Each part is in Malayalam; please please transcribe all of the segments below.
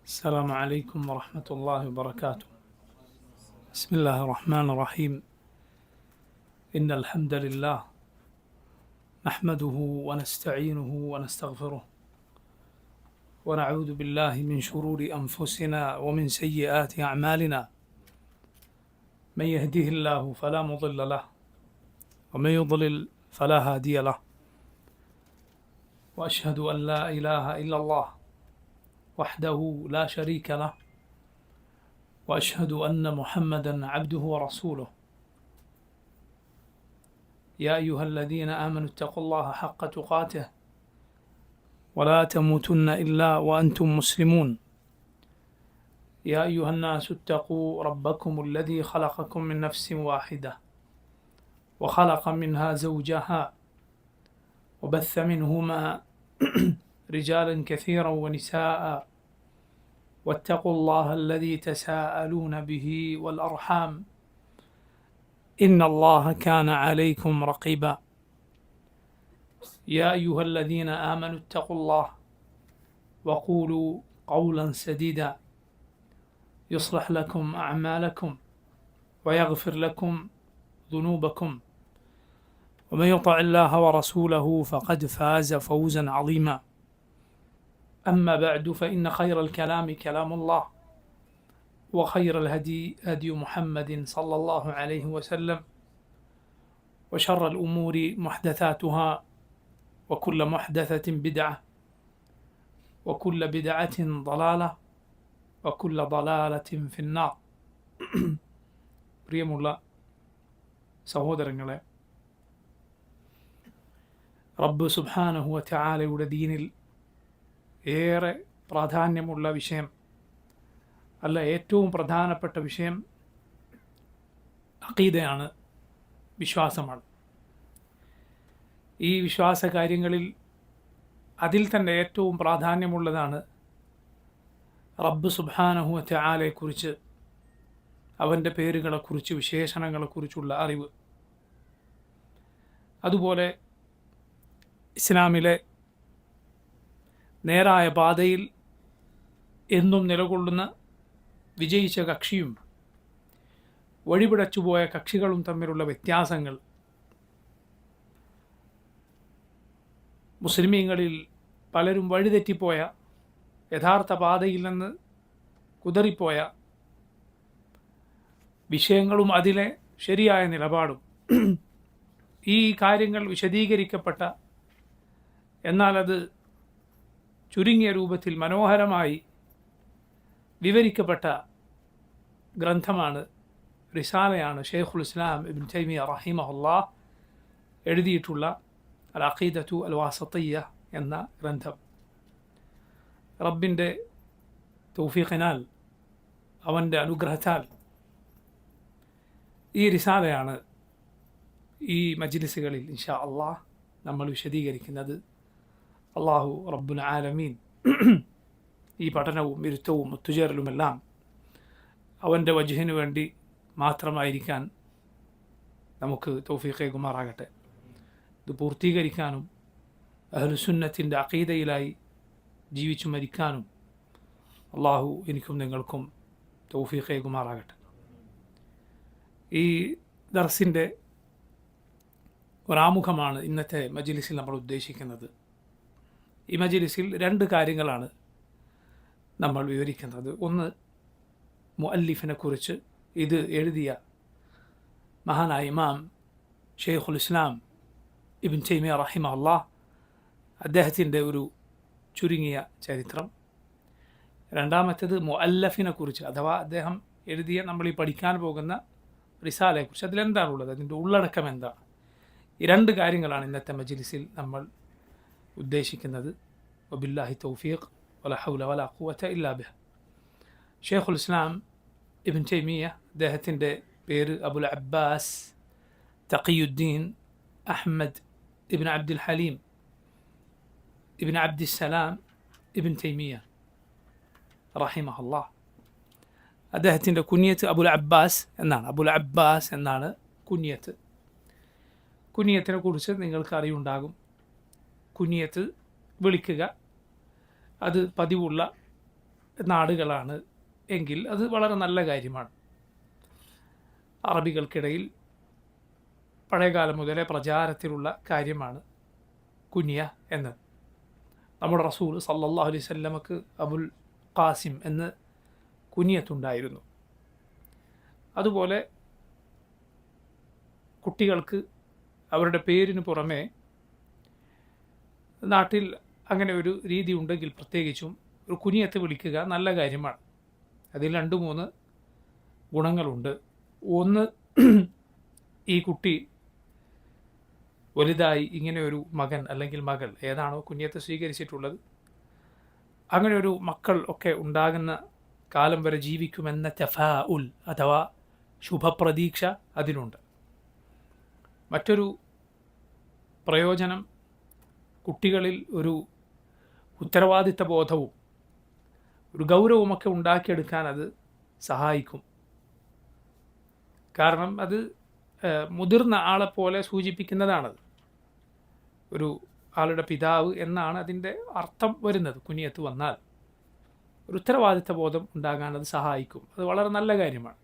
السلام عليكم ورحمة الله وبركاته. بسم الله الرحمن الرحيم. إن الحمد لله نحمده ونستعينه ونستغفره ونعوذ بالله من شرور أنفسنا ومن سيئات أعمالنا. من يهده الله فلا مضل له ومن يضلل فلا هادي له، وأشهد أن لا إله إلا الله وحده لا شريك له، وأشهد أن محمدا عبده ورسوله. يا أيها الذين آمنوا اتقوا الله حق تقاته ولا تموتن إلا وأنتم مسلمون. يا أيها الناس اتقوا ربكم الذي خلقكم من نفس واحدة وخلق منها زوجها وبث منهما رجالا كثيرا ونساء، واتقوا الله الذي تساءلون به والأرحام إن الله كان عليكم رقيبا. يا أيها الذين آمنوا اتقوا الله وقولوا قولا سديدا يصلح لكم أعمالكم ويغفر لكم ذنوبكم، ومن يطع الله ورسوله فقد فاز فوزا عظيما. أما بعد، فإن خير الكلام كلام الله، وخير الهدي هدي محمد صلى الله عليه وسلم، وشر الأمور محدثاتها، وكل محدثة بدعة، وكل بدعة ضلالة، وكل ضلالة في النار. പ്രിയമുള്ള സഹോദരങ്ങളെ, റബ്ബ് സുബ്ഹാനഹു വ തആലയുടെ ദീനിൽ ഏറെ പ്രാധാന്യമുള്ള വിഷയം, അല്ല ഏറ്റവും പ്രധാനപ്പെട്ട വിഷയം അഖീദയാണ്, വിശ്വാസമാണ്. ഈ വിശ്വാസ കാര്യങ്ങളിൽ അതിൽ തന്നെ ഏറ്റവും പ്രാധാന്യമുള്ളതാണ് റബ്ബ് സുബ്ഹാനഹു വ തആലയെക്കുറിച്ച്, അവൻ്റെ പേരുകളെക്കുറിച്ച്, വിശേഷണങ്ങളെക്കുറിച്ചുള്ള അറിവ്. അതുപോലെ ഇസ്ലാമിലെ നേരായ പാതയിൽ എന്നും നിലകൊള്ളുന്ന വിജയിച്ച കക്ഷിയും വഴിപിഴച്ചുപോയ കക്ഷികളും തമ്മിലുള്ള വ്യത്യാസങ്ങൾ, മുസ്ലിമീങ്ങളിൽ പലരും വഴിതെറ്റിപ്പോയ, യഥാർത്ഥ പാതയിൽ നിന്ന് കുതറിപ്പോയ വിഷയങ്ങളും അതിലെ ശരിയായ നിലപാടും, ഈ കാര്യങ്ങൾ വിശദീകരിക്കപ്പെട്ട, എന്നാൽ അത് ചുരുങ്ങിയ രൂപത്തിൽ മനോഹരമായി വിവരിക്കപ്പെട്ട ഗ്രന്ഥമാണ്, റിസാലയാണ് ഷെയ്ഖുൽ ഇസ്ലാം ഇബ്നു തൈമിയ്യ റഹിമഹുല്ലാഹ് എഴുതിയിട്ടുള്ള അൽ അഖീദത്തു അൽ വാസിത്തിയ്യ എന്ന ഗ്രന്ഥം. റബ്ബിൻ്റെ തൗഫീഖിനാൽ, അവൻ്റെ അനുഗ്രഹത്താൽ ഈ റിസാലയാണ് ഈ മജ്ലിസുകളിൽ ഇൻഷാ അള്ളാഹ് നമ്മൾ വിശദീകരിക്കുന്നത്. അള്ളാഹു റബ്ബുൽ ആലമീൻ ഈ പഠനവും ഇരുത്തവും ഒത്തുചേരലുമെല്ലാം അവൻ്റെ വജ്ഹിനു വേണ്ടി മാത്രമായിരിക്കാൻ നമുക്ക് തൗഫീഖേകുമാറാകട്ടെ. ഇത് പൂർത്തീകരിക്കാനും അഹ്ലുസുന്നത്തിൻ്റെ അഖീദയിലായി ജീവിച്ചു മരിക്കാനും അള്ളാഹു എനിക്കും നിങ്ങൾക്കും തൗഫീഖേകുമാറാകട്ടെ. ഈ ദർസിൻ്റെ ഒരാമുഖമാണ് ഇന്നത്തെ മജ്ലിസിൽ നമ്മൾ ഉദ്ദേശിക്കുന്നത്. ഈ മജ്ലിസിൽ രണ്ട് കാര്യങ്ങളാണ് നമ്മൾ വിവരിക്കുന്നത്. ഒന്ന്, മുഅല്ലിഫിനെ കുറിച്ച്, ഇത് എഴുതിയ മഹാനായ ഇമാം ഷെയ്ഖുൽ ഇസ്ലാം ഇബ്നു തൈമിയ്യ റഹിമഹുല്ലാഹ്, അദ്ദേഹത്തിൻ്റെ ഒരു ചുരുങ്ങിയ ചരിത്രം. രണ്ടാമത്തേത് മുഅല്ലഫിനെ കുറിച്ച്, അഥവാ അദ്ദേഹം എഴുതിയ നമ്മൾ ഈ പഠിക്കാൻ പോകുന്ന റിസാലയെക്കുറിച്ച്, അതിലെന്താണുള്ളത്, അതിൻ്റെ ഉള്ളടക്കം എന്താണ്. ഈ രണ്ട് കാര്യങ്ങളാണ് ഇന്നത്തെ മജ്ലിസിൽ നമ്മൾ ഉദ്ദേശിക്കുന്നത്. വബില്ലാഹി തൗഫീഖ് വലാ ഹൗല വലാ ഖുവത ഇല്ലാ ബിഹ്. ഷെയ്ഖുൽ ഇസ്ലാം ഇബ്നു തൈമിയ്യ, അദ്ദേഹത്തിൻ്റെ പേര് അബുൽ അബ്ബാസ് തഖിയുദ്ദീൻ അഹ്മദ് ഇബ്നു അബ്ദുൽ ഹലീം ഇബ്നു അബ്ദുസ്സലാം ഇബ്നു തൈമിയ്യ റഹിമഹുല്ലാഹ്. അദ്ദേഹത്തിൻ്റെ കുനിയത്ത് അബുൽ അബ്ബാസ് എന്നാണ്. അബുൽ അബ്ബാസ് എന്നാണ് കുനിയത്ത്. കുനിയത്തിനെ കുറിച്ച് നിങ്ങൾക്ക് അറിവുണ്ടാകും. കുനിയത്ത് വിളിക്കുക, അത് പതിവുള്ള നാടുകളാണ് എങ്കിൽ അത് വളരെ നല്ല കാര്യമാണ്. അറബികൾക്കിടയിൽ പഴയകാലം മുതലേ പ്രചാരത്തിലുള്ള കാര്യമാണ് കുനിയ എന്ന്. നമ്മുടെ റസൂൽ സല്ലല്ലാഹു അലൈഹി വസല്ലമക്ക് അബുൽ ഖാസിം എന്ന് കുനിയത്തുണ്ടായിരുന്നു. അതുപോലെ കുട്ടികൾക്ക് അവരുടെ പേരിന് പുറമെ നാട്ടിൽ അങ്ങനെ ഒരു രീതി ഉണ്ടെങ്കിൽ പ്രത്യേകിച്ചും ഒരു കുനിയത്ത് വിളിക്കുക നല്ല കാര്യമാണ്. അതിൽ 2-3 ഗുണങ്ങളുണ്ട്. ഒന്ന്, ഈ കുട്ടി വലുതായി ഇങ്ങനെ ഒരു മകൻ അല്ലെങ്കിൽ മകൾ ഏതാണോ കുനിയത്ത് സ്വീകരിച്ചിട്ടുള്ളത് അങ്ങനെ ഒരു മക്കൾ ഒക്കെ ഉണ്ടാകുന്ന കാലം വരെ ജീവിക്കുമെന്ന തഫാഉൽ അഥവാ ശുഭപ്രതീക്ഷ അതിനുണ്ട്. മറ്റൊരു പ്രയോജനം, കുട്ടികളിൽ ഒരു ഉത്തരവാദിത്ത ബോധവും ഒരു ഗൗരവമൊക്കെ ഉണ്ടാക്കിയെടുക്കാൻ അത് സഹായിക്കും. കാരണം അത് മുതിർന്ന ആളെപ്പോലെ സൂചിപ്പിക്കുന്നതാണത്. ഒരു ആളുടെ പിതാവ് എന്നാണ് അതിൻ്റെ അർത്ഥം വരുന്നത്. കുനിയത്ത് വന്നാൽ ഒരു ഉത്തരവാദിത്ത ബോധം ഉണ്ടാകാൻ അത് സഹായിക്കും. അത് വളരെ നല്ല കാര്യമാണ്.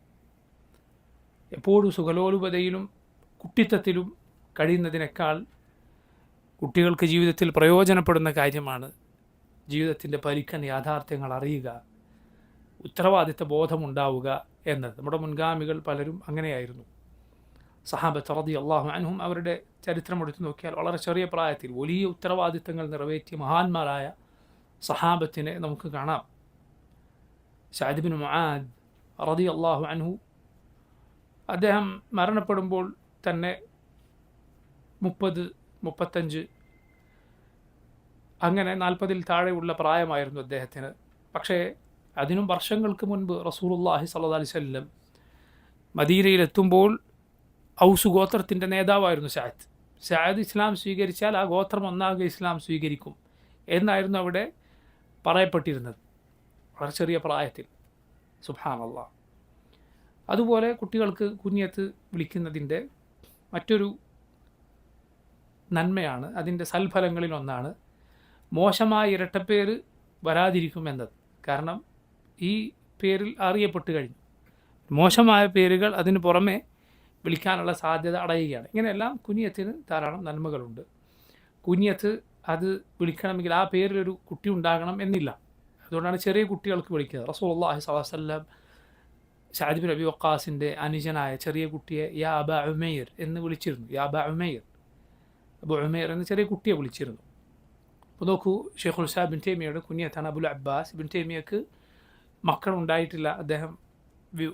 എപ്പോഴും സുഖലോലുപതയിലും കുട്ടിത്തത്തിലും കഴിയുന്നതിനേക്കാൾ കുട്ടികൾക്ക് ജീവിതത്തിൽ പ്രയോജനപ്പെടുന്ന കാര്യമാണ് ജീവിതത്തിൻ്റെ പരിക്കൻ യാഥാർത്ഥ്യങ്ങൾ അറിയുക, ഉത്തരവാദിത്ത ബോധമുണ്ടാവുക എന്നത്. നമ്മുടെ മുൻഗാമികൾ പലരും അങ്ങനെയായിരുന്നു. സഹാബത്ത് റളിയല്ലാഹു അൻഹും അവരുടെ ചരിത്രം എടുത്തു നോക്കിയാൽ വളരെ ചെറിയ പ്രായത്തിൽ വലിയ ഉത്തരവാദിത്തങ്ങൾ നിറവേറ്റിയ മഹാന്മാരായ സഹാബത്തിനെ നമുക്ക് കാണാം. സഅദ് ഇബ്നു മുആദ് റളിയല്ലാഹു അൻഹു അദ്ദേഹം മരണപ്പെടുമ്പോൾ തന്നെ 30-35 അങ്ങനെ 40-ൽ താഴെയുള്ള പ്രായമായിരുന്നു അദ്ദേഹത്തിന്. പക്ഷേ അതിനും വർഷങ്ങൾക്ക് മുൻപ് റസൂലുള്ളാഹി സ്വല്ലല്ലാഹു അലൈഹി വസല്ലം മദീനയിലെത്തുമ്പോൾ ഔസ് ഗോത്രത്തിൻ്റെ നേതാവായിരുന്നു സഅദ്. സഅദ് ഇസ്ലാം സ്വീകരിച്ചാൽ ആ ഗോത്രം ഒന്നാകെ ഇസ്ലാം സ്വീകരിക്കും എന്നായിരുന്നു അവിടെ പറയപ്പെട്ടിരുന്നത്, വളരെ ചെറിയ പ്രായത്തിൽ. സുബ്ഹാനല്ലാഹ്. അതുപോലെ കുട്ടികൾക്ക് കുനിയത്ത് വിളിക്കുന്നതിൻ്റെ മറ്റൊരു നന്മയാണ്, അതിൻ്റെ സൽഫലങ്ങളിലൊന്നാണ് മോശമായ ഇരട്ടപ്പേര് വരാതിരിക്കുമെന്നത്. കാരണം ഈ പേരിൽ അറിയപ്പെട്ട് കഴിഞ്ഞു. മോശമായ പേരുകൾ അതിന് പുറമെ വിളിക്കാനുള്ള സാധ്യത അടയുകയാണ്. ഇങ്ങനെയെല്ലാം കുനിയത്തിന് ധാരാളം നന്മകളുണ്ട്. കുനിയത്ത് അത് വിളിക്കണമെങ്കിൽ ആ പേരിലൊരു കുട്ടി ഉണ്ടാകണം എന്നില്ല. അതുകൊണ്ടാണ് ചെറിയ കുട്ടികൾക്ക് വിളിക്കുന്നത്. റസൂലുള്ളാഹി സ്വല്ലല്ലാഹു അലൈഹി വസല്ലം സഅദ് ബിൻ അബി വഖാസിൻ്റെ അനുജനായ ചെറിയ കുട്ടിയെ യാ അബ ഉമൈർ എന്ന് വിളിച്ചിരുന്നു. യാ അബ ഉമൈർ, അബു ഉമൈർ എന്ന് ചെറിയ കുട്ടിയെ വിളിച്ചിരുന്നു. അപ്പോൾ നോക്കൂ, ഷെയ്ഖുൽ ഇസ്ലാം ഇബ്നു തൈമിയ്യയുടെ കുനിയത്താണ് അബുൽ അബ്ബാസ്. ഇബ്നു തൈമിയ്യക്ക് മക്കളുണ്ടായിട്ടില്ല, അദ്ദേഹം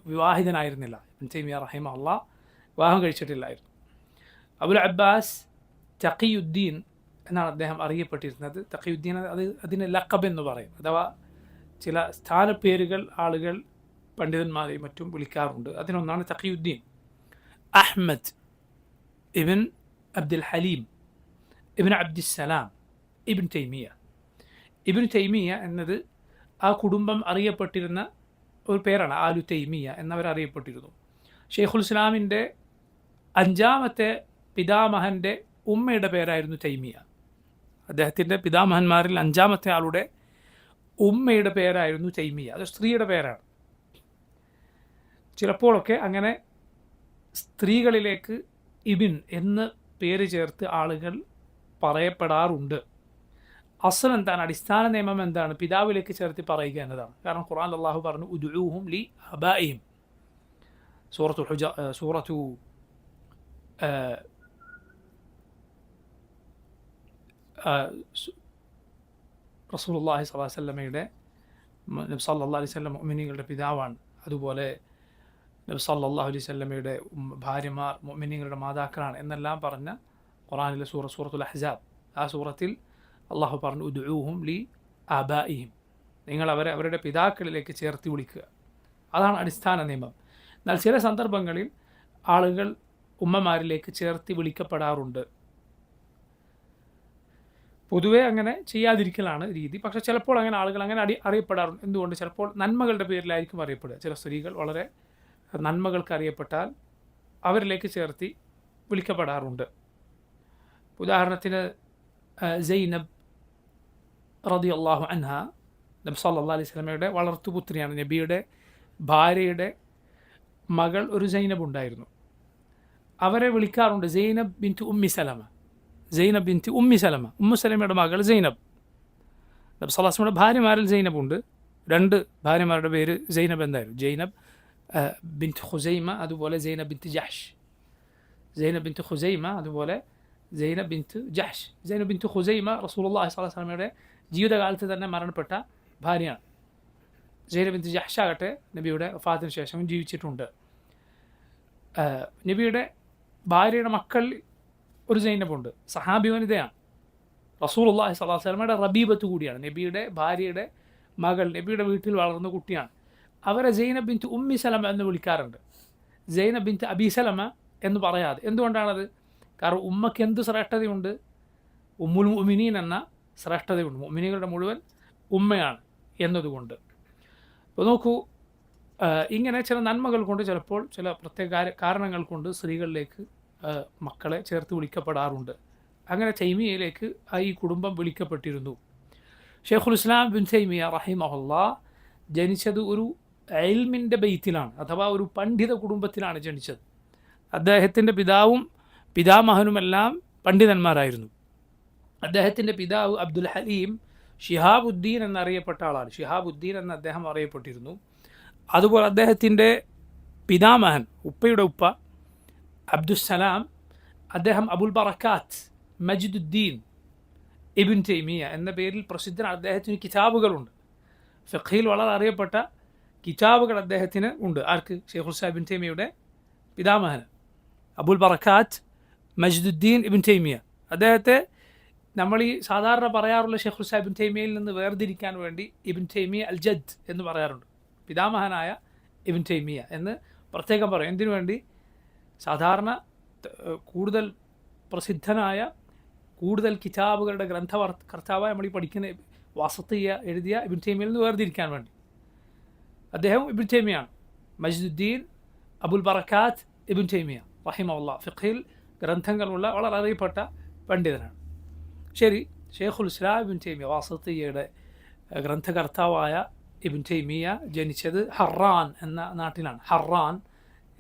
വിവാഹിതനായിരുന്നില്ല. ഇബ്നു തൈമിയ്യ റഹിമഹുല്ലാഹ് വിവാഹം കഴിച്ചിട്ടില്ലായിരുന്നു. അബുൽ അബ്ബാസ് തഖിയുദ്ദീൻ എന്നാണ് അദ്ദേഹം അറിയപ്പെട്ടിരുന്നത്. തഖിയുദ്ദീൻ അതിന് ലഖബ് എന്ന് പറയും, അഥവാ ചില സ്ഥാനപ്പേരുകൾ ആളുകൾ പണ്ഡിതന്മാരെയും മറ്റും വിളിക്കാറുണ്ട്. അതിനൊന്നാണ് തഖിയുദ്ദീൻ. അഹ്മദ് ഇബ്ൻ അബ്ദുൽ ഹലീം ഇബ്ൻ അബ്ദുസ്സലാം ഇബ്ൻ തൈമിയ്യ. ഇബ്ൻ തൈമിയ്യ എന്നത് ആ കുടുംബം അറിയപ്പെട്ടിരുന്ന ഒരു പേരാണ്. ആലു തൈമിയ്യ എന്നവരറിയപ്പെട്ടിരുന്നു. ഷെയ്ഖുൽ ഇസ്ലാമിൻ്റെ 5ാമത്തെ പിതാമഹൻ്റെ ഉമ്മയുടെ പേരായിരുന്നു തൈമിയ്യ. അദ്ദേഹത്തിൻ്റെ പിതാമഹന്മാരിൽ 5ാമത്തെ ആളുടെ ഉമ്മയുടെ പേരായിരുന്നു തൈമിയ്യ. അത് സ്ത്രീയുടെ പേരാണ്. ചിലപ്പോഴൊക്കെ അങ്ങനെ സ്ത്രീകളിലേക്ക് ഇബിൻ എന്ന് പേര് ചേർത്ത് ആളുകൾ പറയപ്പെടാറുണ്ട്. അസ്ൽ എന്താണ്, അടിസ്ഥാന നിയമം എന്താണ്? പിതാവിലേക്ക് ചേർത്ത് പറയുക എന്നതാണ്. കാരണം ഖുർആൻ അല്ലാഹു പറഞ്ഞു ഉദ്ഉഹും ലി അബാഇഹിം. സൂറത്തു റസൂലുള്ളാഹി സ്വല്ലല്ലാഹു അലൈഹി വസല്ലമയുടെ നബി സല്ലല്ലാഹു അലൈഹി വസല്ലം മുഅ്മിനീങ്ങളുടെ പിതാവാണ്. അതുപോലെ നബി സല്ലല്ലാഹു അലൈഹി വസല്ലമയുടെ ഭാര്യമാർ മുഅ്മിനീങ്ങളുടെ മാതാക്കളാണ് എന്നെല്ലാം പറഞ്ഞ ഖുർആനിലെ സൂറത്തുൽ അഹ്സാബ്, ആ സൂറത്തിൽ അള്ളാഹു പറഞ്ഞു ഉദ്ഉഹും ലി ആബാഇഹിം, നിങ്ങൾ അവരെ അവരുടെ പിതാക്കളിലേക്ക് ചേർത്ത് വിളിക്കുക. അതാണ് അടിസ്ഥാന നിയമം. എന്നാൽ ചില സന്ദർഭങ്ങളിൽ ആളുകൾ ഉമ്മമാരിലേക്ക് ചേർത്ത് വിളിക്കപ്പെടാറുണ്ട്. പൊതുവേ അങ്ങനെ ചെയ്യാതിരിക്കലാണ് രീതി. പക്ഷേ ചിലപ്പോൾ അങ്ങനെ ആളുകൾ അങ്ങനെ അറിയപ്പെടാറുണ്ട്. എന്തുകൊണ്ട്? ചിലപ്പോൾ നന്മകളുടെ പേരിലായിരിക്കും അറിയപ്പെടുക. ചില സ്ത്രീകൾ വളരെ നന്മകൾക്ക് അറിയപ്പെട്ടാൽ അവരിലേക്ക് ചേർത്തി വിളിക്കപ്പെടാറുണ്ട്. ഉദാഹരണത്തിന് സൈനബ് റളിയല്ലാഹു അൻഹ നബി സല്ലല്ലാഹു അലൈഹി വസല്ലമയുടെ വളർത്തുപുത്രിയാണ്. നബിയുടെ ഭാര്യയുടെ മകൾ ഒരു സൈനബ് ഉണ്ടായിരുന്നു. അവരെ വിളിക്കാറുണ്ട് സൈനബ് ബിൻറ്റ് ഉമ്മി സലമ. സൈനബ് ബിൻറ്റ് ഉമ്മി സലമ, ഉമ്മു സലമയുടെ മകൾ സൈനബ്. നബി സല്ലല്ലാഹു അലൈഹി വസല്ലമയുടെ ഭാര്യമാരിൽ സൈനബ് ഉണ്ട്. 2 ഭാര്യമാരുടെ പേര് സൈനബ് എന്തായിരുന്നു? സൈനബ് ബിൻറ്റ് ഖുസൈമ, അതുപോലെ സൈനബ് ബിൻറ്റ് ജഹ്ഷ്. സൈനബ് ബിൻറ്റ് ഖുസൈമ, അതുപോലെ സൈനബ് ബിൻറ്റ് ജഹ്ഷ്. സൈനബ് ബിൻറ്റ് ഖുസൈമ റസൂലുള്ളാഹി സ്വല്ലല്ലാഹു അലൈഹി വസല്ലമയുടെ ജീവിതകാലത്ത് തന്നെ മരണപ്പെട്ട ഭാര്യയാണ്. സൈനബ് ബിൻറ്റ് ജഹ്ഷ് ആകട്ടെ നബിയുടെ വഫാത്തിന് ശേഷം ജീവിച്ചിട്ടുണ്ട്. നബിയുടെ ഭാര്യയുടെ മക്കൾ ഒരു സൈനബുണ്ട്, സഹാബി വനിതയാണ്. റസൂലുള്ളാഹി സ്വല്ലല്ലാഹു അലൈഹി വസല്ലമയുടെ റബീബത്ത് കൂടിയാണ്. നബിയുടെ ഭാര്യയുടെ മകൾ നബിയുടെ വീട്ടിൽ വളർന്ന കുട്ടിയാണ്. അവരെ സൈനബ് ബിൻറ്റ് ഉമ്മി സലമ എന്ന് വിളിക്കാറുണ്ട്, സൈനബ് ബിൻറ്റ് അബി സലമ എന്ന് പറയാതെ. എന്തുകൊണ്ടാണത്? കാരണം ഉമ്മയ്ക്ക് എന്ത് ശ്രേഷ്ഠതയുണ്ട്? ഉമ്മുൽ മുഅ്മിനീൻ എന്ന ശ്രേഷ്ഠതയുണ്ട്. മുഅ്മിനീങ്ങളുടെ മുഴുവൻ ഉമ്മയാണ് എന്നതുകൊണ്ട്. അപ്പോൾ നോക്കൂ, ഇങ്ങനെ ചില നന്മകൾ കൊണ്ട്, ചിലപ്പോൾ ചില പ്രത്യേക കാരണങ്ങൾ കൊണ്ട് സ്ത്രീകളിലേക്ക് മക്കളെ ചേർത്ത് വിളിക്കപ്പെടാറുണ്ട്. അങ്ങനെ തൈമിയയിലേക്ക് ഈ കുടുംബം വിളിക്കപ്പെട്ടിരുന്നു. ഷെയ്ഖുൽ ഇസ്ലാം ബിൻ തൈമിയ റഹിമഹുല്ലാഹ് ജനിച്ചത് ഒരു ഇൽമിൻ്റെ ബൈത്തിലാണ്, അഥവാ ഒരു പണ്ഡിത കുടുംബത്തിലാണ് ജനിച്ചത്. അദ്ദേഹത്തിൻ്റെ പിതാവും പിതാമഹനുമെല്ലാം പണ്ഡിതന്മാരായിരുന്നു. അദ്ദേഹത്തിൻ്റെ പിതാവ് അബ്ദുൽ ഹലീം ഷിഹാബുദ്ദീൻ എന്നറിയപ്പെട്ട ആളാണ്. ഷിഹാബുദ്ദീൻ എന്ന് അദ്ദേഹം അറിയപ്പെട്ടിരുന്നു. അതുപോലെ അദ്ദേഹത്തിൻ്റെ പിതാമഹൻ, ഉപ്പയുടെ ഉപ്പ അബ്ദുസ്സലാം, അദ്ദേഹം അബുൽ ബറക്കാത്ത് മജിദുദ്ദീൻ ഇബ്ൻ തൈമിയ എന്ന പേരിൽ പ്രസിദ്ധനാണ്. അദ്ദേഹത്തിന് കിതാബുകളുണ്ട്, ഫിഖ്ഹിൽ വളരെ അറിയപ്പെട്ട കിതാബുകൾ അദ്ദേഹത്തിന് ഉണ്ട്. ആർക്ക്? ഷെയ്ഖുൽ ഇസ്ലാം ഇബ്ൻ തൈമിയയുടെ പിതാമഹന് അബുൽ ബറക്കാത്ത് മജിദുദ്ദീൻ ഇബ്ൻ തൈമിയ. അദ്ദേഹത്തെ നമ്മൾ ഈ സാധാരണ പറയാറുള്ള ഷെയ്ഖുൽ ഇസ്ലാം ഇബ്ൻ തൈമിയയിൽ നിന്ന് വേർതിരിക്കാൻ വേണ്ടി ഇബ്ൻ തൈമിയ അൽ ജദ് എന്ന് പറയാറുണ്ട്. പിതാമഹനായ ഇബ്ൻ തൈമിയ എന്ന് പ്രത്യേകം പറയും. എന്തിനു വേണ്ടി? സാധാരണ കൂടുതൽ പ്രസിദ്ധനായ കൂടുതൽ കിതാബുകളുടെ ഗ്രന്ഥകർത്താവായ നമ്മൾ ഈ പഠിക്കുന്ന വാസത്തിയ എഴുതിയ ഇബ്ൻ തൈമിയയിൽ നിന്ന് വേർതിരിക്കാൻ വേണ്ടി. അദ്ദേഹം ഇബ്ൻ തൈമിയാണ്, മജിദുദ്ദീൻ അബുൽ ബറക്കാത്ത് ഇബ്ൻ തൈമിയ റഹിമഹുല്ലാഹ്. ഫിഖ്ഹിൽ ഗ്രന്ഥങ്ങളുള്ള വളരെ അറിയപ്പെട്ട പണ്ഡിതനാണ്. ശരി, ഷെയ്ഖുൽ ഇസ്ലാം ഇബ്ൻ തൈമിയ വാസത്തിയയുടെ ഗ്രന്ഥകർത്താവായ ഇബ്ൻ തൈമിയ ജനിച്ചത് ഹറാൻ എന്ന നാട്ടിലാണ്. ഹറാൻ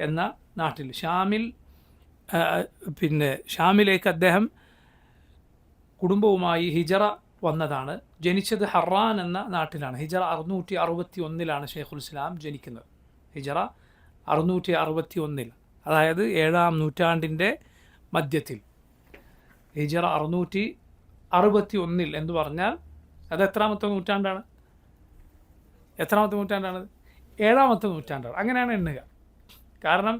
എന്ന നാട്ടിൽ ഷാമിലേക്ക് അദ്ദേഹം കുടുംബവുമായി ഹിജറ വന്നതാണ്. ജനിച്ചത് ഹറാൻ എന്ന നാട്ടിലാണ്. ഹിജറ 661 ഷെയ്ഖുൽ ഇസ്ലാം ജനിക്കുന്നത്. ഹിജറ 661, അതായത് 7-ാം നൂറ്റാണ്ടിൻ്റെ മധ്യത്തിൽ. ഹിജറ 661 എന്ന് പറഞ്ഞാൽ അത് എത്രാമത്തെ നൂറ്റാണ്ടാണ്? 7-ാമത്തെ നൂറ്റാണ്ടാണ്. അങ്ങനെയാണ് എണ്ണുക. കാരണം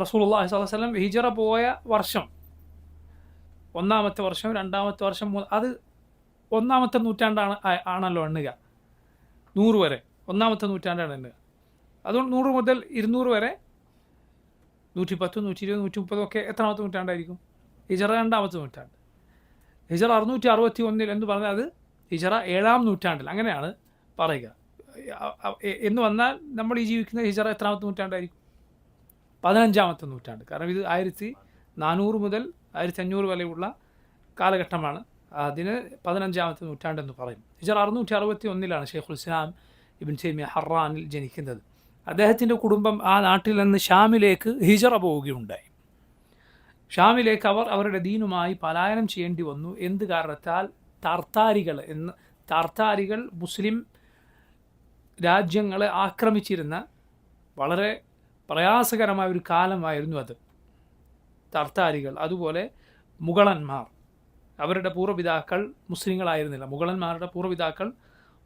റസൂലുള്ളാഹി സ്വല്ലല്ലാഹു അലൈഹി വസല്ലം ഹിജറ പോയ വർഷം, 1-ാമത്തെ വർഷം, 2-ാമത്തെ വർഷം, അത് 1-ാമത്തെ നൂറ്റാണ്ടാണ് ആണല്ലോ എണ്ണുക. 100 വരെ 1-ാമത്തെ നൂറ്റാണ്ടാണ് എണ്ണുക. അതുകൊണ്ട് 100 മുതൽ 200 വരെ 110, 120, 130 ഒക്കെ എത്രാമത്തെ നൂറ്റാണ്ടായിരിക്കും? ഹിജറ 2-ാമത്തെ നൂറ്റാണ്ട്. ഹിജറ 661 എന്ന് പറഞ്ഞാൽ അത് ഹിജറ 7-ാം നൂറ്റാണ്ടിൽ അങ്ങനെയാണ് പറയുക. എന്ന് വന്നാൽ നമ്മൾ ഈ ജീവിക്കുന്ന ഹിജറ എത്രാമത്തെ നൂറ്റാണ്ടായിരിക്കും? 15-ാമത്തെ നൂറ്റാണ്ട്. കാരണം ഇത് 1400 മുതൽ 1500 വരെയുള്ള കാലഘട്ടമാണ്. അതിന് 15-ാമത്തെ നൂറ്റാണ്ടെന്ന് പറയും. ഹിജറ 661 ഷെയ്ഖുൽ ഇസ്ലാം ഇബ്ൻ തൈമിയ ഹറാനിൽ ജനിക്കുന്നത്. അദ്ദേഹത്തിൻ്റെ കുടുംബം ആ നാട്ടിൽ നിന്ന് ഷാമിലേക്ക് ഹിജറ പോവുകയുണ്ടായി. ഷാമിലേക്ക് അവർ അവരുടെ ദീനുമായി പലായനം ചെയ്യേണ്ടി വന്നു. എന്ത് കാരണത്താൽ? താർത്താരികൾ മുസ്ലിം രാജ്യങ്ങളെ ആക്രമിച്ചിരുന്ന വളരെ പ്രയാസകരമായ ഒരു കാലമായിരുന്നു അത്. താർത്താരികൾ, അതുപോലെ മുഗളന്മാർ, അവരുടെ പൂർവ്വപിതാക്കൾ മുസ്ലിങ്ങളായിരുന്നില്ല. മുഗളന്മാരുടെ പൂർവ്വപിതാക്കൾ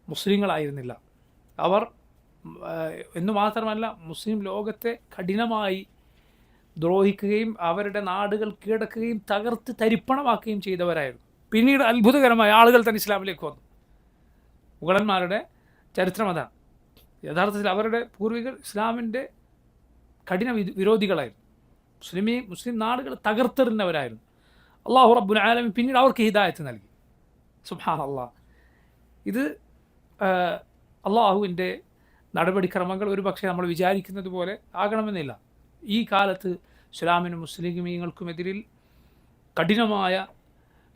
മുസ്ലിങ്ങളായിരുന്നില്ല. അവർ എന്നു മാത്രമല്ല മുസ്ലിം ലോകത്തെ കഠിനമായി ദ്രോഹിക്കുകയും അവരുടെ നാടുകൾ കീഴടക്കുകയും തകർത്ത് തരിപ്പണമാക്കുകയും ചെയ്തവരായിരുന്നു. പിന്നീട് അത്ഭുതകരമായ ആളുകൾ തന്നെ ഇസ്ലാമിലേക്ക് വന്നു. മുഗളന്മാരുടെ ചരിത്രം അതാണ്. യഥാർത്ഥത്തിൽ അവരുടെ പൂർവികർ ഇസ്ലാമിൻ്റെ കഠിന വിരോധികളായിരുന്നു. മുസ്ലിം നാടുകൾ തകർത്തെറിഞ്ഞവരായിരുന്നു. അള്ളാഹു റബ്ബുൽ ആലമീൻ പിന്നീട് അവർക്ക് ഹിദായത്ത് നൽകി. സുബ്ഹാനല്ലാഹ്. ഇത് അള്ളാഹുവിൻ്റെ നടപടിക്രമങ്ങൾ ഒരു പക്ഷേ നമ്മൾ വിചാരിക്കുന്നത് പോലെ ആകണമെന്നില്ല. ഈ കാലത്ത് ഇസ്ലാമിനും മുസ്ലിമീങ്ങൾക്കുമെതിരിൽ കഠിനമായ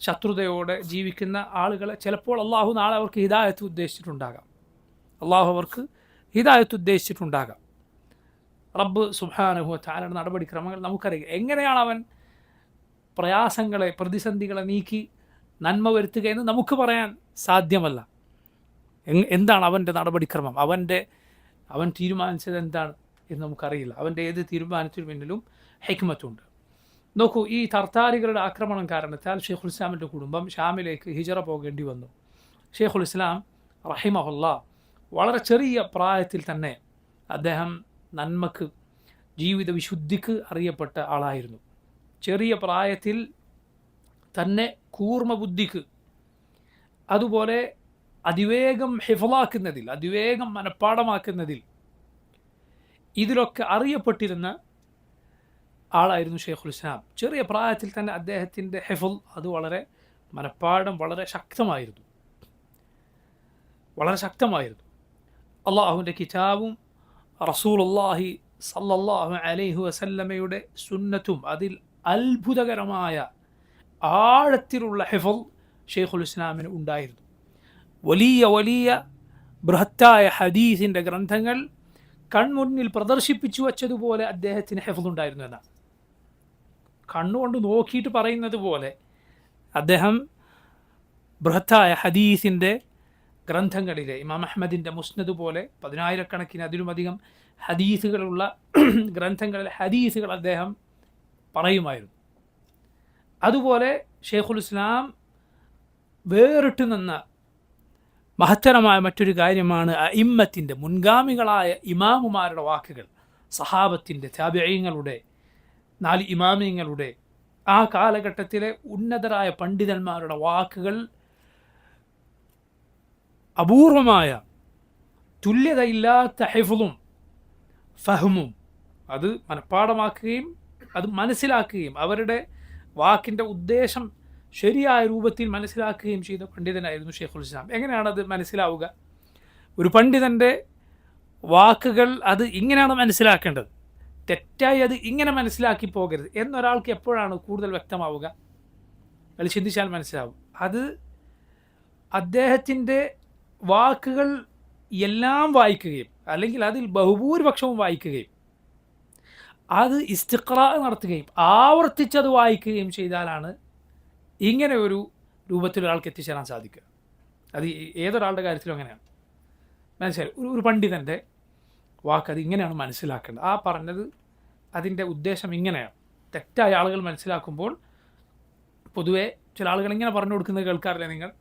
ശത്രുതയോടെ ജീവിക്കുന്ന ആളുകളെ ചിലപ്പോൾ അള്ളാഹു നാളെ അവർക്ക് ഹിദായത്ത് ഉദ്ദേശിച്ചിട്ടുണ്ടാകാം. അള്ളാഹു അവർക്ക് ഹിദായത്ത് ഉദ്ദേശിച്ചിട്ടുണ്ടാകാം. റബ്ബ് സുബ്ഹാനഹു വ തആലയുടെ നടപടിക്രമങ്ങൾ നമുക്കറിയാം. എങ്ങനെയാണ് അവൻ പ്രയാസങ്ങളെ, പ്രതിസന്ധികളെ നീക്കി നന്മ വരുത്തുക എന്ന് നമുക്ക് പറയാൻ സാധ്യമല്ല. എന്താണ് അവൻ്റെ നടപടിക്രമം, അവൻ തീരുമാനിച്ചത് എന്താണ് എന്ന് നമുക്കറിയില്ല. അവൻ്റെ ഏത് തീരുമാനത്തിനു പിന്നിലും ഹിക്മത്തുണ്ട്. നോക്കൂ, ഈ തർത്താരികളുടെ ആക്രമണം കാരണത്താൽ ഷെയ്ഖുൽ ഇസ്ലാമിൻ്റെ കുടുംബം ഷാമിലേക്ക് ഹിജറ പോകേണ്ടി വന്നു. ഷെയ്ഖുൽ ഇസ്ലാം റഹിമഹുല്ലാ വളരെ ചെറിയ പ്രായത്തിൽ തന്നെ അദ്ദേഹം നന്മക്ക്, ജീവിത വിശുദ്ധിക്ക് അറിയപ്പെട്ട ആളായിരുന്നു. ചെറിയ പ്രായത്തിൽ തന്നെ കൂർമ്മ ബുദ്ധിക്ക്, അതുപോലെ അതിവേഗം ഹിഫ്ളാക്കുന്നതിൽ, അതിവേഗം മനഃപ്പാടമാക്കുന്നതിൽ, ഇതിലൊക്കെ അറിയപ്പെട്ടിരുന്ന ആളായിരുന്നു ഷെയ്ഖുൽ ഇസ്ലാം. ചെറിയ പ്രായത്തിൽ തന്നെ അദ്ദേഹത്തിൻ്റെ ഹിഫ്ൾ, അത് വളരെ മനഃപ്പാടം വളരെ ശക്തമായിരുന്നു. അള്ളാഹുവിൻ്റെ കിതാബും റസൂലുള്ളാഹി സല്ലല്ലാഹു അലൈഹി വസല്ലമയുടെ സുന്നത്തും അതിൽ അത്ഭുതകരമായ ആഴത്തിലുള്ള ഹിഫ്ൾ ഷെയ്ഖുൽ ഇസ്ലാമിന് ഉണ്ടായിരുന്നു. വലിയ ബൃഹത്തായ ഹദീസിൻ്റെ ഗ്രന്ഥങ്ങൾ കൺമുന്നിൽ പ്രദർശിപ്പിച്ചു വച്ചതുപോലെ അദ്ദേഹത്തിന് ഹിഫ്ൾ ഉണ്ടായിരുന്നു എന്നാണ്. കണ്ണുകൊണ്ട് നോക്കിയിട്ട് പറയുന്നത് പോലെ അദ്ദേഹം ബൃഹത്തായ ഹദീസിൻ്റെ ഗ്രന്ഥങ്ങളിലെ ഇമാം അഹ്മദിൻ്റെ മുസ്നദ് പോലെ 10,000 അതിലുമധികം ഹദീസുകളുള്ള ഗ്രന്ഥങ്ങളിലെ ഹദീസുകൾ അദ്ദേഹം പറയുമായിരുന്നു. അതുപോലെ ഷെയ്ഖുൽ ഇസ്ലാം വേറിട്ട് നിന്ന മഹത്തരമായ മറ്റൊരു കാര്യമാണ് അഇമ്മത്തിൻ്റെ, മുൻഗാമികളായ ഇമാമുമാരുടെ വാക്കുകൾ. സഹാബത്തിൻ്റെ, താബിഈങ്ങളുടെ, 4 ഇമാമിങ്ങളുടെ, ആ കാലഘട്ടത്തിലെ ഉന്നതരായ പണ്ഡിതന്മാരുടെ വാക്കുകൾ അപൂർവമായ, തുല്യതയില്ലാത്ത ഹിഫ്ളും ഫഹ്മും, അത് മനഃപ്പാടമാക്കുകയും അത് മനസ്സിലാക്കുകയും അവരുടെ വാക്കിൻ്റെ ഉദ്ദേശം ശരിയായ രൂപത്തിൽ മനസ്സിലാക്കുകയും ചെയ്ത പണ്ഡിതനായിരുന്നു ഷെയ്ഖുൽ ഇസ്ലാം. എങ്ങനെയാണത് മനസ്സിലാവുക? ഒരു പണ്ഡിതൻ്റെ വാക്കുകൾ അത് ഇങ്ങനെയാണ് മനസ്സിലാക്കേണ്ടത്, തെറ്റായി അത് ഇങ്ങനെ മനസ്സിലാക്കി പോകരുത് എന്നൊരാൾക്ക് എപ്പോഴാണ് കൂടുതൽ വ്യക്തമാവുക? അത് ചിന്തിച്ചാൽ മനസ്സിലാവും. അത് അദ്ദേഹത്തിൻ്റെ വാക്കുകൾ എല്ലാം വായിക്കുകയും അല്ലെങ്കിൽ അതിൽ ബഹുഭൂരിപക്ഷവും വായിക്കുകയും അത് ഇസ്തിഖ്റാ നടത്തുകയും ആവർത്തിച്ചത് വായിക്കുകയും ചെയ്താലാണ് ഇങ്ങനെ ഒരു രൂപത്തിൽ ഒരാൾക്ക് എത്തിച്ചേരാൻ സാധിക്കുക. അത് ഏതൊരാളുടെ കാര്യത്തിലും അങ്ങനെയാണ്. മനസ്സിലായി? ഒരു പണ്ഡിതൻ്റെ വാക്ക് അത് ഇങ്ങനെയാണ് മനസ്സിലാക്കേണ്ടത്, ആ പറഞ്ഞത് അതിൻ്റെ ഉദ്ദേശം ഇങ്ങനെയാണ്. തെറ്റായ ആളുകൾ മനസ്സിലാക്കുമ്പോൾ പൊതുവെ ചില ആളുകൾ ഇങ്ങനെ പറഞ്ഞു കൊടുക്കുന്നത് കേൾക്കാറില്ലേ നിങ്ങൾ?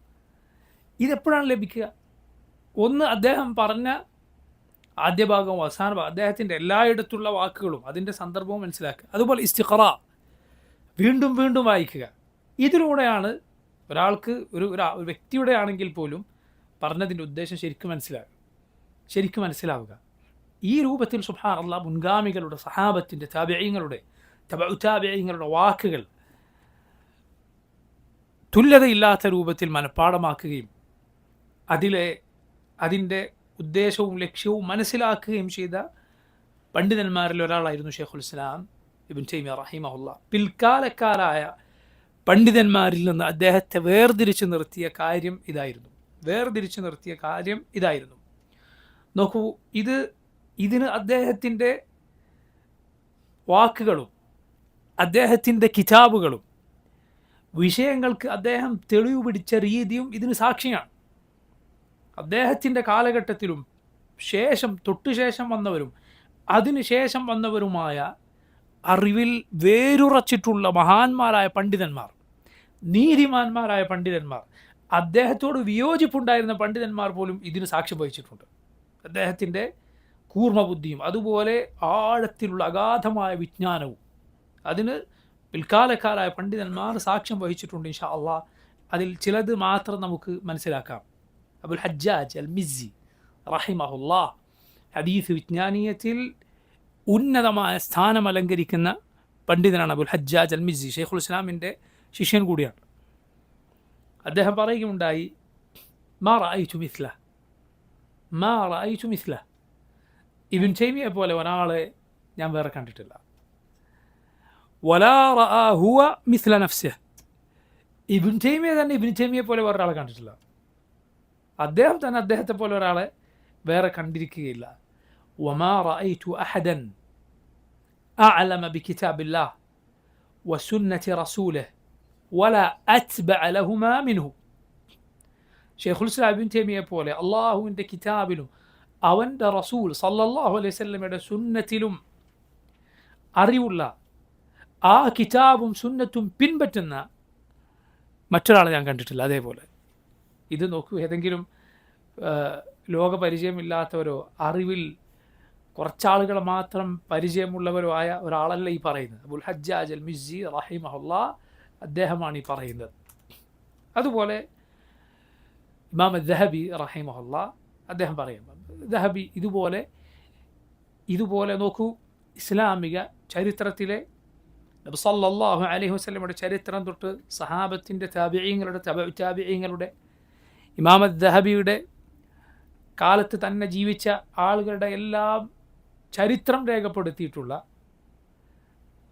ഇതെപ്പോഴാണ് ലഭിക്കുക? ഒന്ന്, അദ്ദേഹം പറഞ്ഞ ആദ്യ ഭാഗവും അവസാന ഭാഗം, അദ്ദേഹത്തിൻ്റെ എല്ലായിടത്തുള്ള വാക്കുകളും അതിൻ്റെ സന്ദർഭവും മനസ്സിലാക്കുക. അതുപോലെ ഇസ്തിഖ്റാ, വീണ്ടും വീണ്ടും വായിക്കുക. ഇതിലൂടെയാണ് ഒരാൾക്ക് ഒരു വ്യക്തിയുടെ ആണെങ്കിൽ പോലും പറഞ്ഞതിൻ്റെ ഉദ്ദേശം ശരിക്കും മനസ്സിലാവുക. ഈ രൂപത്തിൽ സുബ്ഹാനല്ലാഹ് മുൻഗാമികളുടെ, സഹാബത്തിൻ്റെ, താബിഈങ്ങളുടെ, തബഉ താബിഈങ്ങളുടെ വാക്കുകൾ തുല്യതയില്ലാത്ത രൂപത്തിൽ മനഃപ്പാടമാക്കുകയും അതിൻ്റെ ഉദ്ദേശവും ലക്ഷ്യവും മനസ്സിലാക്കുകയും ചെയ്ത പണ്ഡിതന്മാരിൽ ഒരാളായിരുന്നു ഷെയ്ഖുൽ ഇസ്ലാം ഇബ്നു തൈമിയ്യ റഹിമഹുല്ലാഹ്. പിൽക്കാലക്കാരായ പണ്ഡിതന്മാരിൽ നിന്ന് അദ്ദേഹത്തെ വേർതിരിച്ച് നിർത്തിയ കാര്യം ഇതായിരുന്നു. നോക്കൂ, ഇതിന് അദ്ദേഹത്തിൻ്റെ വാക്കുകളും അദ്ദേഹത്തിൻ്റെ കിതാബുകളും വിഷയങ്ങൾക്ക് അദ്ദേഹം തെളിവ് പിടിച്ച രീതിയും ഇതിന് സാക്ഷിയാണ്. അദ്ദേഹത്തിൻ്റെ കാലഘട്ടത്തിലും തൊട്ടുശേഷം വന്നവരും അതിനുശേഷം വന്നവരുമായ അറിവിൽ വേരുറച്ചിട്ടുള്ള മഹാന്മാരായ പണ്ഡിതന്മാർ, നീതിമാന്മാരായ പണ്ഡിതന്മാർ, അദ്ദേഹത്തോട് വിയോജിപ്പുണ്ടായിരുന്ന പണ്ഡിതന്മാർ പോലും ഇതിന് സാക്ഷ്യം വഹിച്ചിട്ടുണ്ട്. അദ്ദേഹത്തിൻ്റെ കൂർമ്മബുദ്ധിയും അതുപോലെ ആഴത്തിലുള്ള അഗാധമായ വിജ്ഞാനവും അതിന് പിൽക്കാലക്കാരായ പണ്ഡിതന്മാർ സാക്ഷ്യം വഹിച്ചിട്ടുണ്ട്. ഇൻഷാ അള്ളാഹ് അതിൽ ചിലത് മാത്രം നമുക്ക് മനസ്സിലാക്കാം. അബുൽ ഹജ്ജാജ് അൽ മിസ്സി റഹിമഹുല്ലാഹ് ഹദീസ് വിജ്ഞാനീയത്തിൽ ഉന്നതമായ സ്ഥാനം അലങ്കരിക്കുന്ന പണ്ഡിതനാണ് അബുൽ ഹജ്ജാജ് അൽ മിസ്സി. ഷെയ്ഖുൽ ഇസ്ലാമിൻ്റെ ശിഷ്യൻ കൂടിയാണ്. അദ്ദേഹം പറയുകയുണ്ടായി, മാ റഅയ്തു മിസ്ല, ഇബ്നു തൈമിയ്യ പോലെ ഒരാളെ ഞാൻ വേറെ കണ്ടിട്ടില്ല. വലാ റഅ ഹുവ മിസ്ല നഫ്സിഹി, ഇബ്നു തൈമിയ്യ തന്നെ ഇബ്നു തൈമിയ്യ പോലെ ഒരാളെ കണ്ടിട്ടില്ല. അദ്ദേഹം തന്നെ അദ്ദേഹത്തെ പോലെ ഒരാളെ വേറെ കണ്ടിരിക്കുകയില്ല. വമാ റഅയ്തു അഹദൻ അഅലമ ബികിതാബില്ലാഹ് വസുന്നതി റസൂലിഹി വലാ അത്ബഅ ലഹുമാ മിൻഹു. ശൈഖുൽ ഇസ്ലാം ഇബ്നു തൈമിയ്യ പോലെ അള്ളാഹുവിൻ്റെ കിതാബിലും അവൻ്റെ റസൂൽ സല്ലല്ലാഹു അലൈഹി വസല്ലമയുടെ സുന്നത്തിലും അറിവുള്ള, ആ കിതാബും സുന്നത്തും പിൻപറ്റുന്ന മറ്റൊരാളെ ഞാൻ കണ്ടിട്ടില്ല. അതേപോലെ ഇത് നോക്കൂ, ഏതെങ്കിലും ലോകപരിചയമില്ലാത്തവരോ അറിവിൽ കുറച്ചാളുകൾ മാത്രം പരിചയമുള്ളവരോ ആയ ഒരാളല്ല ഈ പറയുന്നത്. അബുൽ ഹജ്ജാജ് അൽ മിസ്സി റഹിമഹുല്ലാ അദ്ദേഹമാണ് ഈ പറയുന്നത്. അതുപോലെ ഇമാം ദഹബി റഹിമഹുല്ലാ അദ്ദേഹം പറയുന്നത്, ദഹബി ഇതുപോലെ നോക്കൂ, ഇസ്ലാമിക ചരിത്രത്തിലെ നബി സല്ലല്ലാഹു അലൈഹി വസല്ലമയുടെ ചരിത്രം തൊട്ട് സഹാബത്തിൻ്റെ താബിഈങ്ങളുടെ താബിഈങ്ങളുടെ ഇമാം ദഹബിയുടെ കാലത്ത് തന്നെ ജീവിച്ച ആളുകളുടെ എല്ലാം ചരിത്രം രേഖപ്പെടുത്തിയിട്ടുള്ള,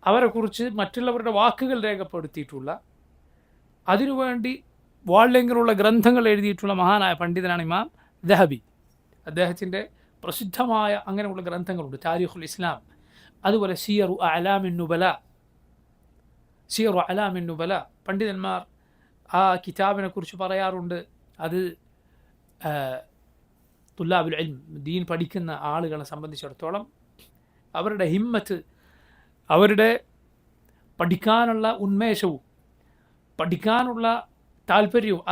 അവരെക്കുറിച്ച് മറ്റുള്ളവരുടെ വാക്കുകൾ രേഖപ്പെടുത്തിയിട്ടുള്ള, അതിനുവേണ്ടി വാള്യങ്ങളുള്ള ഗ്രന്ഥങ്ങൾ എഴുതിയിട്ടുള്ള മഹാനായ പണ്ഡിതനാണ് ഇമാം ദഹബി. അദ്ദേഹത്തിൻ്റെ പ്രസിദ്ധമായ അങ്ങനെയുള്ള ഗ്രന്ഥങ്ങളുണ്ട്. താരിഖുൽ ഇസ്ലാം, അതുപോലെ സിയറു അഅലാമിൻ നുബല. പണ്ഡിതന്മാർ ആ കിതാബിനെ കുറിച്ച് പറയാറുണ്ട്, അത് തുല്ലാബുൽ ഇൽം, ദീൻ പഠിക്കുന്ന ആളുകളെ സംബന്ധിച്ചിടത്തോളം അവരുടെ ഹിമ്മത്ത്, അവരുടെ പഠിക്കാനുള്ള ഉന്മേഷവും പഠിക്കാനുള്ള താല്പര്യവും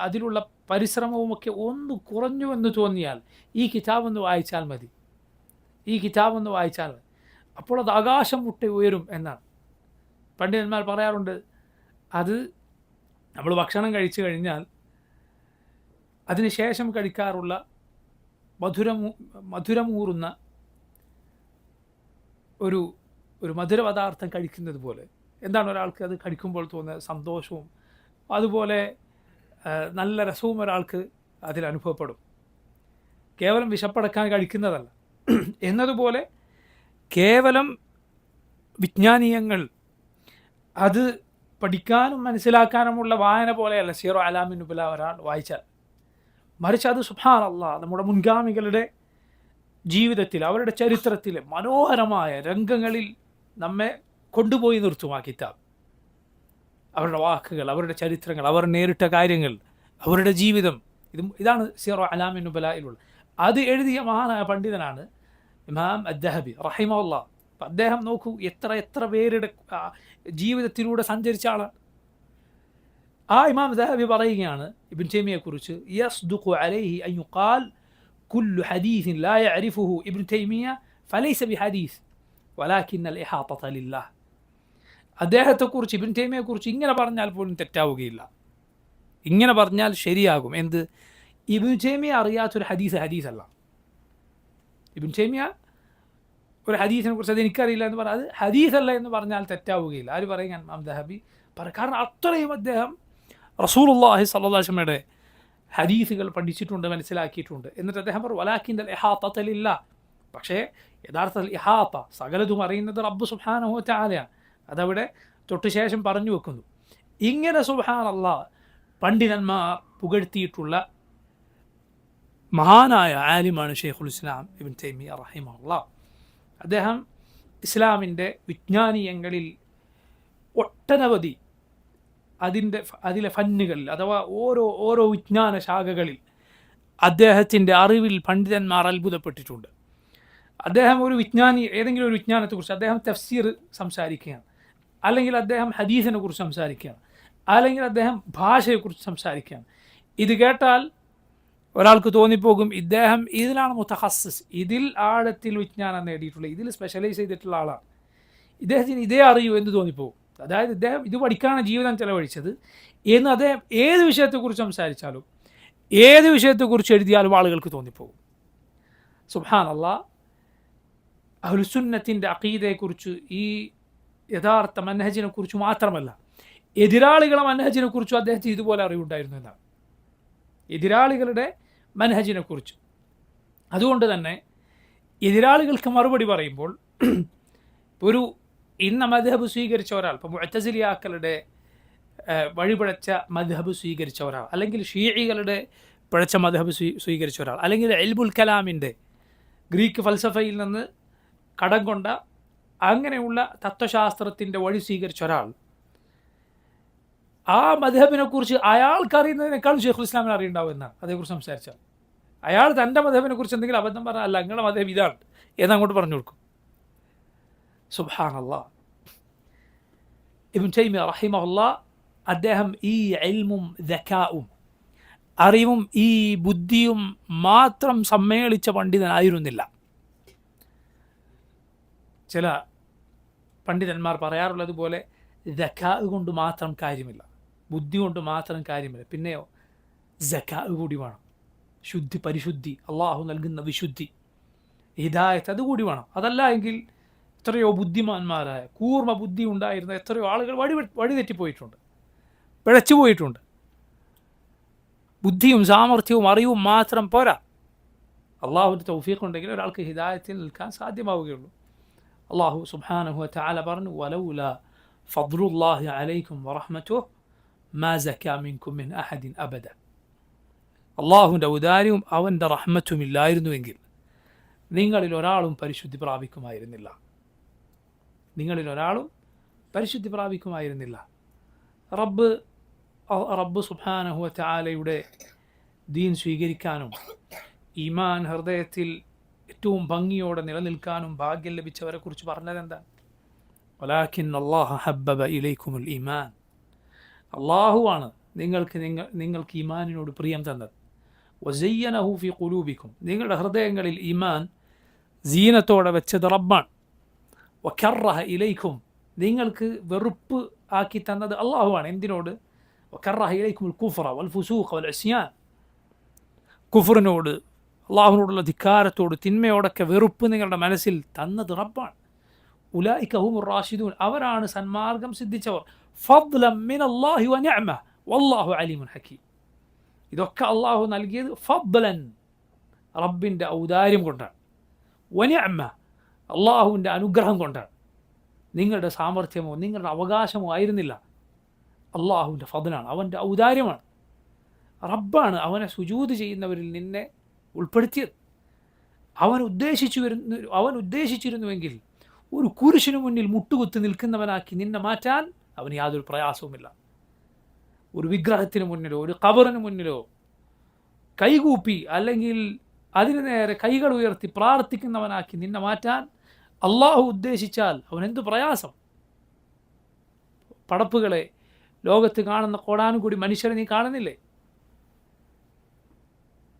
അതിലുള്ള പരിശ്രമവുമൊക്കെ ഒന്ന് കുറഞ്ഞുവെന്ന് തോന്നിയാൽ ഈ കിതാബൊന്ന് വായിച്ചാൽ മതി. അപ്പോൾ അത് ആകാശം മുട്ടെ ഉയരും എന്നാണ് പണ്ഡിതന്മാർ പറയാറുണ്ട്. അത് നമ്മൾ ഭക്ഷണം കഴിച്ചു കഴിഞ്ഞാൽ അതിനുശേഷം കഴിക്കാറുള്ള മധുരമൂറുന്ന ഒരു മധുരപദാർത്ഥം കഴിക്കുന്നത് പോലെ എന്താണ് ഒരാൾക്ക് അത് കഴിക്കുമ്പോൾ തോന്നുന്ന സന്തോഷവും അതുപോലെ നല്ല രസവും ഒരാൾക്ക് അതിലനുഭവപ്പെടും. കേവലം വിശപ്പടക്കാൻ കഴിക്കുന്നതല്ല എന്നതുപോലെ കേവലം വിജ്ഞാനീയങ്ങൾ അത് പഠിക്കാനും മനസ്സിലാക്കാനുമുള്ള വായന പോലെയല്ല സിയറു അഅലാമിൻ നുബല ഒരാൾ വായിച്ചാൽ. മറിച്ച് അത് സുബ്ഹാനല്ലാഹ് നമ്മുടെ മുൻഗാമികളുടെ ജീവിതത്തിൽ, അവരുടെ ചരിത്രത്തിലെ മനോഹരമായ രംഗങ്ങളിൽ നമ്മെ കൊണ്ടുപോയി നിർത്തും ആ കിതാബ്. അവരുടെ വാക്കുകൾ, അവരുടെ ചരിത്രങ്ങൾ, അവർ നേരിട്ട കാര്യങ്ങൾ, അവരുടെ ജീവിതം, ഇതാണ് സിയറു അഅലാമിൻ നുബലയിലുള്ള. അത് എഴുതിയ മഹാനായ പണ്ഡിതനാണ് ഇമാം അദ്ദഹബി റഹിമഹുല്ലാഹ്. അപ്പം അദ്ദേഹം നോക്കൂ, എത്ര പേരുടെ ജീവിതത്തിലൂടെ സഞ്ചരിച്ച ആളാണ്. ആ ഇമാം ദഹബി പറയുകയാണ് ഇബ്നു തൈമിയ്യയെക്കുറിച്ച്, യസ്ദുഖു അലൈഹി അൻ യുഖാൽ കുല്ലു ഹദീസിൻ ലാ യഅരിഫുഹു ഇബ്നു തൈമിയ്യ ഫലൈസ ബിഹദീസ് വലാകിന്നൽ ഇഹാത്തത ലില്ലാഹ്. അദ്ദേഹത്തെക്കുറിച്ച്, ഇബ്നു തൈമിയ്യയെക്കുറിച്ച് ഇങ്ങനെ പറഞ്ഞാൽ പോലും തെറ്റാവുകയില്ല, ഇങ്ങനെ പറഞ്ഞാൽ ശരിയാകും. എന്ത്? ഇബ്നു തൈമിയ്യ അറിയാത്തൊരു ഹദീസല്ല. ഇബ്നു തൈമിയ്യ ഒരു ഹദീസിനെ കുറിച്ച് അത് എനിക്കറിയില്ല എന്ന് പറഞ്ഞാൽ അത് ഹദീസല്ല എന്ന് പറഞ്ഞാൽ തെറ്റാവുകയില്ല. ആര് പറയും? ഇമാം ദഹബി പറയും. കാരണം അത്രയും അദ്ദേഹം റസൂലുള്ളാഹി സ്വല്ലല്ലാഹു അലൈഹി വസല്ലമയുടെ ഹദീസുകൾ പഠിച്ചിട്ടുണ്ട്, മനസ്സിലാക്കിയിട്ടുണ്ട്. എന്നിട്ട് അദ്ദേഹം പറഞ്ഞു വലാകിന്നൽ ഇഹാത്തത ലില്ലാഹ്. പക്ഷേ യഥാർത്ഥത്തിൽ ഇഹാത്ത, സകലതും അറിയുന്നത് റബ്ബ് സുബ്ഹാനഹു വ തആലയാണ്. അതവിടെ തൊട്ട് ശേഷം പറഞ്ഞു വെക്കുന്നു. ഇങ്ങനെ സുബ്ഹാനല്ലാഹ് പണ്ഡിതന്മാർ പുകഴ്ത്തിയിട്ടുള്ള മഹാനായ ആലിമാണ് ഷെയ്ഖുൽ ഇസ്ലാം ഇബ്നു തൈമിയ്യ റഹിമഹുല്ലാഹ്. അദ്ദേഹം ഇസ്ലാമിൻ്റെ വിജ്ഞാനീയങ്ങളിൽ ഒട്ടനവധി അതിലെ ഫന്നുകളിൽ അഥവാ ഓരോ വിജ്ഞാന ശാഖകളിൽ അദ്ദേഹത്തിൻ്റെ അറിവിൽ പണ്ഡിതന്മാർ അത്ഭുതപ്പെട്ടിട്ടുണ്ട്. അദ്ദേഹം ഏതെങ്കിലും ഒരു വിജ്ഞാനത്തെക്കുറിച്ച് അദ്ദേഹം തഫ്സീർ സംസാരിക്കുകയാണ്, അല്ലെങ്കിൽ അദ്ദേഹം ഹദീസിനെ കുറിച്ച് സംസാരിക്കുകയാണ്, അല്ലെങ്കിൽ അദ്ദേഹം ഭാഷയെക്കുറിച്ച് സംസാരിക്കുകയാണ്. ഇത് കേട്ടാൽ ഒരാൾക്ക് തോന്നിപ്പോകും ഇദ്ദേഹം ഇതിലാണ് മുതഖസ്സിസ്, ഇതിൽ ആഴത്തിൽ വിജ്ഞാനം നേടിയിട്ടുള്ള, ഇതിൽ സ്പെഷ്യലൈസ് ചെയ്തിട്ടുള്ള ആളാണ്, ഇദ്ദേഹത്തിന് ഇതേ അറിയൂ എന്ന് തോന്നിപ്പോകും. അതായത് ഇദ്ദേഹം ഇത് പഠിക്കാനാണ് ജീവിതം ചെലവഴിച്ചത് എന്ന് അദ്ദേഹം ഏത് വിഷയത്തെക്കുറിച്ച് സംസാരിച്ചാലും ഏത് വിഷയത്തെക്കുറിച്ച് എഴുതിയാലും ആളുകൾക്ക് തോന്നിപ്പോകും. സുബ്ഹാനല്ലാഹ്, അഹ്ലുസുന്നത്തിൻ്റെ അഖീദയെക്കുറിച്ച്, ഈ യഥാർത്ഥ മൻഹജിനെ കുറിച്ച് മാത്രമല്ല എതിരാളികളുടെ മൻഹജിനെ കുറിച്ചും അദ്ദേഹത്തിന് ഇതുപോലെ അറിവുണ്ടായിരുന്നു എന്നാണ്, എതിരാളികളുടെ മൻഹജിനെക്കുറിച്ച്. അതുകൊണ്ട് തന്നെ എതിരാളികൾക്ക് മറുപടി പറയുമ്പോൾ ഒരു ഇന്ന മദ്ഹബ് സ്വീകരിച്ച ഒരാൾ, ഇപ്പോൾ മുഅ്തസിലിയാക്കളുടെ വഴിപിഴച്ച മദ്ഹബ് സ്വീകരിച്ച ഒരാൾ, അല്ലെങ്കിൽ ഷീഇകളുടെ പിഴച്ച മദ്ഹബ് സ്വീകരിച്ച ഒരാൾ, അല്ലെങ്കിൽ ഇൽമുൽ കലാമിൻ്റെ ഗ്രീക്ക് ഫൽസഫയിൽ നിന്ന് കടം കൊണ്ട അങ്ങനെയുള്ള തത്വശാസ്ത്രത്തിൻ്റെ വഴി സ്വീകരിച്ച ഒരാൾ ആ മദ്ഹബിനെ കുറിച്ച് അയാൾക്ക് അറിയുന്നതിനേക്കാൾ ഷെയ്ഖുൽ ഇസ്ലാമിന് അറിയുണ്ടാവും എന്നാണ് അതേക്കുറിച്ച് സംസാരിച്ചാൽ. അയാൾ തൻ്റെ മദ്ഹബിനെ കുറിച്ച് എന്തെങ്കിലും അബദ്ധം പറഞ്ഞാൽ അല്ല നിങ്ങളുടെ മദ്ഹബ് ഇതാണ് എന്നങ്ങോട്ട് പറഞ്ഞു കൊടുക്കും. സുബ്ഹാനല്ലാഹ്. ഇബ്നു തൈമിയ്യ റഹിമഹുല്ലാഹ് അദ്ദേഹം ഈ ഇൽമും ദക്കാവും അറിവും ഈ ബുദ്ധിയും മാത്രം സമ്മേളിച്ച പണ്ഡിതനായിരുന്നില്ല. ചില പണ്ഡിതന്മാർ പറയാറുള്ളത് പോലെ ദക്കാ കൊണ്ട് മാത്രം കാര്യമില്ല, ബുദ്ധി കൊണ്ട് മാത്രം കാര്യമില്ല, പിന്നെയോ സക്കാ കൂടി വേണം. ശുദ്ധി, പരിശുദ്ധി, അള്ളാഹു നൽകുന്ന വിശുദ്ധി, ഹിദായത്ത് അതുകൂടി വേണം. അതല്ല എങ്കിൽ എത്രയോ ബുദ്ധിമാന്മാരായ കൂർമ്മ ബുദ്ധി ഉണ്ടായിരുന്ന എത്രയോ ആളുകൾ വഴിതെറ്റിപ്പോയിട്ടുണ്ട്, പിഴച്ചു പോയിട്ടുണ്ട്. ബുദ്ധിയും സാമർഥ്യവും അറിവും മാത്രം പോരാ, അള്ളാഹുവിൻ്റെ തൗഫീഖ് ഉണ്ടെങ്കിൽ ഒരാൾക്ക് ഹിദായത്തിൽ നിൽക്കാൻ സാധ്യമാവുകയുള്ളൂ. അള്ളാഹു സുബ്ഹാനഹു വ തആല പറഞ്ഞു, വലൗലാ ഫദ്ലുല്ലാഹി അലൈക്കും വറഹ്മതുഹു മാ സക്കാ മിൻകും മിൻ അഹദിൻ അബദ. അള്ളാഹുവിൻ്റെ ഔദാര്യവും അവൻ്റെ റഹ്മത്തും ഇല്ലായിരുന്നുവെങ്കിൽ നിങ്ങളിൽ ഒരാളും പരിശുദ്ധി പ്രാപിക്കുമായിരുന്നില്ല. നിങ്ങളിൽ ഒരാളും പരിശുദ്ധി പ്രാപിക്കുമായിരുന്നില്ല. റബ്ബ് സുബ്ഹാനഹു വ തആലയുടെ ദീൻ സ്വീകരിക്കാനും ഈമാൻ ഹൃദയത്തിൽ ഏറ്റവും ഭംഗിയോടെ നിലനിൽക്കാനും ഭാഗ്യം ലഭിച്ചവരെ കുറിച്ച് പറഞ്ഞതെന്താണ്? വലാകിൻ അല്ലാഹ ഹബ്ബബ ഇലൈക്കുമുൽ ഈമാൻ. അള്ളാഹുവാണ് നിങ്ങൾക്ക് ഈമാനിനോട് പ്രിയം തന്നത്. വസയ്യനഹു ഫി ഖുലൂബിക്കും, നിങ്ങളുടെ ഹൃദയങ്ങളിൽ ഈമാൻ സീനത്തോടെ വെച്ചത് റബ്ബാണ്. വകറഹ ഇലൈക്കും, നിങ്ങൾക്ക് വെറുപ്പ് ആക്കി തന്നത് അള്ളാഹുവാണ്. എന്തിനോട്? വകറഹ ഇലൈക്കുമുൽ കുഫ്ര വൽ ഫുസൂഖ വൽ ഇസ്യാൻ, കുഫറിനോട്, അള്ളാഹുവിനോടുള്ള ധിക്കാരത്തോട്, തിന്മയോടൊക്കെ വെറുപ്പ് നിങ്ങളുടെ മനസ്സിൽ തന്നത് റബ്ബാണ്. ഉലൈക ഹുമുർ റാഷിദൂൻ, അവരാണ് സന്മാർഗം സിദ്ധിച്ചവർ. ഫദ്ലൻ മിനല്ലാഹി വ നിഅമ വല്ലാഹു അലീമുൻ ഹകീം. ഇതൊക്കെ അള്ളാഹു നൽകിയത് ഫദ്ലൻ, റബ്ബിൻ്റെ ഔദാര്യം കൊണ്ടാണ്. വ നിഅമ, അള്ളാഹുവിൻ്റെ അനുഗ്രഹം കൊണ്ടാണ്. നിങ്ങളുടെ സാമർഥ്യമോ നിങ്ങളുടെ അവകാശമോ ആയിരുന്നില്ല, അള്ളാഹുവിൻ്റെ ഫദ്ലാണ്, അവൻ്റെ ഔദാര്യമാണ്. റബ്ബാണ് അവനെ സുജൂദ് ചെയ്യുന്നവരിൽ നിന്നെ ഉൾപ്പെടുത്തിയത്. അവൻ ഉദ്ദേശിച്ചിരുന്നുവെങ്കിൽ ഒരു കുരിശിനു മുന്നിൽ മുട്ടുകുത്തി നിൽക്കുന്നവനാക്കി നിന്നെ മാറ്റാൻ അവന് യാതൊരു പ്രയാസവുമില്ല. ഒരു വിഗ്രഹത്തിന് മുന്നിലോ ഒരു ഖബറിന് മുന്നിലോ കൈകൂപ്പി അല്ലെങ്കിൽ അതിനു നേരെ കൈകൾ ഉയർത്തി പ്രാർത്ഥിക്കുന്നവനാക്കി നിന്നെ മാറ്റാൻ അള്ളാഹു ഉദ്ദേശിച്ചാൽ അവനെന്ത് പ്രയാസം. പടപ്പുകളെ, ലോകത്ത് കാണുന്ന കോടാനുകൂടി മനുഷ്യരെ നീ കാണുന്നില്ലേ?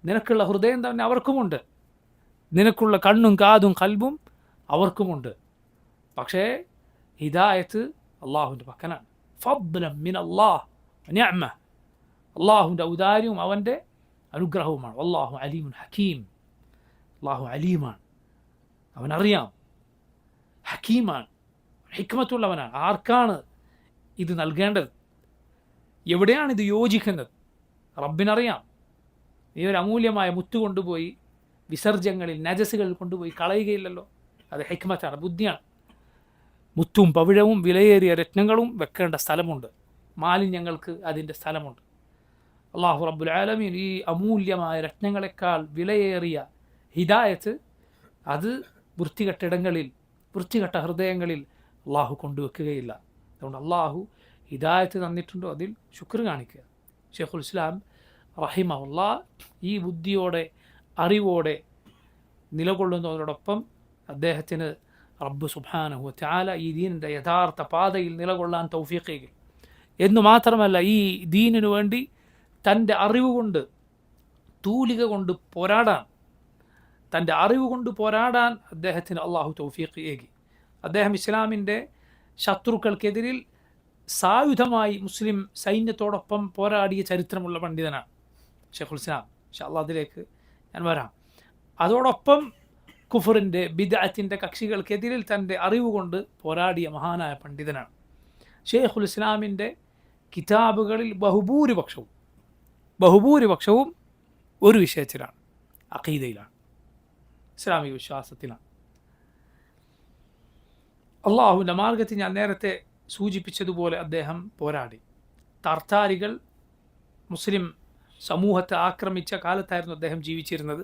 നിനക്കുള്ള ഹൃദയം തന്നെ അവർക്കുമുണ്ട്, നിനക്കുള്ള കണ്ണും കാതും കൽബും അവർക്കുമുണ്ട്. പക്ഷേ ഹിദായത്ത് അള്ളാഹുവിൻ്റെ പക്കലാണ്. ഫദ്ലൻ മിനല്ലാഹ് വ നിഅമ, അള്ളാഹുവിൻ്റെ ഔദാര്യവും അവൻ്റെ അനുഗ്രഹവുമാണ്. വല്ലാഹു അലീമുൻ ഹക്കീം, അള്ളാഹു അലീമാണ്, അവനറിയാം, ഹക്കീമാണ്, ഹിക്മത്തുള്ളവനാണ്. ആർക്കാണ് ഇത് നൽകേണ്ടത്, എവിടെയാണ് ഇത് യോജിക്കുന്നത് റബ്ബിനറിയാം. നീ ഒരു അമൂല്യമായ മുത്ത് കൊണ്ടുപോയി വിസർജ്യങ്ങളിൽ, നജസുകൾ കൊണ്ടുപോയി കളയുകയില്ലല്ലോ. അത് ഹിക്മത്താണ്, ബുദ്ധിയാണ്. മുത്തും പവിഴവും വിലയേറിയ രത്നങ്ങളും വെക്കേണ്ട സ്ഥലമുണ്ട്, മാലിന്യങ്ങൾക്ക് അതിൻ്റെ സ്ഥലമുണ്ട്. അള്ളാഹു റബ്ബുൽ ആലമീൻ ഈ അമൂല്യമായ രത്നങ്ങളെക്കാൾ വിലയേറിയ ഹിദായത്ത് അത് വൃത്തികെട്ടിടങ്ങളിൽ, വൃത്തികെട്ട ഹൃദയങ്ങളിൽ അള്ളാഹു കൊണ്ടുവെക്കുകയില്ല. അതുകൊണ്ട് അള്ളാഹു ഹിദായത്ത് തന്നിട്ടുണ്ടോ അതിൽ ശുക്ർ കാണിക്കുക. ഷെയ്ഖുൽ ഇസ്ലാം റഹിമഹുല്ലാഹ് ഈ ബുദ്ധിയോടെ അറിവോടെ നിലകൊള്ളുന്നതോടൊപ്പം അദ്ദേഹത്തിന് റബ്ബ് സുബ്ഹാനഹു വ തആല ഈ ദീനിൻ്റെ യഥാർത്ഥ പാതയിൽ നിലകൊള്ളാൻ തൗഫീഖ് ചെയ്യും എന്നു മാത്രമല്ല, ഈ ദീനിനു വേണ്ടി തൻ്റെ അറിവ് കൊണ്ട്, തൂലിക കൊണ്ട് പോരാടാൻ, തൻ്റെ അറിവ് കൊണ്ട് പോരാടാൻ അദ്ദേഹത്തിന് അള്ളാഹു തൗഫീഖ് ഏകി. അദ്ദേഹം ഇസ്ലാമിൻ്റെ ശത്രുക്കൾക്കെതിരിൽ സായുധമായി മുസ്ലിം സൈന്യത്തോടൊപ്പം പോരാടിയ ചരിത്രമുള്ള പണ്ഡിതനാണ് ഷെയ്ഖുൽ ഇസ്ലാം. ഇൻഷാ അല്ലാഹ് അതിലേക്ക് ഞാൻ വരാം. അതോടൊപ്പം കുഫറിൻ്റെ, ബിദ്അത്തിൻ്റെ കക്ഷികൾക്കെതിരിൽ തൻ്റെ അറിവ് കൊണ്ട് പോരാടിയ മഹാനായ പണ്ഡിതനാണ്. ഷെയ്ഖുൽ ഇസ്ലാമിൻ്റെ കിതാബുകളിൽ ബഹുഭൂരിപക്ഷവും ഒരു വിഷയത്തിലാണ്, അഖീദയിലാണ്, ഇസ്ലാമിക വിശ്വാസത്തിലാണ്. അള്ളാഹുവിൻ്റെ മാർഗത്തിൽ ഞാൻ നേരത്തെ സൂചിപ്പിച്ചതുപോലെ അദ്ദേഹം പോരാടി. തർത്താരികൾ മുസ്ലിം സമൂഹത്തെ ആക്രമിച്ച കാലത്തായിരുന്നു അദ്ദേഹം ജീവിച്ചിരുന്നത്.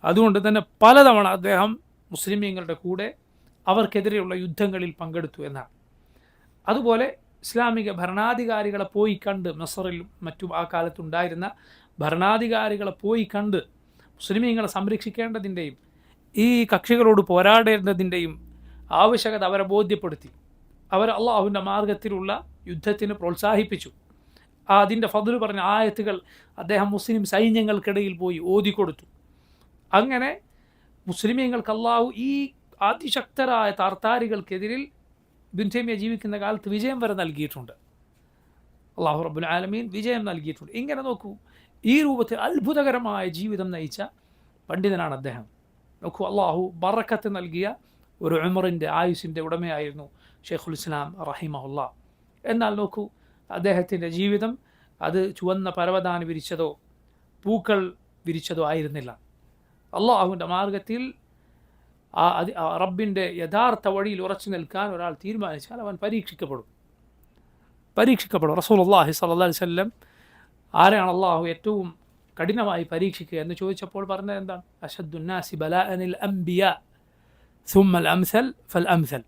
അതുകൊണ്ട് തന്നെ പലതവണ അദ്ദേഹം മുസ്ലിമീങ്ങളുടെ കൂടെ അവർക്കെതിരെയുള്ള യുദ്ധങ്ങളിൽ പങ്കെടുത്തു എന്നാണ്. അതുപോലെ ഇസ്ലാമിക ഭരണാധികാരികളെ പോയി കണ്ട്, മസറിലും മറ്റും ആ കാലത്തുണ്ടായിരുന്ന ഭരണാധികാരികളെ പോയി കണ്ട് മുസ്ലിമീങ്ങളെ സംരക്ഷിക്കേണ്ടതിൻ്റെയും ഈ കക്ഷികളോട് പോരാടേണ്ടതിൻ്റെയും ആവശ്യകത അവരെ ബോധ്യപ്പെടുത്തി. അവർ അള്ളാഹുവിൻ്റെ മാർഗത്തിലുള്ള യുദ്ധത്തിന് പ്രോത്സാഹിപ്പിച്ചു. അതിൻ്റെ ഫദ്ല് പറഞ്ഞ ആയത്തുകൾ അദ്ദേഹം മുസ്ലിം സൈന്യങ്ങൾക്കിടയിൽ പോയി ഓതിക്കൊടുത്തു. അങ്ങനെ മുസ്ലിമീങ്ങൾക്ക് അള്ളാഹു ഈ അതിശക്തരായ താർത്താരികൾക്കെതിരിൽ ഇബ്നു തൈമിയ്യ ജീവിക്കുന്ന കാലത്ത് വിജയം വരെ നൽകിയിട്ടുണ്ട്. അള്ളാഹു റബ്ബുൽ ആലമീൻ വിജയം നൽകിയിട്ടുണ്ട്. ഇങ്ങനെ നോക്കൂ, ഈ രൂപത്തിൽ അത്ഭുതകരമായ ജീവിതം നയിച്ച പണ്ഡിതനാണ് അദ്ദേഹം. നോക്കൂ, അള്ളാഹു ബറക്കത്ത് നൽകിയ ഒരു ഉമറിൻ്റെ ആയുസിൻ്റെ ഉടമയായിരുന്നു ഷെയ്ഖുൽ ഇസ്ലാം റഹിമഹുല്ലാ. എന്നാൽ നോക്കൂ, അദ്ദേഹത്തിൻ്റെ ജീവിതം അത് ചുവന്ന പരവതാനി വിരിച്ചതോ പൂക്കൾ വിരിച്ചതോ ആയിരുന്നില്ല. അള്ളാഹുവിൻ്റെ മാർഗത്തിൽ റബ്ബിൻ്റെ യഥാർത്ഥ വഴിയിൽ ഉറച്ചു നിൽക്കാൻ ഒരാൾ തീരുമാനിച്ചാൽ അവൻ പരീക്ഷിക്കപ്പെടും. റസൂലുള്ളാഹി സ്വല്ലല്ലാഹു അലൈഹി വസല്ലം ആരെയാണ് അള്ളാഹു ഏറ്റവും കഠിനമായി പരീക്ഷിക്കുക എന്ന് ചോദിച്ചപ്പോൾ പറഞ്ഞത് എന്താണ്? അശദ്ദുന്നാസി ബലാഅനിൽ അംബിയാ സുമ്മൽ അംസൽ ഫൽ അംസൽ.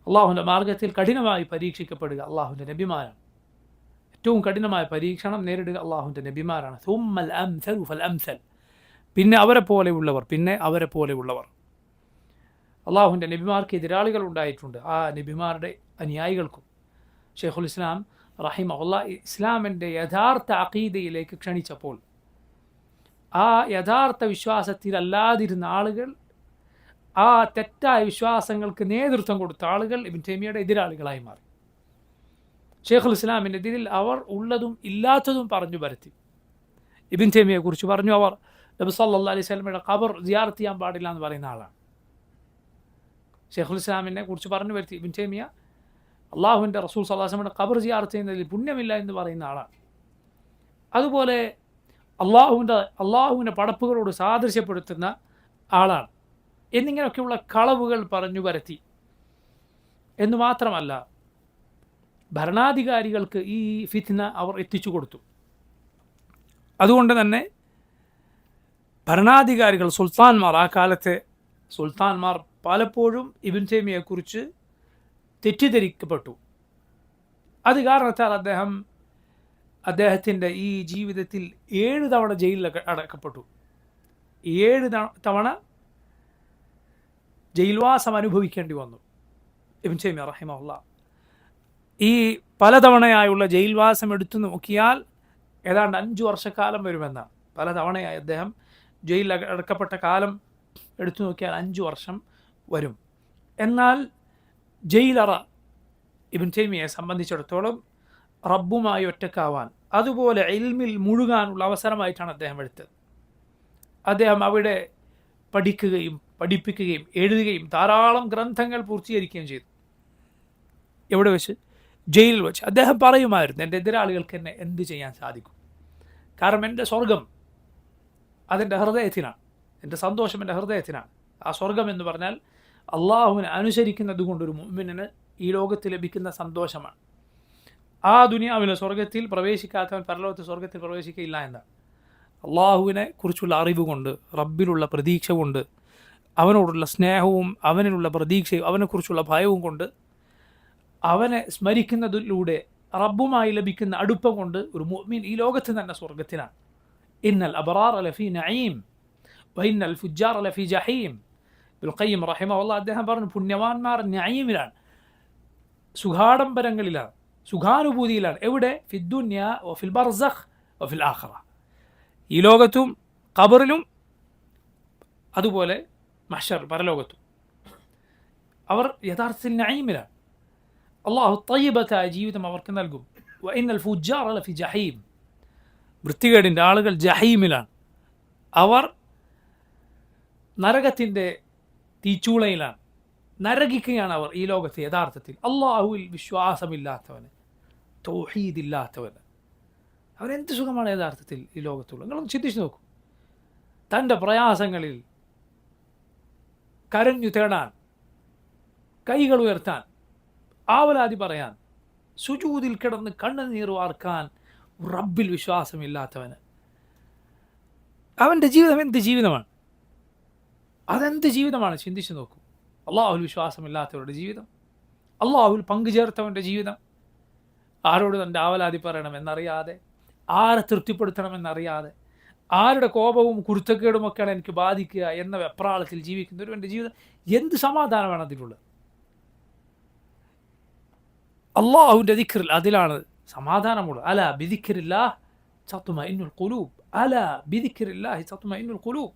അള്ളാഹുവിൻ്റെ മാർഗത്തിൽ കഠിനമായി പരീക്ഷിക്കപ്പെടുക അള്ളാഹുവിൻ്റെ നബിമാരാണ്. ഏറ്റവും കഠിനമായ പരീക്ഷണം നേരിടുക അള്ളാഹുവിൻ്റെ നബിമാരാണ്. സുമ്മൽ അംസൽ ഫൽ അംസൽ. പിന്നെ അവരെ പോലെയുള്ളവർ. അള്ളാഹുവിൻ്റെ നബിമാർക്ക് എതിരാളികൾ ഉണ്ടായിട്ടുണ്ട്. ആ നബിമാരുടെ അനുയായികൾക്കും ഷെയ്ഖുൽ ഇസ്ലാം റഹിമഹുല്ലാ ഇസ്ലാമിൻ്റെ യഥാർത്ഥ അഖീദയിലേക്ക് ക്ഷണിച്ചപ്പോൾ ആ യഥാർത്ഥ വിശ്വാസത്തിലല്ലാതിരുന്ന ആളുകൾ, ആ തെറ്റായ വിശ്വാസങ്ങൾക്ക് നേതൃത്വം കൊടുത്ത ആളുകൾ ഇബ്നു തൈമിയ്യയുടെ എതിരാളികളായി മാറി. ഷെയ്ഖുൽ ഇസ്ലാമിൻ്റെ എതിരിൽ അവർ ഉള്ളതും ഇല്ലാത്തതും പറഞ്ഞു പരത്തി. ഇബ്നു തൈമിയ്യയെക്കുറിച്ച് പറഞ്ഞു, അവർ നബി സല്ലല്ലാഹു അലൈഹി വസല്ലമയുടെ ഖബർ സിയാറത്ത് ചെയ്യാൻ പാടില്ല എന്ന് പറയുന്ന ആളാണ്. ഷെയ്ഖുൽ ഇസ്ലാമിനെ കുറിച്ച് പറഞ്ഞു വരുത്തി ഇബ്നു തൈമിയ്യ അള്ളാഹുവിൻ്റെ റസൂൽ സല്ലല്ലാഹു അലൈഹി വസല്ലമയുടെ ഖബർ സിയാറത്ത് ചെയ്യുന്നതിൽ പുണ്യമില്ല എന്ന് പറയുന്ന ആളാണ്. അതുപോലെ അള്ളാഹുവിൻ്റെ പടപ്പുകളോട് സാദൃശ്യപ്പെടുത്തുന്ന ആളാണ് എന്നിങ്ങനെയൊക്കെയുള്ള കളവുകൾ പറഞ്ഞു പരത്തി. എന്ന് മാത്രമല്ല, ഭരണാധികാരികൾക്ക് ഈ ഫിത്ന അവർ എത്തിച്ചു കൊടുത്തു. അതുകൊണ്ട് തന്നെ ഭരണാധികാരികൾ, ആ കാലത്തെ സുൽത്താൻമാർ പലപ്പോഴും ഇബ്നു തൈമിയ്യയെക്കുറിച്ച് തെറ്റിദ്ധരിക്കപ്പെട്ടു. അത് കാരണത്താൽ അദ്ദേഹത്തിൻ്റെ ഈ ജീവിതത്തിൽ 7 തവണ ജയിലിൽ അടക്കപ്പെട്ടു. 7 തവണ ജയിൽവാസം അനുഭവിക്കേണ്ടി വന്നു ഇബ്നു തൈമിയ്യ റഹിമഹുല്ലാ. ഈ പലതവണയായുള്ള ജയിൽവാസം എടുത്തു നോക്കിയാൽ ഏതാണ്ട് 5 വർഷക്കാലം വരുമെന്നാണ്. പലതവണയായി അദ്ദേഹം ജയിലിൽ അടക്കപ്പെട്ട കാലം എടുത്തു നോക്കിയാൽ 5 വർഷം വരും. എന്നാൽ ജയിലറ ഇബ്നു തൈമിയ്യയെ സംബന്ധിച്ചിടത്തോളം റബ്ബുമായി ഒറ്റക്കാവാൻ, അതുപോലെ ഇൽമിൽ മുഴുകാനുള്ള അവസരമായിട്ടാണ് അദ്ദേഹം എടുത്തത്. അദ്ദേഹം അവിടെ പഠിപ്പിക്കുകയും എഴുതുകയും ധാരാളം ഗ്രന്ഥങ്ങൾ പൂർത്തീകരിക്കുകയും ചെയ്തു. എവിടെ വെച്ച്? ജയിലിൽ വെച്ച്. അദ്ദേഹം പറയുമായിരുന്നു, എൻ്റെ എതിരാളികൾക്ക് എന്നെ എന്ത് ചെയ്യാൻ സാധിക്കും? കാരണം എൻ്റെ സ്വർഗം അതെൻ്റെ ഹൃദയത്തിനാണ്, എൻ്റെ സന്തോഷം എൻ്റെ ഹൃദയത്തിനാണ്. ആ സ്വർഗം എന്ന് പറഞ്ഞാൽ അള്ളാഹുവിനെ അനുസരിക്കുന്നത് കൊണ്ടൊരു മുഅ്മിനിന് ഈ ലോകത്ത് ലഭിക്കുന്ന സന്തോഷമാണ്. ആ ദുനിയാവിലെ സ്വർഗത്തിൽ പ്രവേശിക്കാത്തവൻ പരലോകത്തെ സ്വർഗത്തിൽ പ്രവേശിക്കുകയില്ല എന്നാണ്. അള്ളാഹുവിനെ കുറിച്ചുള്ള അറിവ് കൊണ്ട്, റബ്ബിലുള്ള പ്രതീക്ഷ കൊണ്ട്, അവനോടുള്ള സ്നേഹവും അവനിലുള്ള പ്രതീക്ഷയും അവനെക്കുറിച്ചുള്ള ഭയവും കൊണ്ട്, അവനെ സ്മരിക്കുന്നതിലൂടെ റബ്ബുമായി ലഭിക്കുന്ന അടുപ്പം കൊണ്ട് ഒരു മുഅ്മിൻ ഈ ലോകത്ത് തന്നെ സ്വർഗത്തിലാണ്. ഇന്നൽ അബ്റാറ ലഫീ നഈം വഇന്നൽ ഫുജ്ജാറ ലഫീ ജഹീം. ഇബ്നുൽ ഖയ്യിം റഹിമഹുല്ലാഹ് അദ്ദേഹം പറഞ്ഞു, പുണ്യവാന്മാർ നഈമിലാണ്, സുഖാഡംബരങ്ങളിലാണ്, സുഖാനുഭൂതിയിലാണ്. എവിടെ? ഫിദ്ദുന്യ വഫിൽ ബർസഖ് വഫിൽ ആഖിറ. ഈ ലോകത്തും ഖബറിലും അതുപോലെ മഹ്ശർ പരലോകത്തും അവർ യഥാർത്ഥത്തിൽ നഈമിലാണ്. അള്ളാഹു തയ്യിബത്തായ ജീവിതം അവർക്ക് നൽകും. വഇന്നൽ ഫുജ്ജാറ ലഫി ജഹീം. വൃത്തികേടിൻ്റെ ആളുകൾ ജഹീമിലാണ്, അവർ നരകത്തിൻ്റെ തീച്ചൂളയിലാണ്, നരകിക്കുകയാണ് അവർ ഈ ലോകത്ത്. യഥാർത്ഥത്തിൽ അള്ളാഹുവിൽ വിശ്വാസമില്ലാത്തവന്, തൗഹീദില്ലാത്തവന് അവനെന്ത് സുഖമാണ് യഥാർത്ഥത്തിൽ ഈ ലോകത്തുള്ള? നിങ്ങളൊന്ന് ചിന്തിച്ച് നോക്കൂ. തൻ്റെ പ്രയാസങ്ങളിൽ കരഞ്ഞു തേടാൻ, കൈകൾ ഉയർത്താൻ, ആവലാതി പറയാൻ, സുജൂദിൽ കിടന്ന് കണ്ണുനീർ വാർക്കാൻ റബ്ബിൽ വിശ്വാസമില്ലാത്തവന് അവൻ്റെ ജീവിതം എന്ത് ജീവിതമാണ്? അതെന്ത് ജീവിതമാണ്? ചിന്തിച്ചു നോക്കൂ. അള്ളാഹുൽ വിശ്വാസമില്ലാത്തവരുടെ ജീവിതം, അള്ളാഹുൽ പങ്കുചേർത്തവൻ്റെ ജീവിതം, ആരോട് തൻ്റെ ആവലാതി പറയണമെന്നറിയാതെ, ആരെ തൃപ്തിപ്പെടുത്തണമെന്നറിയാതെ, ആരുടെ കോപവും കുരുത്തക്കേടുമൊക്കെയാണ് എനിക്ക് ബാധിക്കുക എന്ന വെപ്രാളത്തിൽ ജീവിക്കുന്ന ഒരുവൻ്റെ ജീവിതം എന്ത് സമാധാനമാണ് അതിലുള്ളത്? അള്ളാഹുവിൻ്റെ ദിക്റിൽ അതിലാണ് സമാധാനമുള്ളത്. അലാ ബിദിക്രില്ലാഹ് തത്മഇന്നുൽ ഖുലൂബ്, അലാ ബിദിക്രില്ലാഹി തത്മഇന്നുൽ ഖുലൂബ്,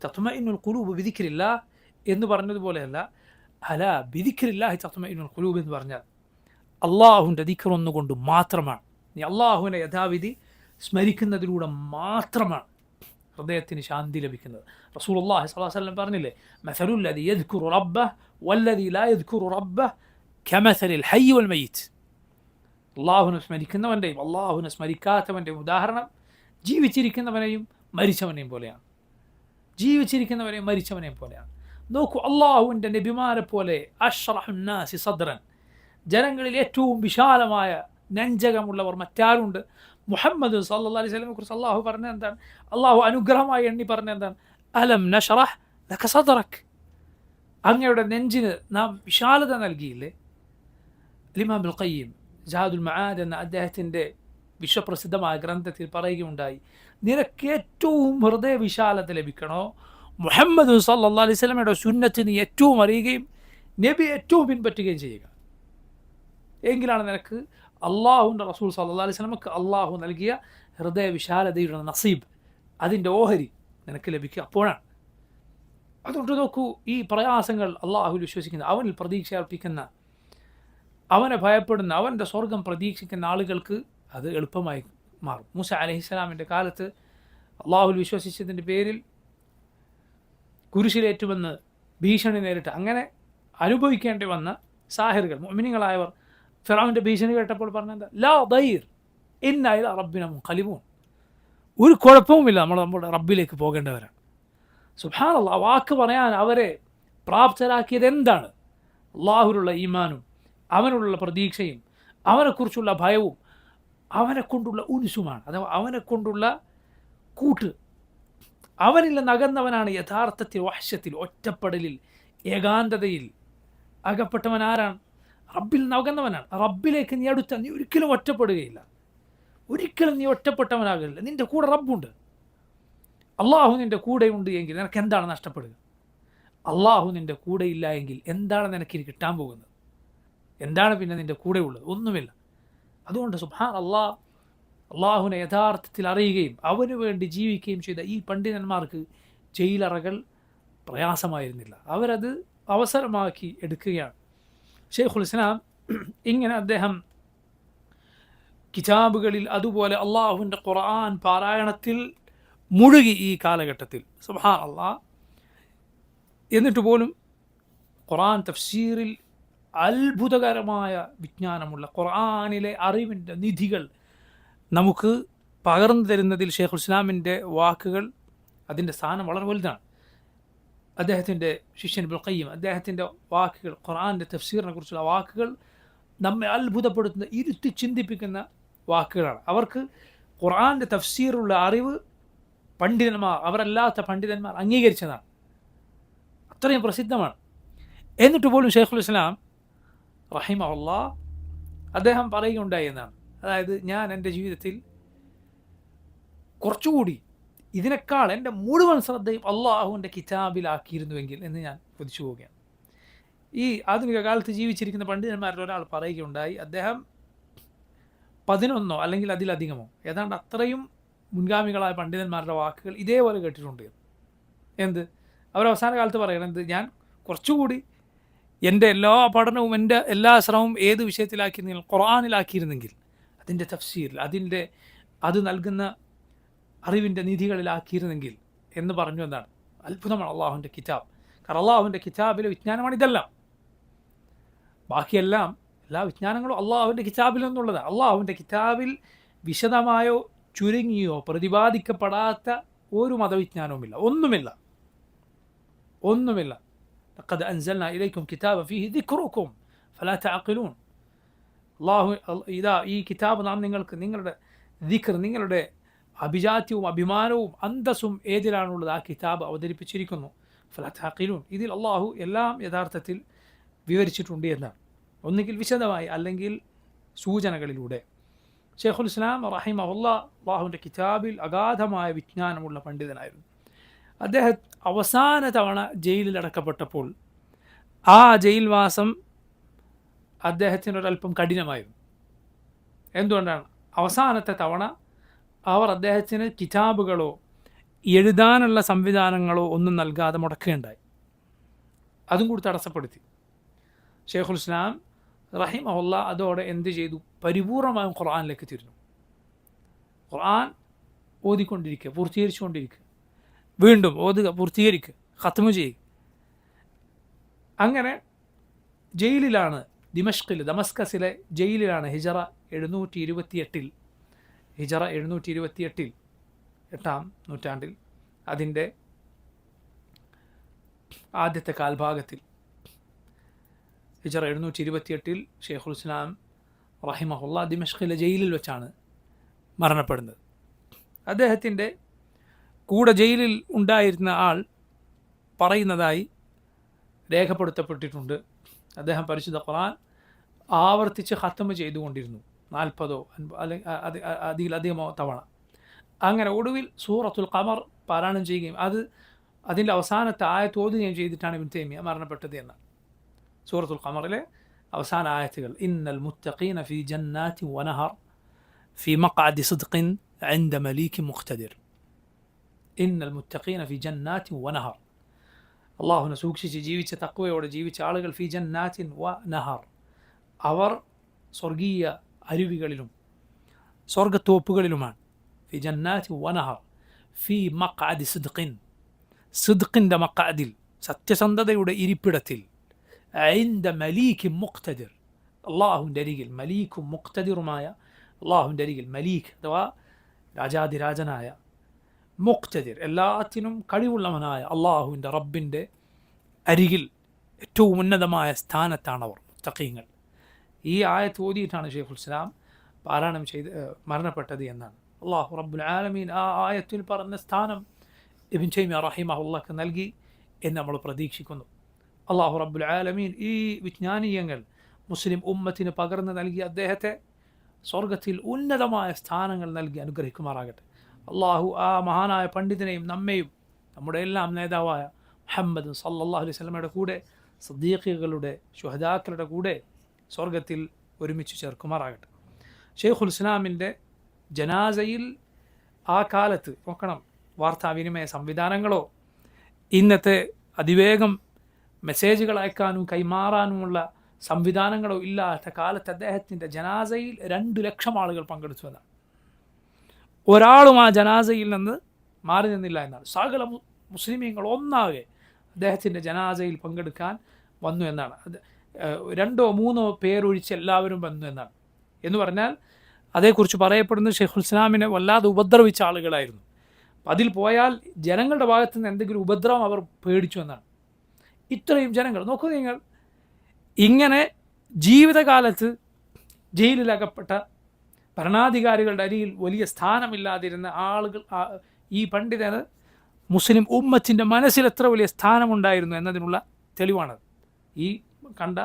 തത്മഇന്നുൽ ഖുലൂബ് ബിദിക്രില്ലാഹ് എന്ന് പറഞ്ഞതുപോലെയല്ല, അലാ ബിദിക്രില്ലാഹി തത്മഇന്നുൽ ഖുലൂബ് എന്ന് പറഞ്ഞാൽ അള്ളാഹുവിൻ്റെ ദിക്ർ ഒന്നുകൊണ്ട് മാത്രമാണ്. നീ അള്ളാഹുവിനെ യഥാവിധി സ്മരിക്കുന്നതിലൂടെ മാത്രമാണ് ഹൃദയത്തിന് ശാന്തി ലഭിക്കുന്നത്. റസൂലുള്ളാഹി സ്വല്ലല്ലാഹു അലൈഹി വസല്ലം പറഞ്ഞില്ലേ, മസലുല്ലദീ യദ്കുറു റബ്ബഹ് വല്ലദീ ലാ യദ്കുറു റബ്ബഹ് കമസലിൽ ഹയ്യി വൽ മയ്യിത്ത്. അള്ളാഹുവിനെ സ്മരിക്കുന്നവൻ്റെയും അള്ളാഹുവിനെ സ്മരിക്കാത്തവൻ്റെയും ഉദാഹരണം ജീവിച്ചിരിക്കുന്നവനെയും മരിച്ചവനെയും പോലെയാണ്. ജീവിച്ചിരിക്കുന്നവനെയും മരിച്ചവനെയും പോലെയാണ്. നോക്കൂ, അള്ളാഹുവിൻ്റെ നബിമാരെ പോലെ അഷ്റഹുന്നാസി സദ്റൻ, ജനങ്ങളിൽ ഏറ്റവും വിശാലമായ നെഞ്ചകമുള്ളവർ മറ്റാരുണ്ട്? മുഹമ്മദ് സല്ലല്ലാഹു അലൈഹി വസല്ലമയെ കുറിച്ച് അള്ളാഹു പറഞ്ഞ എന്താണ്? അള്ളാഹു അനുഗ്രഹമായി എണ്ണി പറഞ്ഞ എന്താണ്? അലം നശ്റഹ് ലക സദ്റക്, അങ്ങയുടെ നെഞ്ചിന് നാം വിശാലത നൽകിയില്ലേ? ഇമാം ഇബ്നുൽ ഖയ്യിം സാദുൽ മആദ് എന്ന അദ്ദേഹത്തിൻ്റെ വിശ്വപ്രസിദ്ധമായ ഗ്രന്ഥത്തിൽ പറയുകയുണ്ടായി, നിനക്ക് ഏറ്റവും ഹൃദയ വിശാലത ലഭിക്കണോ, മുഹമ്മദ് സല്ലല്ലാഹു അലൈഹി വസല്ലമയുടെ സുന്നത്തിന് ഏറ്റവും അറിയുകയും നബി ഏറ്റവും പിൻപറ്റുകയും ചെയ്യുക. എങ്കിലാണ് നിനക്ക് അള്ളാഹുവിൻ്റെ റസൂൽ സല്ലല്ലാഹു അലൈഹി വസല്ലമക്ക് അള്ളാഹു നൽകിയ ഹൃദയ വിശാലതയുടെ നസീബ്, അതിൻ്റെ ഓഹരി നിനക്ക് ലഭിക്കുക അപ്പോഴാണ്. അതുകൊണ്ട് നോക്കൂ, ഈ പ്രയാസങ്ങൾ അള്ളാഹുവിൽ വിശ്വസിക്കുന്ന, അവനിൽ പ്രതീക്ഷ അർപ്പിക്കുന്ന, അവനെ ഭയപ്പെടുന്ന, അവൻ്റെ സ്വർഗം പ്രതീക്ഷിക്കുന്ന ആളുകൾക്ക് അത് എളുപ്പമായി മാറും. മൂസ അലൈഹിസ്സലാമിൻ്റെ കാലത്ത് അള്ളാഹുവിൽ വിശ്വസിച്ചതിൻ്റെ പേരിൽ കുരിശിലേറ്റുമെന്ന് ഭീഷണി നേരിട്ട് അങ്ങനെ അനുഭവിക്കേണ്ടി വന്ന സാഹിറുകൾ, മുഅ്മിനീങ്ങളായവർ ഫിറഔന്റെ ഭീഷണി കേട്ടപ്പോൾ പറഞ്ഞത് ലാ ദൈർ ഇന്നാ ഇലാ റബ്ബിനാ മുൻഖലിബൂൻ, ഒരു കുഴപ്പവുമില്ല, നമ്മുടെ റബ്ബിലേക്ക് പോകേണ്ടവരാണ്. സുബ്ഹാനല്ലാഹ്, വാക്ക് പറയാൻ അവരെ പ്രാപ്തരാക്കിയത് എന്താണ്? അള്ളാഹുവിലുള്ള ഈമാനും അവനുള്ള പ്രതീക്ഷയും അവനെക്കുറിച്ചുള്ള ഭയവും അവനെക്കൊണ്ടുള്ള ഉൻസുമാണ്. അഥവാ അവനെക്കൊണ്ടുള്ള കൂട്ട്. അവനിൽ നകന്നവനാണ് യഥാർത്ഥത്തിൽ വഹ്ശത്തിൽ, ഒറ്റപ്പെടലിൽ, ഏകാന്തതയിൽ അകപ്പെട്ടവൻ ആരാണ്? റബ്ബിൽ നകന്നവനാണ്. റബ്ബിലേക്ക് നീ അടുത്ത നീ ഒരിക്കലും ഒറ്റപ്പെടുകയില്ല, ഒരിക്കലും നീ ഒറ്റപ്പെട്ടവനാകില്ല. നിൻ്റെ കൂടെ റബ്ബുണ്ട്. അള്ളാഹു നിൻ്റെ കൂടെയുണ്ട് എങ്കിൽ നിനക്ക് എന്താണ് നഷ്ടപ്പെടുക? അള്ളാഹു നിൻ്റെ കൂടെയില്ല എങ്കിൽ എന്താണ് നിനക്കിനി കിട്ടാൻ പോകുന്നത്? എന്താണ് പിന്നെ നിൻ്റെ കൂടെ ഉള്ളത്? ഒന്നുമില്ല. അതുകൊണ്ട് സുബ്ഹാനല്ലാഹ്, അള്ളാഹുവിനെ യഥാർത്ഥത്തിൽ അറിയുകയും അവന് വേണ്ടി ജീവിക്കുകയും ചെയ്ത ഈ പണ്ഡിതന്മാർക്ക് ജയിലറകൾ പ്രയാസമായിരുന്നില്ല. അവരത് അവസരമാക്കി എടുക്കുകയാണ്. ശൈഖുൽ ഇസ്ലാം ഇങ്ങനെ അദ്ദേഹം കിതാബുകളിൽ അതുപോലെ അള്ളാഹുവിൻ്റെ ഖുർആൻ പാരായണത്തിൽ മുഴുകി ഈ കാലഘട്ടത്തിൽ. സുബ്ഹാനല്ലാഹ്, എന്നിട്ട് പോലും ഖുർആൻ തഫ്സീറിൽ അത്ഭുതകരമായ വിജ്ഞാനമുള്ള ഖുർആനിലെ അറിവിൻ്റെ നിധികൾ നമുക്ക് പകർന്നു തരുന്നതിൽ ശൈഖുൽ ഇസ്ലാമിൻ്റെ വാക്കുകൾ, അതിൻ്റെ സ്ഥാനം വളരെ വലുതാണ്. അദ്ദേഹത്തിൻ്റെ ശിഷ്യൻ ഇബ്നുൽ ഖയ്യിം, അദ്ദേഹത്തിൻ്റെ വാക്കുകൾ, ഖുർആൻ്റെ തഫ്സീറിനെ കുറിച്ചുള്ള വാക്കുകൾ നമ്മെ അത്ഭുതപ്പെടുത്തുന്ന, ഇരുത്തി ചിന്തിപ്പിക്കുന്ന വാക്കുകളാണ്. അവർക്ക് ഖുർആൻ്റെ തഫ്സീറുള്ള അറിവ് പണ്ഡിതന്മാർ, അവരല്ലാത്ത പണ്ഡിതന്മാർ അംഗീകരിച്ചതാണ്. അത്രയും പ്രസിദ്ധമാണ്. എന്നിട്ട് പോലും ശൈഖുൽ ഇസ്ലാം റഹിമഹുല്ലാഹ് അദ്ദേഹം പറയുകയുണ്ടായി എന്നാണ്, അതായത് ഞാൻ എൻ്റെ ജീവിതത്തിൽ കുറച്ചുകൂടി ഇതിനേക്കാൾ എൻ്റെ മുഴുവൻ ശ്രദ്ധയും അള്ളാഹുവിൻ്റെ കിതാബിലാക്കിയിരുന്നുവെങ്കിൽ എന്ന് ഞാൻ കൊതിച്ചു പോവുകയാണ്. ഈ ആധുനിക കാലത്ത് ജീവിച്ചിരിക്കുന്ന പണ്ഡിതന്മാരിൽ ഒരാൾ പറയുകയുണ്ടായി, അദ്ദേഹം 11 അല്ലെങ്കിൽ അതിലധികമോ ഏതാണ്ട് അത്രയും മുൻഗാമികളായ പണ്ഡിതന്മാരുടെ വാക്കുകൾ ഇതേപോലെ കേട്ടിട്ടുണ്ട്. എന്ത് അവരവസാന കാലത്ത് പറയണത്, ഞാൻ കുറച്ചുകൂടി എൻ്റെ എല്ലാ പഠനവും എൻ്റെ എല്ലാ ശ്രമവും ഏത് വിഷയത്തിലാക്കിയിരുന്നെങ്കിൽ ഖുർആനിലാക്കിയിരുന്നെങ്കിൽ, അതിൻ്റെ തഫ്സീറിൽ, അത് നൽകുന്ന അറിവിൻ്റെ നിധികളിലാക്കിയിരുന്നെങ്കിൽ എന്ന് പറഞ്ഞു. എന്താണ് അത്ഭുതമാണ് അള്ളാഹുവിൻ്റെ കിതാബ്. കാരണം അള്ളാഹുവിൻ്റെ കിതാബിലെ വിജ്ഞാനമാണ് ഇതെല്ലാം. ബാക്കിയെല്ലാം, എല്ലാ വിജ്ഞാനങ്ങളും അള്ളാഹുവിൻ്റെ കിതാബിൽ നിന്നുള്ളതാണ്. അള്ളാഹുവിൻ്റെ കിതാബിൽ വിശദമായോ ചുരുങ്ങിയോ പ്രതിപാദിക്കപ്പെടാത്ത ഒരു മതവിജ്ഞാനവുമില്ല, ഒന്നുമില്ല. لقد أنزلنا إليكم كتابا فيه ذكركم فلا تعقلون. അള്ളാഹു ഇതാ ഈ കിതാബ് നാം നിങ്ങൾക്ക് നിങ്ങളുടെ ദിക്ർ, നിങ്ങളുടെ അഭിജാത്യവും അഭിമാനവും അന്തസ്സും ഏതിലാണുള്ളത് ആ കിതാബ് അവതരിപ്പിച്ചിരിക്കുന്നു. ഫലാ തഅഖിലൂൻ, ഇതിൽ അള്ളാഹു എല്ലാം യഥാർത്ഥത്തിൽ വിവരിച്ചിട്ടുണ്ട് എന്നാണ്, ഒന്നുകിൽ വിശദമായി അല്ലെങ്കിൽ സൂചനകളിലൂടെ. ഷെയ്ഖുൽ ഇസ്ലാം റഹിമഹുല്ലാഹ് അള്ളാഹുവിൻ്റെ കിതാബിൽ അഗാധമായ വിജ്ഞാനമുള്ള പണ്ഡിതനായിരുന്നു. അദ്ദേഹം അവസാന തവണ ജയിലിലടക്കപ്പെട്ടപ്പോൾ ആ ജയിൽവാസം അദ്ദേഹത്തിനൊരല്പം കഠിനമായിരുന്നു. എന്തുകൊണ്ടാണ്? അവസാനത്തെ തവണ അവർ അദ്ദേഹത്തിന് കിതാബുകളോ എഴുതാനുള്ള സംവിധാനങ്ങളോ ഒന്നും നൽകാതെ മുടക്കുകയുണ്ടായി. അതും കൂടി തടസ്സപ്പെടുത്തി. ഷെയ്ഖുൽ ഇസ്ലാം റഹിമഹുല്ലാഹ് അതോടെ എന്ത് ചെയ്തു? പരിപൂർണമായും ഖുർആനിലേക്ക് തിരിഞ്ഞു. ഖുർആൻ ഓതിക്കൊണ്ടിരിക്കുക, പൂർത്തീകരിച്ചുകൊണ്ടിരിക്കുക, വീണ്ടും ഓതുക, പൂർത്തീകരിക്കുക, ഖത്മു ചെയ്യുക. അങ്ങനെ ജയിലിലാണ്, ദമസ്കസിലെ ജയിലിലാണ് ഹിജറ 728 8-ാം നൂറ്റാണ്ടിൽ അതിൻ്റെ ആദ്യത്തെ കാൽഭാഗത്തിൽ ഹിജറ 728 ഷെയ്ഖുൽ ഇസ്ലാം റഹിമഹുല്ലാഹ് ദിമഷ്കിലെ ജയിലിൽ വെച്ചാണ് മരണപ്പെടുന്നത്. അദ്ദേഹത്തിൻ്റെ കൂടെ ജയിലിൽ ഉണ്ടായിരുന്ന ആൾ പറയുന്നതായി രേഖപ്പെടുത്തപ്പെട്ടിട്ടുണ്ട്. അദ്ദേഹം പരിശുദ്ധ ഖുർആൻ ആവർത്തിച്ച് ഖത്മ ചെയ്തുകൊണ്ടിരുന്നു, 40 അതിലധികമോ തവണ. അങ്ങനെ ഒടുവിൽ സൂറത്തുൽ ഖമർ പാരായണം ചെയ്യുകയും അതിൻ്റെ അവസാനത്തെ ആയത്ത് ഓതുകയും ചെയ്തിട്ടാണ് ഇബ്നു തൈമിയ്യ മരണപ്പെട്ടത് എന്ന്. സൂറത്തുൽ ഖമറിലെ അവസാന ആയത്തുകൾ, ഇന്നൽ മുത്തഖീന ഫീ ജന്നാത്തിൻ വനഹർ ഫീ മഖ്അദി സിദ്ഖിൻ ഇൻദ മലീകിൻ മുഖ്തദിർ. ഇന്നൽ മുത്തഖീന ഫീ ജന്നാത്തിൻ വനഹർ, അള്ളാഹുവിനെ സൂക്ഷിച്ച് ജീവിച്ച, തഖ്വയോടെ ജീവിച്ച ആളുകൾ, ഫീ ജന്നാത്തിൻ വനഹർ, അവർ സ്വർഗീയ അരുവികളിലും സ്വർഗത്തോപ്പുകളിലുമാണ്. ഫി ജന്നാത്തി വനഹർ ഫി മഖ്അദി സിദ്ഖിൻ, സിദ്ഖിൻ്റെ മഖ്അദിൽ, സത്യസന്ധതയുടെ ഇരിപ്പിടത്തിൽ, ഇൻദ മലീകിൻ മുഖ്തദിർ, അള്ളാഹുവിൻ്റെ അരികിൽ, മലീക്കും മുഖ്തദിറുമായ അള്ളാഹുവിൻ്റെ അരികിൽ, മലീഖ് അഥവാ രാജാതിരാജനായ, മുഖ്തദിർ എല്ലാത്തിനും കഴിവുള്ളവനായ അള്ളാഹുവിൻ്റെ റബ്ബിൻ്റെ അരികിൽ ഏറ്റവും ഉന്നതമായ സ്ഥാനത്താണവർ മുത്തഖീങ്ങൾ. ഈ ആയത്ത് ഓതിയിട്ടാണ് ഷെയ്ഖുൽ ഇസ്ലാം പാരായണം ചെയ്ത് മരണപ്പെട്ടത് എന്നാണ്. അള്ളാഹു റബ്ബുൽ ആലമീൻ ആ ആയത്തിൽ പറഞ്ഞ സ്ഥാനം ഇബ്നു തൈമിയ്യ റഹിമഹുല്ലാഹ് നൽകി എന്ന് നമ്മൾ പ്രതീക്ഷിക്കുന്നു. അള്ളാഹു റബ്ബുൽ ആലമീൻ ഈ വിജ്ഞാനീയങ്ങൾ മുസ്ലിം ഉമ്മത്തിന് പകർന്ന് നൽകി അദ്ദേഹത്തെ സ്വർഗത്തിൽ ഉന്നതമായ സ്ഥാനങ്ങൾ നൽകി അനുഗ്രഹിക്കുമാറാകട്ടെ. അള്ളാഹു ആ മഹാനായ പണ്ഡിതനെയും നമ്മെയും നമ്മുടെ എല്ലാം നേതാവായ മുഹമ്മദ് സല്ലല്ലാഹു അലൈഹി വസല്ലമയുടെ കൂടെ, സിദ്ദീഖുകളുടെ, ശുഹദാക്കളുടെ കൂടെ സ്വർഗത്തിൽ ഒരുമിച്ച് ചേർക്കുമാറാകട്ടെ. ഷെയ്ഖുൽ ഇസ്ലാമിൻ്റെ ജനാസയിൽ ആ കാലത്ത് നോക്കണം, വാർത്താവിനിമയ സംവിധാനങ്ങളോ ഇന്നത്തെ അതിവേഗം മെസ്സേജുകൾ അയക്കാനും കൈമാറാനുമുള്ള സംവിധാനങ്ങളോ ഇല്ലാത്ത കാലത്ത് അദ്ദേഹത്തിൻ്റെ ജനാസയിൽ 2 ലക്ഷം ആളുകൾ പങ്കെടുത്തു എന്നാണ്. ഒരാളും ആ ജനാസയിൽ നിന്ന് മാറി നിന്നില്ല എന്നാണ്. സകല മുസ്ലിമീങ്ങൾ ഒന്നാകെ അദ്ദേഹത്തിൻ്റെ ജനാസയിൽ പങ്കെടുക്കാൻ വന്നു എന്നാണ്. 2-3 പേരൊഴിച്ച് എല്ലാവരും വന്നു എന്നാണ്. എന്ന് പറഞ്ഞാൽ അതേക്കുറിച്ച് പറയപ്പെടുന്നത് ഷെയ്ഖുൽ ഇസ്ലാമിനെ വല്ലാതെ ഉപദ്രവിച്ച ആളുകളായിരുന്നു. അതിൽ പോയാൽ ജനങ്ങളുടെ ഭാഗത്തു നിന്ന് എന്തെങ്കിലും ഉപദ്രവം അവർ പേടിച്ചു എന്നാണ്. ഇത്രയും ജനങ്ങൾ നോക്കൂ നിങ്ങൾ, ഇങ്ങനെ ജീവിതകാലത്ത് ജയിലിലകപ്പെട്ട ഭരണാധികാരികളുടെ അരികിൽ വലിയ സ്ഥാനമില്ലാതിരുന്ന ആളുകൾ, ഈ പണ്ഡിതന് മുസ്ലിം ഉമ്മത്തിൻ്റെ മനസ്സിൽ എത്ര വലിയ സ്ഥാനമുണ്ടായിരുന്നു എന്നതിനുള്ള തെളിവാണത്. ഈ കണ്ട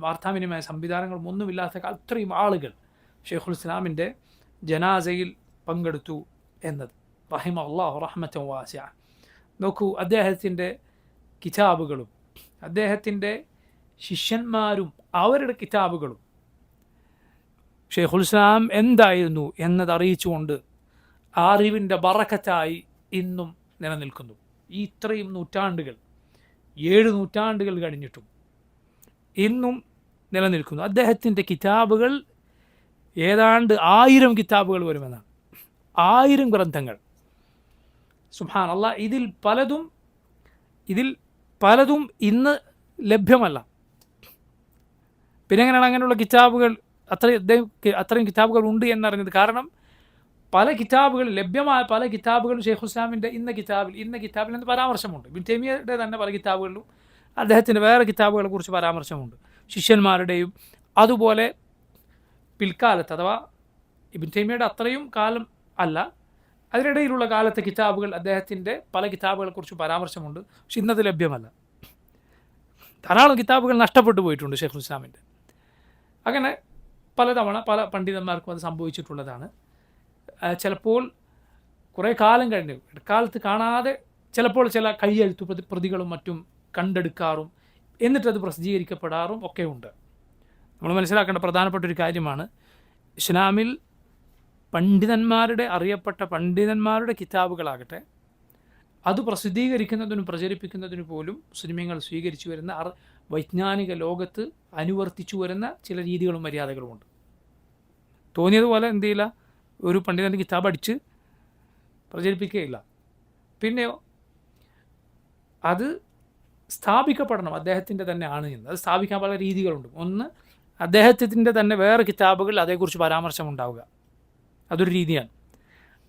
വാർത്താവിനിമയ സംവിധാനങ്ങളും ഒന്നുമില്ലാത്ത അത്രയും ആളുകൾ ഷെയ്ഖുൽ ഇസ്ലാമിൻ്റെ ജനാസയിൽ പങ്കെടുത്തു എന്നത്. റഹിമഹുല്ലാഹു റഹ്മത്തൻ വാസിഅ. നോക്കൂ, അദ്ദേഹത്തിൻ്റെ കിതാബുകളും അദ്ദേഹത്തിൻ്റെ ശിഷ്യന്മാരും അവരുടെ കിതാബുകളും ഷെയ്ഖുൽ ഇസ്ലാം എന്തായിരുന്നു എന്നതറിയിച്ചുകൊണ്ട് ആ അറിവിൻ്റെ ബറക്കത്തായി ഇന്നും നിലനിൽക്കുന്നു. ഈ ഇത്രയും നൂറ്റാണ്ടുകൾ, 7 നൂറ്റാണ്ടുകൾ കഴിഞ്ഞിട്ടും ഇന്നും നിലനിൽക്കുന്നു. അദ്ദേഹത്തിൻ്റെ കിതാബുകൾ ഏതാണ്ട് 1000 കിതാബുകൾ വരുമെന്നാണ്. 1000 ഗ്രന്ഥങ്ങൾ. സുബ്ഹാനല്ലാഹ്. ഇതിൽ പലതും ഇന്ന് ലഭ്യമല്ല. പിന്നെ എങ്ങനെയാണ് അങ്ങനെയുള്ള കിതാബുകൾ അത്രയും കിതാബുകൾ ഉണ്ട് എന്നറിഞ്ഞത്? കാരണം പല കിതാബുകൾ ലഭ്യമായ പല കിതാബുകളും ഷെയ്ഖുൽ ഇസ്ലാമിൻ്റെ ഇന്ന കിതാബിൽ എന്ന് പരാമർശമുണ്ട്. ഇബ്നു തൈമിയ്യയുടെ തന്നെ പല കിതാബുകളിലും അദ്ദേഹത്തിൻ്റെ വേറെ കിതാബുകളെ കുറിച്ച് പരാമർശമുണ്ട്, ശിഷ്യന്മാരുടെയും. അതുപോലെ പിൽക്കാലത്ത് അഥവാ ഇബ്നു തൈമിയ്യയുടെ അത്രയും കാലം അല്ല, അതിനിടയിലുള്ള കാലത്തെ കിതാബുകൾ, അദ്ദേഹത്തിൻ്റെ പല കിതാബുകളെക്കുറിച്ച് പരാമർശമുണ്ട്. പക്ഷെ ഇന്നത് ലഭ്യമല്ല. ധാരാളം കിതാബുകൾ നഷ്ടപ്പെട്ടു പോയിട്ടുണ്ട് ഷെയ്ഖുൽ ഇസ്ലാമിൻ്റെ. അങ്ങനെ പലതവണ പല പണ്ഡിതന്മാർക്കും അത് സംഭവിച്ചിട്ടുള്ളതാണ്. ചിലപ്പോൾ കുറേ കാലം കഴിഞ്ഞ് ഇടക്കാലത്ത് കാണാതെ ചിലപ്പോൾ ചില കയ്യെഴുത്തു പ്രതികളും മറ്റും കണ്ടെടുക്കാറും എന്നിട്ടത് പ്രസിദ്ധീകരിക്കപ്പെടാറും ഒക്കെ ഉണ്ട്. നമ്മൾ മനസ്സിലാക്കേണ്ട പ്രധാനപ്പെട്ട ഒരു കാര്യമാണ്, ഇസ്ലാമിൽ പണ്ഡിതന്മാരുടെ, അറിയപ്പെട്ട പണ്ഡിതന്മാരുടെ കിതാബുകളാകട്ടെ, അത് പ്രസിദ്ധീകരിക്കുന്നതിനും പ്രചരിപ്പിക്കുന്നതിനു പോലും മുസ്ലിമീങ്ങൾ സ്വീകരിച്ചു വരുന്ന വൈജ്ഞാനിക ലോകത്ത് അനുവർത്തിച്ചു വരുന്ന ചില രീതികളും മര്യാദകളുമുണ്ട്. തോന്നിയതുപോലെ എന്ത് ചെയ്യില്ല, ഒരു പണ്ഡിതൻ്റെ കിതാബ് അടിച്ച് പ്രചരിപ്പിക്കുകയില്ല. പിന്നെയോ അത് സ്ഥാപിക്കപ്പെടണം, അദ്ദേഹത്തിൻ്റെ തന്നെ ആണ് എന്ന്. അത് സ്ഥാപിക്കാൻ പല രീതികളുണ്ട്. ഒന്ന്, അദ്ദേഹത്തിൻ്റെ തന്നെ വേറെ കിതാബുകൾ അതേക്കുറിച്ച് പരാമർശമുണ്ടാവുക, അതൊരു രീതിയാണ്.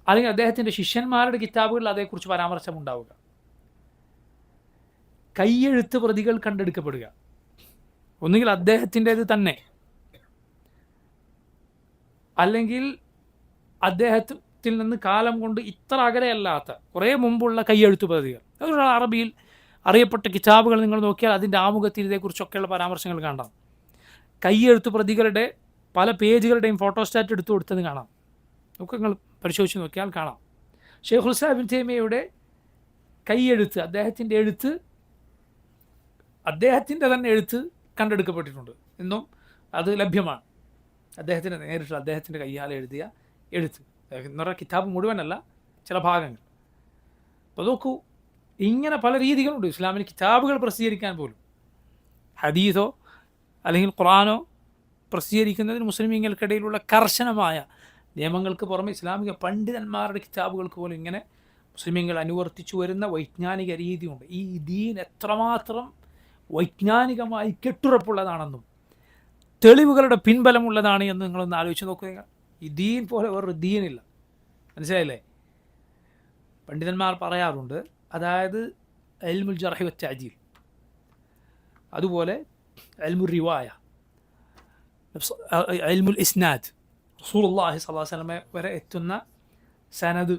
അല്ലെങ്കിൽ അദ്ദേഹത്തിൻ്റെ ശിഷ്യന്മാരുടെ കിതാബുകളിൽ അതേക്കുറിച്ച് പരാമർശമുണ്ടാവുക. കയ്യെഴുത്ത് പ്രതികൾ കണ്ടെടുക്കപ്പെടുക, ഒന്നുകിൽ അദ്ദേഹത്തിൻ്റേത് തന്നെ, അല്ലെങ്കിൽ അദ്ദേഹത്തിൽ നിന്ന് കാലം കൊണ്ട് ഇത്ര അകലെയല്ലാത്ത കുറേ മുമ്പുള്ള കയ്യെഴുത്ത് പ്രതികൾ. അതുകൊണ്ട് അറബിയിൽ അറിയപ്പെട്ട കിതാബുകൾ നിങ്ങൾ നോക്കിയാൽ അതിൻ്റെ ആമുഖത്തിൽ ഇതേക്കുറിച്ചൊക്കെയുള്ള പരാമർശങ്ങൾ കാണാം. കയ്യെഴുത്ത് പ്രതികളുടെ പല പേജുകളുടെയും ഫോട്ടോസ്റ്റാറ്റ് എടുത്തു കൊടുത്തത് കാണാം. ഒക്കെ നിങ്ങൾ പരിശോധിച്ച് നോക്കിയാൽ കാണാം. ഷെയ്ഖുൽ ഇസ്ലാം ഇബ്നു തൈമിയ്യയുടെ കയ്യെഴുത്ത്, അദ്ദേഹത്തിൻ്റെ എഴുത്ത്, അദ്ദേഹത്തിൻ്റെ തന്നെ എഴുത്ത് കണ്ടെടുക്കപ്പെട്ടിട്ടുണ്ട് എന്നും അത് ലഭ്യമാണ്. അദ്ദേഹത്തിൻ്റെ നേരിട്ട് അദ്ദേഹത്തിൻ്റെ കയ്യാൽ എഴുതിയ എഴുത്ത് എന്ന് പറഞ്ഞാൽ കിതാബ് മുഴുവനല്ല, ചില ഭാഗങ്ങൾ. അപ്പോൾ നോക്കൂ, ഇങ്ങനെ പല രീതികളുണ്ട് ഇസ്ലാമിൽ കിതാബുകൾ പ്രസിദ്ധീകരിക്കാൻ പോലും. ഹദീസോ അല്ലെങ്കിൽ ഖുർആനോ പ്രസിദ്ധീകരിക്കുന്നതിന് മുസ്ലിമീങ്ങൾക്കിടയിലുള്ള കർശനമായ നിയമങ്ങൾക്ക് പുറമെ ഇസ്ലാമിക പണ്ഡിതന്മാരുടെ കിതാബുകൾക്ക് പോലും ഇങ്ങനെ മുസ്ലിമീങ്ങൾ അനുവർത്തിച്ചു വരുന്ന വൈജ്ഞാനിക രീതിയുണ്ട്. ഈ ദീൻ എത്രമാത്രം വൈജ്ഞാനികമായി കെട്ടുറപ്പുള്ളതാണെന്നും തെളിവുകളുടെ പിൻബലമുള്ളതാണ് എന്ന് നിങ്ങളൊന്ന് ആലോചിച്ച് നോക്കുക. ഈ ദീൻ പോലെ വേറൊരു ദീനില്ല. മനസ്സിലായില്ലേ? പണ്ഡിതന്മാർ പറയാറുണ്ട്, അതായത് ഇൽമുൽ ജർഹ് വ തഅദീൽ, അതുപോലെ ഇൽമുൽ റിവായ, ഇൽമുൽ ഇസ്നാദ്, റസൂലുള്ളാഹി സ്വല്ലല്ലാഹു അലൈഹി വസല്ലം വരെ എത്തുന്ന സനദ്.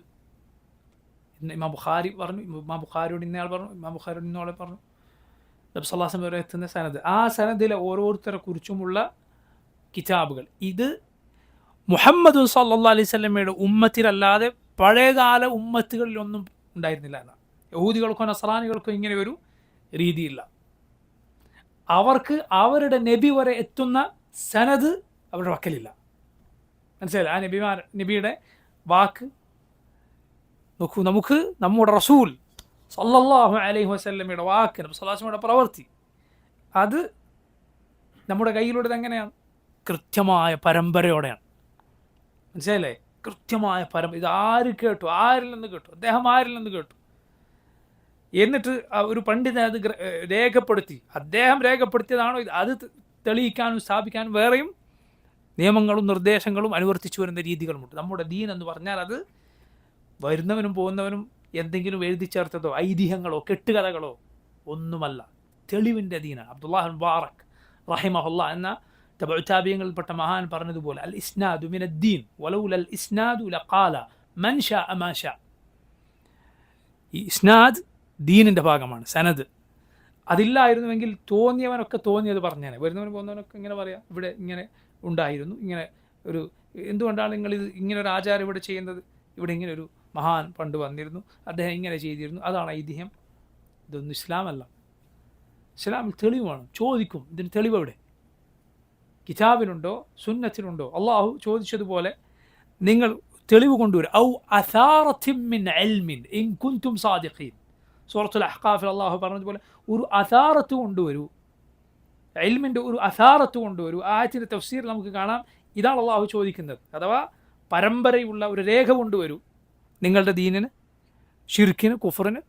ഇമാം ബുഖാരി പറഞ്ഞു, ഇമാം ബുഖാരിയോട് ഇന്നയാൾ പറഞ്ഞു, ഇമാം ബുഖാരിയോട് ഇന്നയാളെ പറഞ്ഞു, നബി സല്ലല്ലാഹു അലൈഹി വസല്ലം വരെ എത്തുന്ന സനദ്. ആ സനദിലെ ഓരോരുത്തരെ കുറിച്ചുമുള്ള കിതാബുകൾ. ഇത് മുഹമ്മദ് സല്ലല്ലാഹു അലൈഹി വസല്ലമയുടെ ഉമ്മത്തിലല്ലാതെ പഴയകാല ഉമ്മത്തുകളിലൊന്നും ഉണ്ടായിരുന്നില്ല എന്നാണ്. യഹൂദികൾക്കോ നസ്രാനികൾക്കോ ഇങ്ങനെ ഒരു രീതിയില്ല. അവർക്ക് അവരുടെ നബി വരെ എത്തുന്ന സനദ് അവരുടെ വക്കലില്ല. മനസ്സിലായില്ല? ആ നബിയുടെ വാക്ക് നോക്കൂ, നമുക്ക് നമ്മുടെ റസൂൽ സല്ലല്ലാഹു അലൈഹി വസല്ലമയുടെ വാക്ക്, നബി സല്ലല്ലാഹു അലൈഹി വസല്ലമയുടെ പ്രവൃത്തി, അത് നമ്മുടെ കയ്യിലുള്ളത് എങ്ങനെയാണ്? കൃത്യമായ പരമ്പരയോടെയാണ്. മനസ്സിലായില്ലേ? കൃത്യമായ ഇത് ആര് കേട്ടു, ആരിൽ നിന്ന് കേട്ടു, അദ്ദേഹം ആരിൽ നിന്ന് കേട്ടു, എന്നിട്ട് ഒരു പണ്ഡിതൻ അത് രേഖപ്പെടുത്തി, അദ്ദേഹം രേഖപ്പെടുത്തിയതാണോ ഇത്, അത് തെളിയിക്കാനും സ്ഥാപിക്കാനും വേറെയും നിയമങ്ങളും നിർദ്ദേശങ്ങളും അനുവർത്തിച്ചു വരുന്ന രീതികളുമുണ്ട്. നമ്മുടെ ദീൻ എന്ന് പറഞ്ഞാൽ അത് വരുന്നവനും പോകുന്നവനും എന്തെങ്കിലും എഴുതി ചേർത്തതോ ഐതിഹ്യങ്ങളോ കെട്ടുകഥകളോ ഒന്നുമല്ല, തെളിവിൻ്റെ ദീനാണ്. അബ്ദുല്ലാഹ് മുബാറക് റഹിമഹുല്ലാ എന്ന തബഉതാബിയങ്ങളിൽപ്പെട്ട മഹാൻ പറഞ്ഞതുപോലെ, അൽ ഇസ്നാദു മിനദ്ദീൻ വലൗലൽ ഇസ്നാദു ലഖാല മൻ ശാഅ മാ ശാഅ. ഈ ഇസ്നാദ് ദീനിൻ്റെ ഭാഗമാണ്, സനദ്. അതില്ലായിരുന്നുവെങ്കിൽ തോന്നിയവനൊക്കെ തോന്നിയത് പറഞ്ഞേനെ. വരുന്നവനും പോകുന്നവനൊക്കെ ഇങ്ങനെ പറയാം, ഇവിടെ ഇങ്ങനെ ഉണ്ടായിരുന്നു, ഇങ്ങനെ ഒരു, എന്തുകൊണ്ടാണ് നിങ്ങളിത് ഇങ്ങനെ ഒരു ആചാരം ഇവിടെ ചെയ്യുന്നത്, ഇവിടെ ഇങ്ങനെ ഒരു മഹാൻ പണ്ട് വന്നിരുന്നു, അദ്ദേഹം ഇങ്ങനെ ചെയ്തിരുന്നു, അതാണ് ഐതിഹ്യം. ഇതൊന്നും ഇസ്ലാമല്ല. ഇസ്ലാമിൽ തെളിവാണ്. ചോദിക്കും, ഇതിന് തെളിവ് എവിടെ? കിതാബിലുണ്ടോ സുന്നത്തിലുണ്ടോ? അള്ളാഹു ചോദിച്ചതുപോലെ നിങ്ങൾ തെളിവ് കൊണ്ടുവരും. ഔ അസാറത്തിൻ മിൻ ഇൽമിൻ ഇൻ കുൻതും സാദിഖീൻ. സൂറത്തുൽ അഹ്ഖാഫിൽ അള്ളാഹു പറഞ്ഞതുപോലെ ഒരു അസാറത്ത് കൊണ്ടുവരൂ, ഇൽമിൻ്റെ ഒരു അസാറത്ത് കൊണ്ടുവരൂ. ആയത്തിൻ്റെ തഫ്സീർ നമുക്ക് കാണാം, ഇതാണ് അള്ളാഹു ചോദിക്കുന്നത്. അഥവാ പരമ്പരയുള്ള ഒരു രേഖ കൊണ്ടുവരൂ നിങ്ങളുടെ ദീനിന്, ഷിർക്കിന്, കുഫറിന്.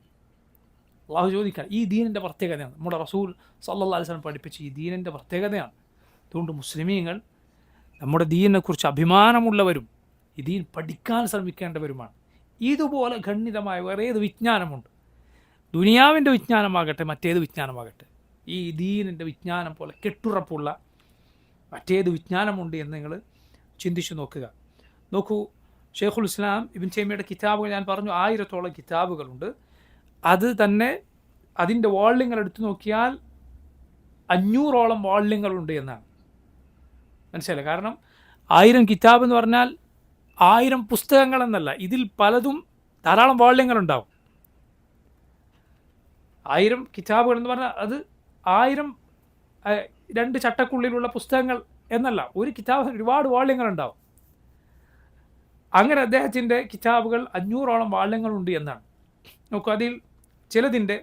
അള്ളാഹു ചോദിക്കാൻ ഈ ദീനിൻ്റെ പ്രത്യേകതയാണ്. നമ്മുടെ റസൂൽ സല്ലല്ലാഹു അലൈഹി വസല്ലം പഠിപ്പിച്ച ഈ ദീനിൻ്റെ പ്രത്യേകതയാണ്. അതുകൊണ്ട് മുസ്ലിമീങ്ങൾ നമ്മുടെ ദീനിനെക്കുറിച്ച് അഭിമാനമുള്ളവരും ഈ ദീൻ പഠിക്കാൻ ശ്രമിക്കേണ്ടവരുമാണ്. ഇതുപോലെ ഖണ്ഡിതമായ വേറെ ഏത് വിജ്ഞാനമുണ്ട്? ദുനിയാവിൻ്റെ വിജ്ഞാനമാകട്ടെ മറ്റേത് വിജ്ഞാനമാകട്ടെ, ഈ ദീനിൻ്റെ വിജ്ഞാനം പോലെ കെട്ടുറപ്പുള്ള മറ്റേത് വിജ്ഞാനമുണ്ട് എന്ന് നിങ്ങൾ ചിന്തിച്ചു നോക്കുക. നോക്കൂ, ഷെയ്ഖുൽ ഇസ്ലാം ഇബ്ൻ തൈമിയ്യയുടെ കിതാബുകൾ ഞാൻ പറഞ്ഞു 1000-ഓളം കിതാബുകളുണ്ട്. അത് തന്നെ അതിൻ്റെ വോള്യങ്ങൾ എടുത്തു നോക്കിയാൽ 500-ഓളം വോള്യങ്ങളുണ്ട് എന്നാണ് മനസ്സിലായി. കാരണം 1000 കിതാബ് എന്ന് പറഞ്ഞാൽ 1000 പുസ്തകങ്ങൾ എന്നല്ല, ഇതിൽ പലതും ധാരാളം വോള്യങ്ങളുണ്ടാവും. 1000 കിതാബുകൾ എന്ന് പറഞ്ഞാൽ അത് 1000 2 ചട്ടക്കുള്ളിലുള്ള പുസ്തകങ്ങൾ എന്നല്ല, ഒരു കിതാബ് ഒരുപാട് വോള്യങ്ങളുണ്ടാവും. അങ്ങനെ അദ്ദേഹത്തിൻ്റെ കിതാബുകൾ 500-ഓളം വോള്യങ്ങളുണ്ട് എന്നാണ്. നോക്കൂ, അതിൽ ചിലതിൻ്റെ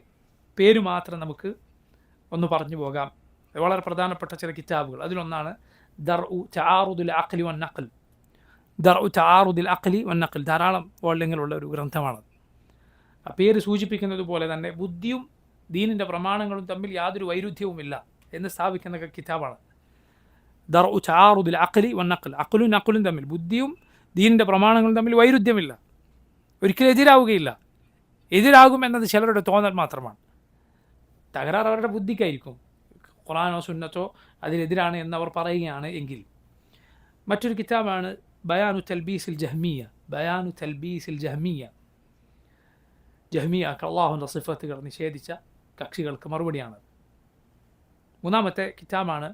പേര് മാത്രം നമുക്ക് ഒന്ന് പറഞ്ഞു പോകാം. വളരെ പ്രധാനപ്പെട്ട ചില കിതാബുകൾ, അതിലൊന്നാണ് ദർഉ തആറുദുൽ അഖ്ലി വന്നഖൽ. ദർഉ തആറുദുൽ അഖ്ലി വന്നഖൽ ധാരാളം വോള്യങ്ങളുള്ള ഒരു ഗ്രന്ഥമാണ്. ആ പേര് സൂചിപ്പിക്കുന്നത് പോലെ തന്നെ ബുദ്ധിയും ദീനിൻ്റെ പ്രമാണങ്ങളും തമ്മിൽ യാതൊരു വൈരുദ്ധ്യവുമില്ല എന്ന് സ്ഥാപിക്കുന്ന കിതാബാണ് ദർഉ തആറുദുൽ അഖ്ലി വന്നഖൽ. അഖ്ലും നഖലും തമ്മിൽ, ബുദ്ധിയും ദീനിൻ്റെ പ്രമാണങ്ങളും തമ്മിൽ വൈരുദ്ധ്യമില്ല, ഒരിക്കലും എതിരാവുകയില്ല. എതിരാകുമെന്നത് ചിലരുടെ തോന്നൽ മാത്രമാണ്. തകരാറ് അവരുടെ ബുദ്ധിക്കായിരിക്കും. ഖുർആനോ സുന്നത്തോ അതിനെതിരാണ് എന്നവർ പറയുകയാണ് എങ്കിൽ. മറ്റൊരു കിതാബാണ് ബയാനു തൽബീസിൽ ജഹ്മിയ. ബയാനു തൽബീസിൽ ജഹ്മിയ, ജഹ്മിയക്ക് അള്ളാഹുവിൻ്റെ സിഫത്തുകൾ നിഷേധിച്ച കക്ഷികൾക്ക് മറുപടിയാണ്. മൂന്നാമത്തെ കിതാബാണ്,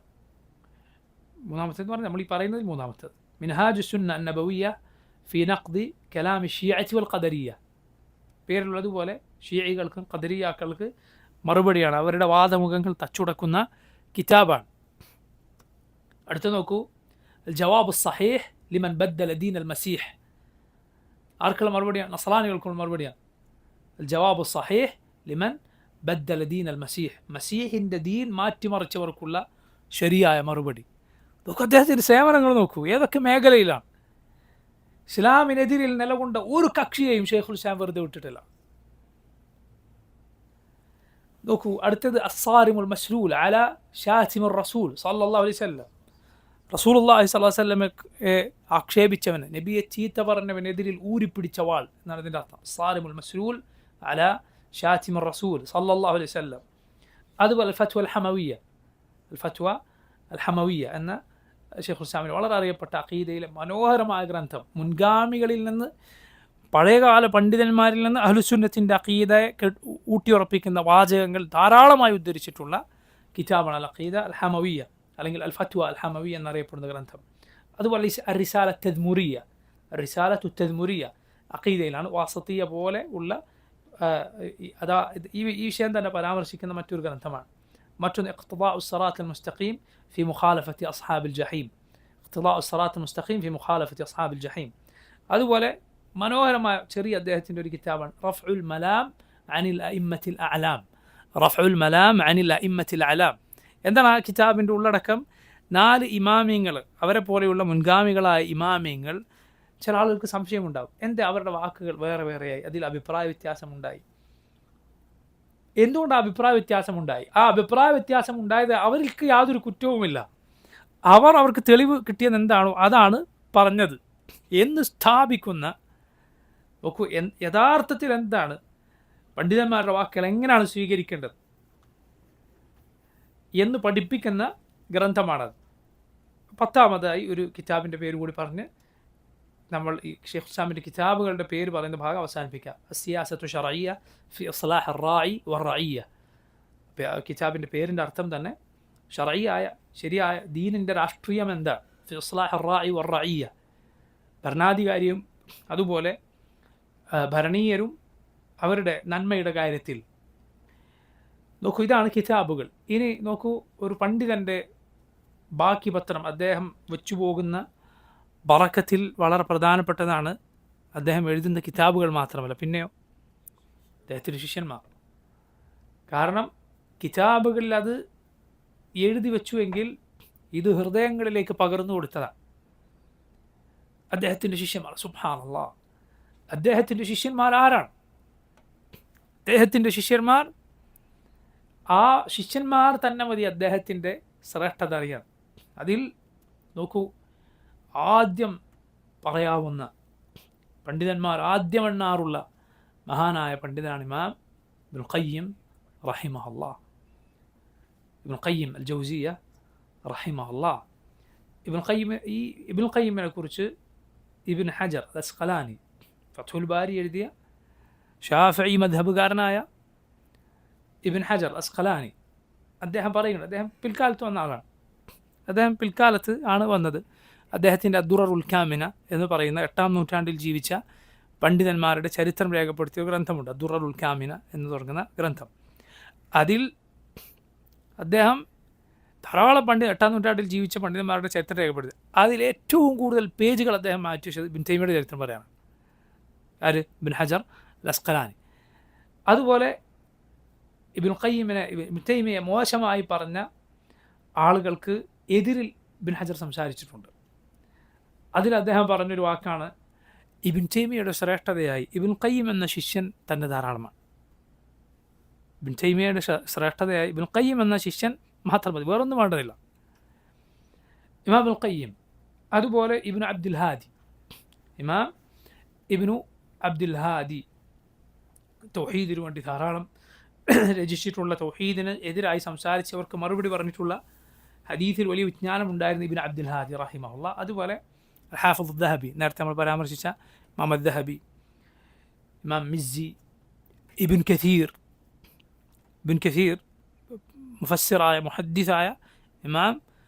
മൂന്നാമത്തേന്ന് പറഞ്ഞാൽ നമ്മൾ ഈ പറയുന്നത് മൂന്നാമത്തേത്, മിൻഹാജു സുന്ന നബവിയ ഫി നഖ്ദി കലാമി ഷിയഅത്തി വൽ ഖദരിയ. പേരിലുള്ളതുപോലെ ഷിയകൾക്കും ഖദരിയാക്കൾക്ക് മറുപടിയാണ്, അവരുടെ വാദമുഖങ്ങൾ തച്ചുടക്കുന്ന കിതാബാണ്. അടുത്ത നോക്കൂ, ജവാബ് സഹീഹ് ലിമൻ ബദ്ദല ദീൻ അൽ മസീഹ്. ആർക്കുള്ള മറുപടിയാണ്? നസ്രാനികൾക്കുള്ള മറുപടിയാണ്. ജവാബ് സഹീഹ് ലിമൻ ബദ്ദല ദീൻ അൽ മസീഹ്, മസീഹിൻ്റെ ദീൻ മാറ്റിമറിച്ചവർക്കുള്ള ശരിയായ മറുപടി. നോക്കൂ, അദ്ദേഹത്തിൻ്റെ സേവനങ്ങൾ നോക്കൂ, ഏതൊക്കെ മേഖലയിലാണ്. ഇസ്ലാമിനെതിരിൽ നിലകൊണ്ട ഒരു കക്ഷിയെയും ഷെയ്ഖുൽ ഇസ്ലാം വെറുതെ വിട്ടിട്ടില്ല. നോക്കൂ, അടുത്തത് അസ്സാരിമുൽ മസ്ലൂൽ അല ഷാതിമുർ റസൂൽ സല്ലല്ലാഹു അലൈഹി വസല്ലം. റസൂലുള്ളാഹി സ്വല്ലല്ലാഹു അലൈഹി വസല്ലമയെ ആക്ഷേപിച്ചവന്, നബിയെ ചീത്ത പറഞ്ഞവനെതിരിൽ ഊരിപ്പിടിച്ച വാൾ എന്നാണ് ഇതിൻ്റെ അർത്ഥം. അസ്സാരിമുൽ മസ്ലൂൽ അല ഷാതിമുർ റസൂൽ സല്ലല്ലാഹു അലൈഹി വസല്ലം. അതുപോലെ ഫത്വ അൽ ഹമവിയ, ഫത്വ അൽ ഹമവിയ എന്ന ഷെയ്ഖുൽ ഇസ്ലാമിന് വളരെ അറിയപ്പെട്ട അഖീദയിലെ മനോഹരമായ ഗ്രന്ഥം. മുൻഗാമികളിൽ നിന്ന്, പഴയകാല പണ്ഡിതന്മാരിൽ നിന്ന് അഹ്ലുസുന്നത്തിൻ്റെ അഖീദയെ ഊട്ടിയുറപ്പിക്കുന്ന വാചകങ്ങൾ ധാരാളമായി ഉദ്ധരിച്ചിട്ടുള്ള കിതാബാണ് അൽ അഖീദ അൽ ഹമവിയ, അല്ലെങ്കിൽ അൽ ഫത്വ അൽ ഹമവിയ എന്നറിയപ്പെടുന്ന ഗ്രന്ഥം. അതുപോലെ റിസാല തദ്മുരിയ, റിസാലത്തു തദ്മുരിയ അഖീദയിലാണ്. വാസത്തിയ പോലെ ഉള്ള ഈ വിഷയം തന്നെ പരാമർശിക്കുന്ന മറ്റൊരു ഗ്രന്ഥമാണ്. മറ്റൊന്ന് ഇഖ്തിദാഉ സിറാത്തുൽ മുസ്തഖീം ഫി മുഖാലഫത്തി അസ്ഹാബിൽ ജഹീം. ഇഖ്തിദാഉ സിറാത്തുൽ മുസ്തഖീം ഫി മുഖാലഫത്തി അസ്ഹാബിൽ ജഹീം. അതുപോലെ മനോഹരമായ ചെറിയ അദ്ദേഹത്തിൻ്റെ ഒരു കിതാബാണ് റഫ്ഉൽ മലാം അനിൽ അഇമ്മത്തിൽ അഅലാം. റഫ്ഉൽ മലാം അനിൽ അഇമ്മത്തിൽ അഅലാം. എന്താണ് ആ കിതാബിൻ്റെ ഉള്ളടക്കം? 4 ഇമാമിങ്ങൾ, അവരെ പോലെയുള്ള മുൻഗാമികളായ ഇമാമിങ്ങൾ, ചില ആളുകൾക്ക് സംശയമുണ്ടാകും, എന്താ അവരുടെ വാക്കുകൾ വേറെ വേറെയായി, അതിൽ അഭിപ്രായ വ്യത്യാസമുണ്ടായി. എന്തുകൊണ്ട് അഭിപ്രായ വ്യത്യാസമുണ്ടായി? ആ അഭിപ്രായ വ്യത്യാസം ഉണ്ടായത് അവർക്ക് യാതൊരു കുറ്റവുമില്ല, അവർക്ക് തെളിവ് കിട്ടിയത് എന്താണോ അതാണ് പറഞ്ഞത് എന്ന് സ്ഥാപിക്കുന്ന, നോക്കൂ, യഥാർത്ഥത്തിൽ എന്താണ് പണ്ഡിതന്മാരുടെ വാക്കുകൾ എങ്ങനെയാണ് സ്വീകരിക്കേണ്ടത് എന്ന് പഠിപ്പിക്കുന്ന ഗ്രന്ഥമാണത്. 10ാമതായി ഒരു കിതാബിൻ്റെ പേര് കൂടി പറഞ്ഞ് നമ്മൾ ഈ ഷെയ്ഖുൽ ഇസ്ലാമിൻ്റെ കിതാബുകളുടെ പേര് പറയുന്ന ഭാഗം അവസാനിപ്പിക്കാം. അസ്സിയാസത്തു ശറഇയ്യ ഫി ഇസ്ലാഹ് അർ-റാഇ വർ-റഇയ്യ. കിതാബിൻ്റെ പേരിൻ്റെ അർത്ഥം തന്നെ ശറഇയായ ശരിയായ ദീനിൻ്റെ രാഷ്ട്രീയം എന്താ, ഫി ഇസ്ലാഹ് അർ-റാഇ വർ-റഇയ്യ, ഭരണാധികാരിയും അതുപോലെ ഭരണീയരും അവരുടെ നന്മയുടെ കാര്യത്തിൽ. നോക്കൂ, ഇതാണ് കിതാബുകൾ. ഇനി നോക്കൂ, ഒരു പണ്ഡിതൻ്റെ ബാക്കി പത്രം, അദ്ദേഹം വെച്ചുപോകുന്ന ബറക്കത്തിൽ വളരെ പ്രധാനപ്പെട്ടതാണ് അദ്ദേഹം എഴുതുന്ന കിതാബുകൾ മാത്രമല്ല, പിന്നെയോ അദ്ദേഹത്തിൻ്റെ ശിഷ്യന്മാർ. കാരണം കിതാബുകളിൽ അത് എഴുതി വെച്ചുവെങ്കിൽ ഇത് ഹൃദയങ്ങളിലേക്ക് പകർന്നു കൊടുത്തതാണ് അദ്ദേഹത്തിൻ്റെ ശിഷ്യന്മാർ. സുബ്ഹാനല്ലാഹ്, അദ്ദേഹത്തിൻ്റെ ശിഷ്യന്മാർ ആരാണ്? അദ്ദേഹത്തിൻ്റെ ശിഷ്യന്മാർ, ആ ശിഷ്യന്മാർ തന്നെ മതി അദ്ദേഹത്തിൻ്റെ ശ്രേഷ്ഠത അറിയാൻ. അതിൽ നോക്കൂ, ആദ്യം പറയാവുന്ന പണ്ഡിതന്മാർ, ആദ്യം എണ്ണാറുള്ള മഹാനായ പണ്ഡിതനാണ് ഇമാം ഇബ്നുൽ ഖയ്യിം റഹിമഹുല്ലാഹ്, ഇബ്നുൽ ഖയ്യിം അൽ ജൗസിയ്യ റഹിമഹുല്ലാഹ്. ഇബ്നുൽ ഖയ്യിമിനെ കുറിച്ച് ഇബ്ൻ ഹജർ അസ്ഖലാനി ഫത്ഹുൽ ബാരി എഴുതിയ ഷാഫിഈ മദ്ഹബുകാരനായ ഇബ്ൻ ഹജർ അസ്ഖലാനി അദ്ദേഹം പറയുന്നുണ്ട്, അദ്ദേഹം പിൽക്കാലത്ത് വന്ന ആളാണ്. അദ്ദേഹം പിൽക്കാലത്ത് ആണ് വന്നത്. അദ്ദേഹത്തിൻ്റെ അദ്ദുററുൽ കാമിന എന്ന് പറയുന്ന 8-ാം നൂറ്റാണ്ടിൽ ജീവിച്ച പണ്ഡിതന്മാരുടെ ചരിത്രം രേഖപ്പെടുത്തിയ ഗ്രന്ഥമുണ്ട്, അദ്ദുററുൽ കാമിന എന്ന് തുടങ്ങുന്ന ഗ്രന്ഥം. അതിൽ അദ്ദേഹം ധാരാളം 8-ാം നൂറ്റാണ്ടിൽ ജീവിച്ച പണ്ഡിതന്മാരുടെ ചരിത്രം രേഖപ്പെടുത്തി. അതിൽ ഏറ്റവും കൂടുതൽ പേജുകൾ അദ്ദേഹം മാറ്റി വെച്ചത് ഇബ്ൻ തൈമിയുടെ ചരിത്രം പറയാണ്. ആര്? ഇബ്ൻ ഹജർ അസ്ഖലാനി. അതുപോലെ ഇബ്ൻ തൈമിയെ മോശമായി പറഞ്ഞ ആളുകൾക്ക് എതിരിൽ ഇബ്ൻ ഹജർ സംസാരിച്ചിട്ടുണ്ട്. അതിൽ അദ്ദേഹം പറഞ്ഞൊരു വാക്കാണ്, ഇബ്ൻ തൈമിയുടെ ശ്രേഷ്ഠതയായി ഇബ്ൻ ഖയ്യിം എന്ന ശിഷ്യൻ തന്നെ ധാരാളമാണ്. ഇബ്ൻ തൈമിയുടെ ശ്രേഷ്ഠതയായി ഇബ്ൻ ഖയ്യിം എന്ന ശിഷ്യൻ മാത്രം മതി, വേറൊന്നും വേണ്ടതില്ല. ഇമാം ഇബ്ൻ ഖയ്യിം, അതുപോലെ ഇബ്നു അബ്ദുൽ ഹാദി, ഇമാം ഇബ്നു അബ്ദുൽ ഹാദി തൗഹീദിനു വേണ്ടി ധാരാളം രചിച്ചിട്ടുള്ള, തൗഹീദിന് എതിരായി സംസാരിച്ചവർക്ക് മറുപടി പറഞ്ഞിട്ടുള്ള, ഹദീസിൽ വലിയ വിജ്ഞാനം ഉണ്ടായിരുന്ന ഇബ്നു അബ്ദുൽ ഹാദി റഹിമഹുല്ലാഹ്. അതുപോലെ ഹാഫിദ് ദഹബി, നേരത്തെ നമ്മൾ പരാമർശിച്ച മുഹമ്മദ് ദഹബി, ഇമാം മിസ്സി, ഇബ്ൻ കഥീർ മുഫസ്സിറായ മുഹദ്ദിസായ ഇമാം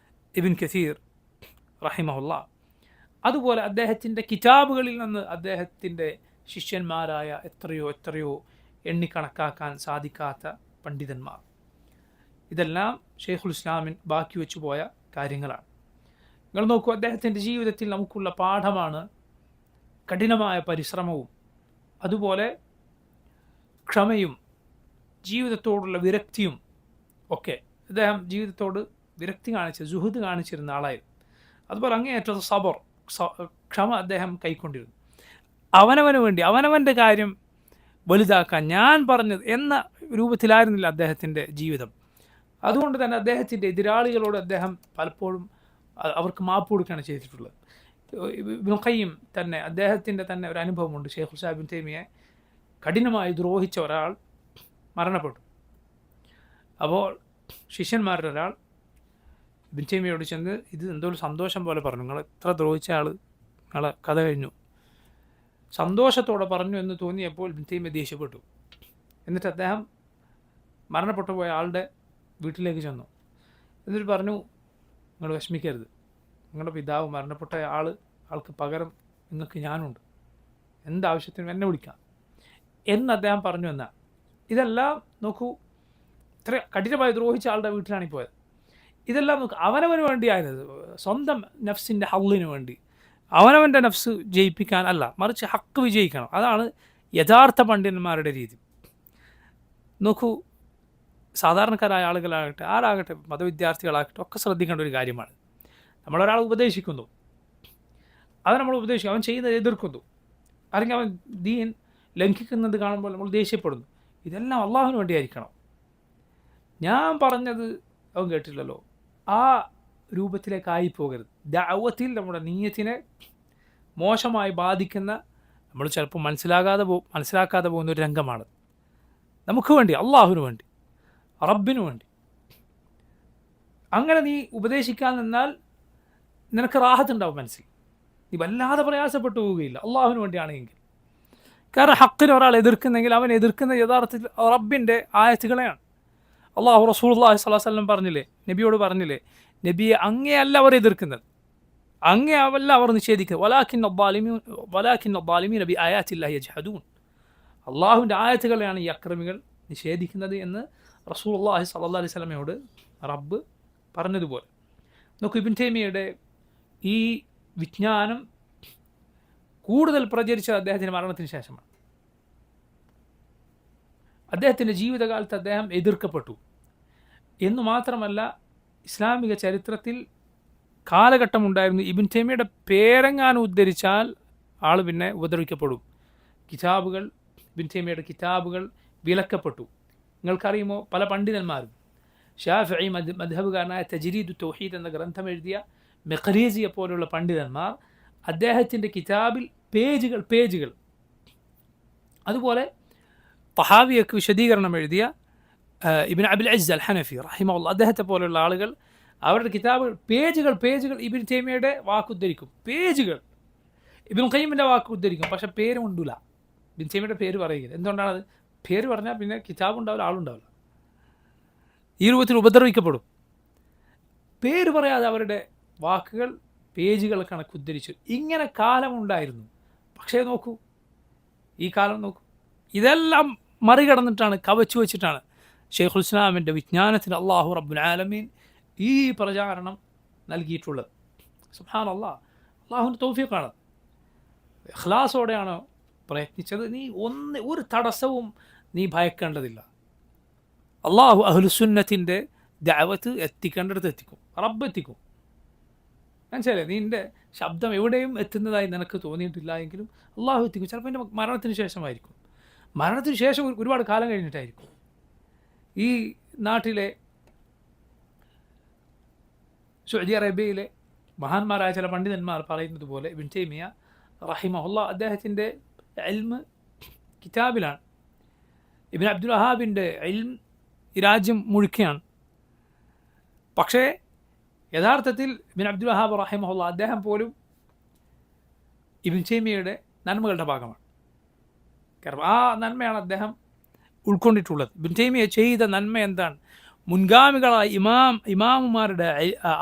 ഇബ്ൻ കഥീർ റഹിമഹുല്ലാഹ്. അതുപോലെ അദ്ദേഹത്തിൻ്റെ കിതാബുകളിൽ നിന്ന് അദ്ദേഹത്തിൻ്റെ ശിഷ്യന്മാരായ എത്രയോ എണ്ണിക്കണക്കാക്കാൻ സാധിക്കാത്ത പണ്ഡിതന്മാർ. ഇതെല്ലാം ഷെയ്ഖുൽ ഇസ്ലാമിൻ ബാക്കി വെച്ചു പോയ കാര്യങ്ങളാണ്. നിങ്ങൾ നോക്കൂ, അദ്ദേഹത്തിൻ്റെ ജീവിതത്തിൽ നമുക്കുള്ള പാഠമാണ് കഠിനമായ പരിശ്രമവും അതുപോലെ ക്ഷമയും ജീവിതത്തോടുള്ള വിരക്തിയും ഒക്കെ. അദ്ദേഹം ജീവിതത്തോട് വിരക്തി സുഹൃദ് കാണിച്ചിരുന്ന ആളായിരുന്നു. അതുപോലെ അങ്ങേയറ്റം സബർ, ക്ഷമ അദ്ദേഹം കൈക്കൊണ്ടിരുന്നു. അവനവന് വേണ്ടി അവനവൻ്റെ കാര്യം വലുതാക്കാൻ ഞാൻ പറഞ്ഞത് എന്ന രൂപത്തിലായിരുന്നില്ല അദ്ദേഹത്തിൻ്റെ ജീവിതം. അതുകൊണ്ട് തന്നെ അദ്ദേഹത്തിൻ്റെ എതിരാളികളോട് അദ്ദേഹം പലപ്പോഴും അവർക്ക് മാപ്പ് കൊടുക്കുകയാണ് ചെയ്തിട്ടുള്ളത്. ഇബ്നു ഖയ്യിം തന്നെ അദ്ദേഹത്തിൻ്റെ തന്നെ ഒരു അനുഭവമുണ്ട്. ഷെയ്ഖുൽ ഇസ്ലാം ഇബ്നു തൈമിയെ കഠിനമായി ദ്രോഹിച്ച ഒരാൾ മരണപ്പെട്ടു. അപ്പോൾ ശിഷ്യന്മാരുടെ ഒരാൾ ഇബ്നു തൈമിയോട് ചെന്ന് ഇത് എന്തോ ഒരു സന്തോഷം പോലെ പറഞ്ഞു, നിങ്ങൾ എത്ര ദ്രോഹിച്ച ആൾ, നിങ്ങളെ കഥ കഴിഞ്ഞു, സന്തോഷത്തോടെ പറഞ്ഞു എന്ന് തോന്നിയപ്പോൾ ഇബ്നു തൈമിയ ദേഷ്യപ്പെട്ടു. എന്നിട്ട് അദ്ദേഹം മരണപ്പെട്ടു പോയ ആളുടെ വീട്ടിലേക്ക് ചെന്നു. എന്നിട്ട് പറഞ്ഞു, നിങ്ങൾ വിഷമിക്കരുത്, നിങ്ങളുടെ പിതാവ് മരണപ്പെട്ട ആൾക്ക് പകരം നിങ്ങൾക്ക് ഞാനുണ്ട്, എന്താവശ്യത്തിനും എന്നെ വിളിക്കാം എന്ന് അദ്ദേഹം പറഞ്ഞു. എന്നാൽ ഇതെല്ലാം നോക്കൂ, ഇത്ര കഠിനമായി ദ്രോഹിച്ച ആളുടെ വീട്ടിലാണ് പോയത്. ഇതെല്ലാം നോക്കൂ, അവനവന് വേണ്ടിയായത്, സ്വന്തം നഫ്സിൻ്റെ ഹള്ളിന് വേണ്ടി, അവനവൻ്റെ നഫ്സ് ജയിപ്പിക്കാൻ അല്ല, മറിച്ച് ഹക്ക് വിജയിക്കണം. അതാണ് യഥാർത്ഥ പണ്ഡിതന്മാരുടെ രീതി. നോക്കൂ, സാധാരണക്കാരായ ആളുകളാകട്ടെ, ആരാകട്ടെ, മതവിദ്യാർത്ഥികളാകട്ടെ, ഒക്കെ ശ്രദ്ധിക്കേണ്ട ഒരു കാര്യമാണ്. നമ്മളൊരാൾ ഉപദേശിക്കുന്നു, നമ്മൾ ഉപദേശിക്കും, അവൻ ചെയ്യുന്നത് എതിർക്കുന്നു, അല്ലെങ്കിൽ അവൻ ദീൻ ലംഘിക്കുന്നത് കാണുമ്പോൾ നമ്മൾ ദേഷ്യപ്പെടുന്നു. ഇതെല്ലാം അള്ളാഹുവിന് വേണ്ടിയായിരിക്കണം. ഞാൻ പറഞ്ഞത് അവൻ കേട്ടില്ലല്ലോ, ആ രൂപത്തിലേക്കായി പോകരുത്. ദഅവത്തിൽ നമ്മുടെ നീയത്തിനെ മോശമായി ബാധിക്കുന്ന, നമ്മൾ ചിലപ്പോൾ മനസ്സിലാക്കാതെ പോകുന്ന ഒരു രംഗമാണ്. നമുക്ക് വേണ്ടി, അള്ളാഹുവിന് വേണ്ടി, റബ്ബിനു വേണ്ടി അങ്ങനെ നീ ഉപദേശിക്കാൻ നിന്നാൽ നിനക്ക് റാഹത്തുണ്ടാവും മനസ്സിൽ, നീ വല്ലാതെ പ്രയാസപ്പെട്ടു പോവുകയില്ല അള്ളാഹുവിന് വേണ്ടിയാണെങ്കിൽ. കാരണം ഹക്കിന് ഒരാൾ എതിർക്കുന്നെങ്കിൽ അവൻ എതിർക്കുന്ന യഥാർത്ഥത്തിൽ റബ്ബിൻ്റെ ആയത്തുകളെയാണ്. അള്ളാഹു റസൂലുള്ളാഹി സ്വല്ലല്ലാഹു അലൈഹി വസല്ലം പറഞ്ഞില്ലേ, നബിയോട് പറഞ്ഞില്ലേ, നബിയെ അങ്ങേയല്ല അവർ എതിർക്കുന്നത്, അങ്ങേയല്ല അവർ നിഷേധിക്കുന്നത്. വലാകിന്ന ളാലിമീന ബിആയാത്തില്ലാഹി യജ്ഹദൂൻ, അള്ളാഹുവിൻ്റെ ആയത്തുകളെയാണ് ഈ അക്രമികൾ നിഷേധിക്കുന്നത് എന്ന് റസൂലുള്ളാഹി സ്വല്ലല്ലാഹു അലൈഹി വസല്ലമയോട് റബ്ബ് പറഞ്ഞതുപോലെ. നോക്കൂ, ഇബ്നു തൈമിയയുടെ ഈ വിജ്ഞാനം കൂടുതൽ പ്രചരിച്ചത് അദ്ദേഹത്തിൻ്റെ മരണത്തിന് ശേഷമാണ്. അദ്ദേഹത്തിൻ്റെ ജീവിതകാലത്ത് അദ്ദേഹം എതിർക്കപ്പെട്ടു എന്നു മാത്രമല്ല, ഇസ്ലാമിക ചരിത്രത്തിൽ കാലഘട്ടമുണ്ടായിരുന്നു, ഇബ്നു തൈമിയയുടെ പേരെങ്ങാനും ഉദ്ധരിച്ചാൽ ആൾ പിന്നെ ഉപദ്രവിക്കപ്പെടും. ഇബ്നു തൈമിയയുടെ കിതാബുകൾ വിലക്കപ്പെട്ടു. നിങ്ങൾക്കറിയുമോ, പല പണ്ഡിതന്മാരും, ഷാഫിഈ മദ്ഹബുകാരനായ തജ്രീദു തൗഹീദ് എന്ന ഗ്രന്ഥം എഴുതിയ മെഖരീസിയെ പോലുള്ള പണ്ഡിതന്മാർ അദ്ദേഹത്തിൻ്റെ കിതാബിൽ പേജുകൾ, അതുപോലെ തഹാവിയക്ക് വിശദീകരണം എഴുതിയ ഇബ്നു അബിൽ ഇസ്സ് അൽ ഹനഫി റഹിമഹുല്ലാഹ്, അദ്ദേഹത്തെ പോലുള്ള ആളുകൾ അവരുടെ കിതാബുകൾ പേജുകൾ ഇബ്നു തൈമിയയുടെ വാക്കുദ്ധരിക്കും. പേജുകൾ ഇബ്നുൽ ഖയ്യിമിൻ്റെ വാക്ക് ഉദ്ധരിക്കും, പക്ഷെ പേര് കൊണ്ടൂല. ഇബ്നു തൈമിയ്യയുടെ പേര് പറയുകയില്ല. എന്തുകൊണ്ടാണത്? പേര് പറഞ്ഞാൽ പിന്നെ കിതാബ് ഉണ്ടാവില്ല, ആളുണ്ടാവില്ല, ഈ രൂപത്തിൽ ഉപദ്രവിക്കപ്പെടും. പേര് പറയാതെ അവരുടെ വാക്കുകൾ പേജുകൾ കണക്ക് ഉദ്ധരിച്ചു. ഇങ്ങനെ കാലമുണ്ടായിരുന്നു. പക്ഷേ നോക്കൂ, ഈ കാലം നോക്കൂ, ഇതെല്ലാം മറികടന്നിട്ടാണ്, കവച്ചു വെച്ചിട്ടാണ് ഷെയ്ഖുൽ ഇസ്ലാമിൻ്റെ വിജ്ഞാനത്തിന് അള്ളാഹു റബ്ബുൽ ആലമീൻ ഈ പ്രചാരണം നൽകിയിട്ടുള്ളത്. സുബ്ഹാനല്ലാഹ്, അള്ളാഹുവിൻ്റെ തൗഫീഖാണ്. ഇഖ്ലാസോടെയാണ് പ്രയത്നിച്ചത്. നീ ഒരു തടസ്സവും നീ ഭയക്കേണ്ടതില്ല. അള്ളാഹു അഹ്ലുസുന്നത്തിൻ്റെ ദഅവത്ത് എത്തിക്കേണ്ടടുത്ത് എത്തിക്കും, റബ്ബ് എത്തിക്കും. മനസ്സിലായില്ലേ? നിൻ്റെ ശബ്ദം എവിടെയും എത്തുന്നതായി നിനക്ക് തോന്നിയിട്ടില്ല എങ്കിലും അള്ളാഹു എത്തിക്കും. ചിലപ്പോൾ എൻ്റെ മരണത്തിന് ശേഷമായിരിക്കും, മരണത്തിന് ശേഷം ഒരുപാട് കാലം കഴിഞ്ഞിട്ടായിരിക്കും. ഈ നാട്ടിലെ സൗദി അറേബ്യയിലെ മഹാന്മാരായ ചില പണ്ഡിതന്മാർ പറയുന്നത് പോലെ ഇബ്നു തൈമിയ്യ റഹിമഹുല്ലാഹ് അദ്ദേഹത്തിൻ്റെ ഇൽമ് കിതാബിലാണ്. ഇബ്നു അബ്ദുൽ വഹാബിൻ്റെ ഇൽമ് ഈ രാജ്യം മുഴുക്കെയാണ്. പക്ഷേ യഥാർത്ഥത്തിൽ ഇബ്നു അബ്ദുൽ വഹാബ് റഹിമഹുല്ലാഹ് അദ്ദേഹം പോലും ഇബ്നു തൈമിയ്യയുടെ നന്മകളുടെ ഭാഗമാണ്. കാരണം ആ നന്മയാണ് അദ്ദേഹം ഉൾക്കൊണ്ടിട്ടുള്ളത്. ഇബ്നു തൈമിയ്യ ചെയ്ത നന്മ എന്താണ്? മുൻഗാമികളായ ഇമാമുമാരുടെ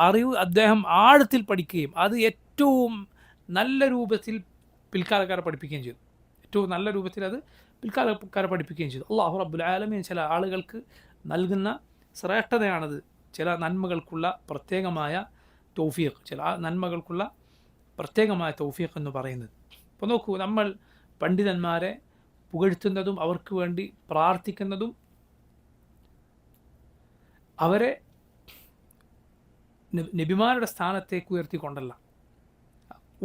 അറിവ് അദ്ദേഹം ആഴത്തിൽ പഠിക്കുകയും അത് ഏറ്റവും നല്ല രൂപത്തിൽ പിൽക്കാലക്കാരെ പഠിപ്പിക്കുകയും ചെയ്തു. ഏറ്റവും നല്ല രൂപത്തിൽ അത് പിൽക്കാലക്കാരെ പഠിപ്പിക്കുകയും ചെയ്തു. അല്ലാഹു റബ്ബുൽ ആലമീൻ ചില ആളുകൾക്ക് നൽകുന്ന ശ്രേഷ്ഠതയാണത്, ചില നന്മകൾക്കുള്ള പ്രത്യേകമായ തൗഫീഖ്, ചില നന്മകൾക്കുള്ള പ്രത്യേകമായ തൗഫീഖ് എന്ന് പറയുന്നത്. അപ്പോൾ നോക്കൂ, നമ്മൾ പണ്ഡിതന്മാരെ പുകഴ്ത്തുന്നതും അവർക്ക് വേണ്ടി പ്രാർത്ഥിക്കുന്നതും അവരെ നബിമാരുടെ സ്ഥാനത്തേക്ക് ഉയർത്തിക്കൊണ്ടല്ല.